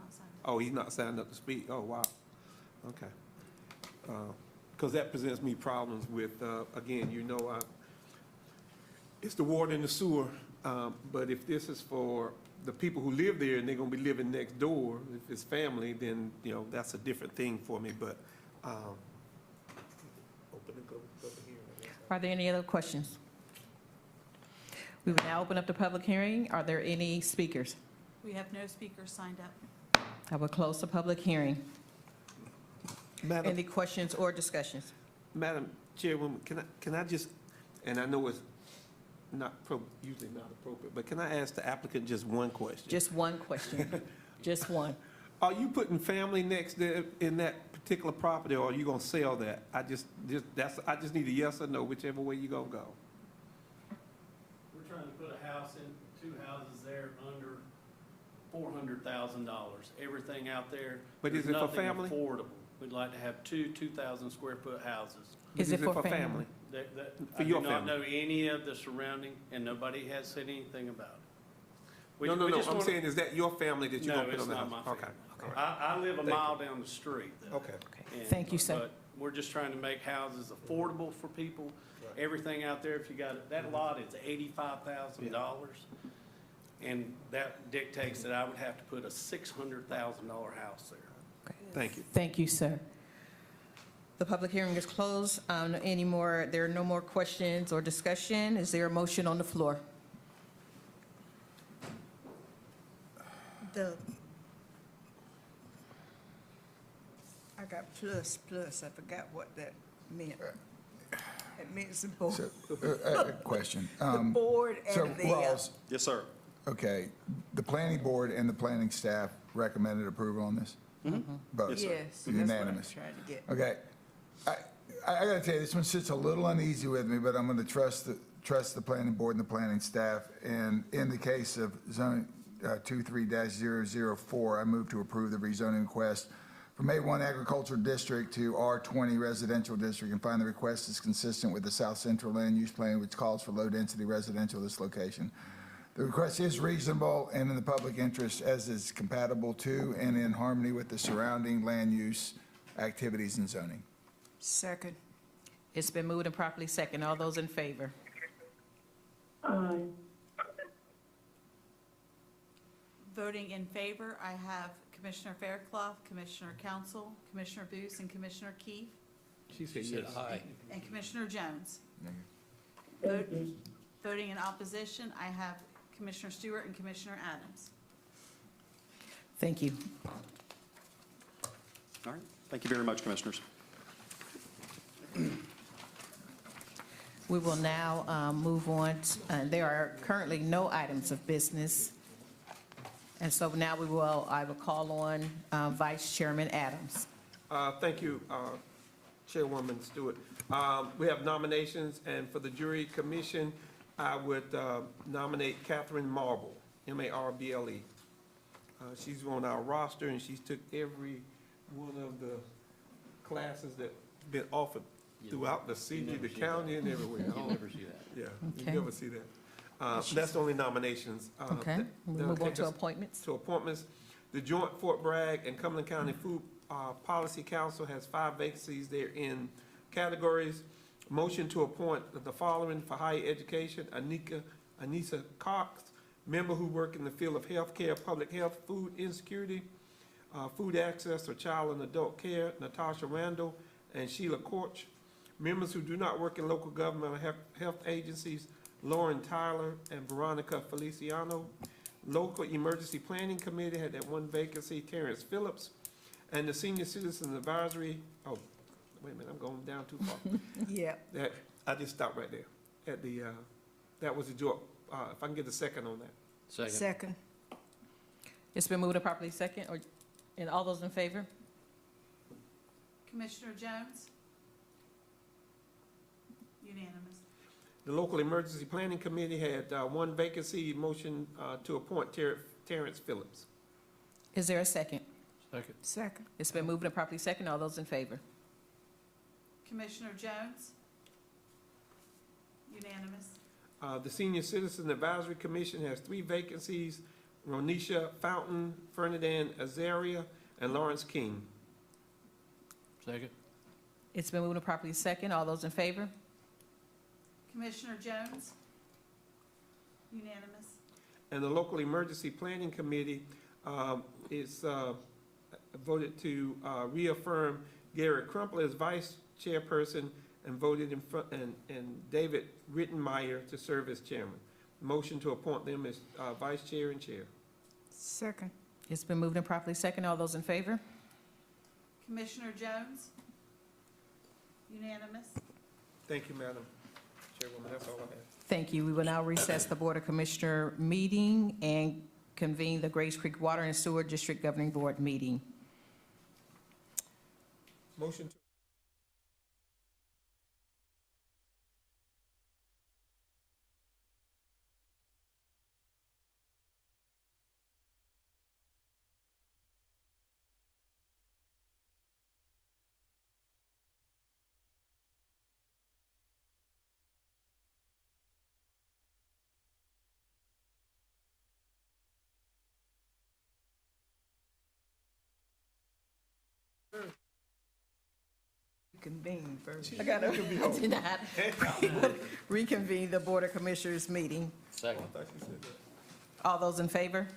Oh, he's not signed up to speak? Oh, wow. Okay. Because that presents me problems with, again, you know, it's the water and the sewer, but if this is for the people who live there and they're gonna be living next door, if it's family, then, you know, that's a different thing for me, but, open and go here. Are there any other questions? We will now open up the public hearing. Are there any speakers? We have no speakers signed up. I will close the public hearing. Madam, Any questions or discussions? Madam Chairwoman, can I just, and I know it's usually not appropriate, but can I ask the applicant just one question? Just one question, just one. Are you putting family next there in that particular property, or are you gonna sell that? I just need a yes or no, whichever way you gonna go. We're trying to put a house in, 2 houses there under $400,000. Everything out there. But is there's it for nothing family? Affordable. We'd like to have 2,000 square foot houses. Is it for family? For I your do not family? know any of the surrounding, and nobody has said anything about it. No, We just I'm wanna- saying, is that your family that you're No, gonna put it's on the not house? my Okay. family. All right. I live a Thank mile you. down the street, though. Okay. And- Thank you, sir. But we're just trying to make houses affordable for people. Everything out there, if you got, that lot is $85,000. And that dictates that I would have to put a $600,000 house there. Thank you. Thank you, sir. The public hearing is closed. There are no more questions or discussion. Is there a motion on the floor? I got plus. I forgot what that meant. It means the board. So, question. The board So, and the, Rawls, Yes, sir. okay, the planning board and the planning staff recommended approval on this? Both? Yes, sir. yes, that's what I'm Unanimous. trying to get. Okay. I gotta tell you, this one sits a little uneasy with me, but I'm gonna trust the planning board and the planning staff. And in the case of zoning 23-004, I move to approve the rezoning request from A1 Agricultural District to R20 Residential District and find the request is consistent with the South Central Land Use Plan, which calls for low-density residential at this location. The request is reasonable and in the public interest as is compatible to and in harmony with the surrounding land use activities and zoning. Second. It's been moved and properly second. All those in favor? Voting in favor, I have Commissioner Fairclough, Commissioner Council, Commissioner Booth, and Commissioner Keefe, She said yes. Aye. and Commissioner Jones. Negative. Voting in opposition, I have Commissioner Stewart and Commissioner Adams. Thank you. All right. Thank you very much, Commissioners. We will now move on. There are currently no items of business. And so now I will call on Vice Chairman Adams. Thank you, Chairwoman Stewart. We have nominations, and for the jury commission, I would nominate Catherine Marble, M-A-R-B-L-E. She's on our roster, and she's took every one of the classes that been offered throughout the city, the county, and everywhere. You'll never see that. Yeah, Okay. you never see that. That's the only nominations. Okay, we'll move on to appointments. To appointments. The Joint Fort Bragg and Cumberland County Food Policy Council has 5 vacancies there in categories. Motion to appoint the following for higher education: Anissa Cox, member who work in the field of healthcare, public health, food insecurity, food access or child and adult care, Natasha Randall and Sheila Korch. Members who do not work in local government or health agencies, Lauren Tyler and Veronica Feliciano. Local Emergency Planning Committee had that one vacancy, Terrence Phillips. And the Senior Citizen Advisory, oh, wait a minute, I'm going down too far. Yeah. That, I just stopped right there at the, that was a job. If I can get a second on that. Second. It's been moved and properly second, and all those in favor? Commissioner Jones? Unanimous. The Local Emergency Planning Committee had one vacancy, motion to appoint Terrence Phillips. Is there a second? Second. Second. It's been moved and properly second, all those in favor? Commissioner Jones? Unanimous. The Senior Citizen Advisory Commission has three vacancies, Ronisha Fountain, Ferdinand Azaria, and Lawrence King. Second. It's been moved and properly second, all those in favor? Commissioner Jones? Unanimous. And the Local Emergency Planning Committee is voted to reaffirm Gary Crumple as vice chairperson and voted in front, and David Rittenmeyer to serve as chairman. Motion to appoint them as vice chair and chair. Second. It's been moved and properly second, all those in favor? Commissioner Jones? Unanimous. Thank you, Madam Chairwoman, that's all I have. Thank you. We will now recess the Board of Commissioner meeting and convene the Grace Creek Water and Sewer District Governing Board meeting. Motion to Convene first. I gotta, I did not reconvene the Board of Commissioners meeting. Second. All those in favor?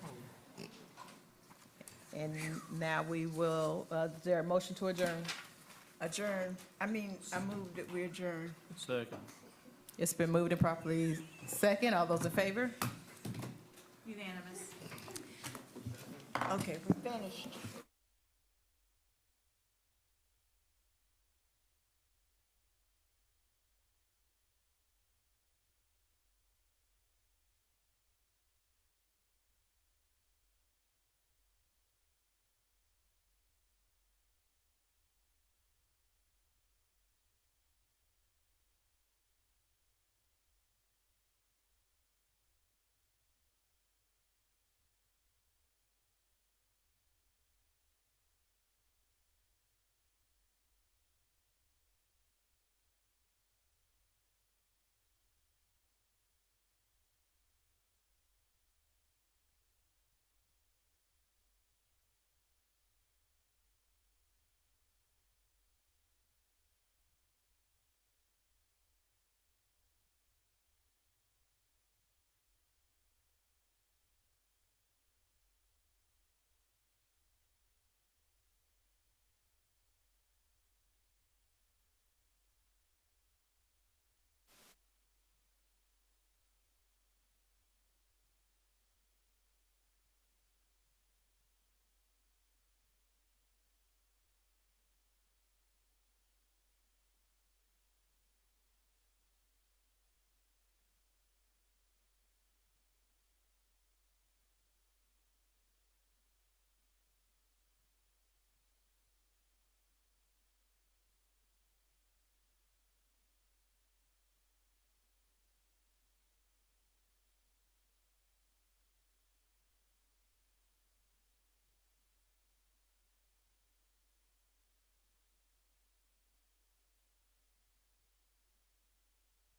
And now we will, is there a motion to adjourn? Adjourn. I moved that we adjourn. Second. It's been moved and properly second. All those in favor? Unanimous. Okay, we're finished.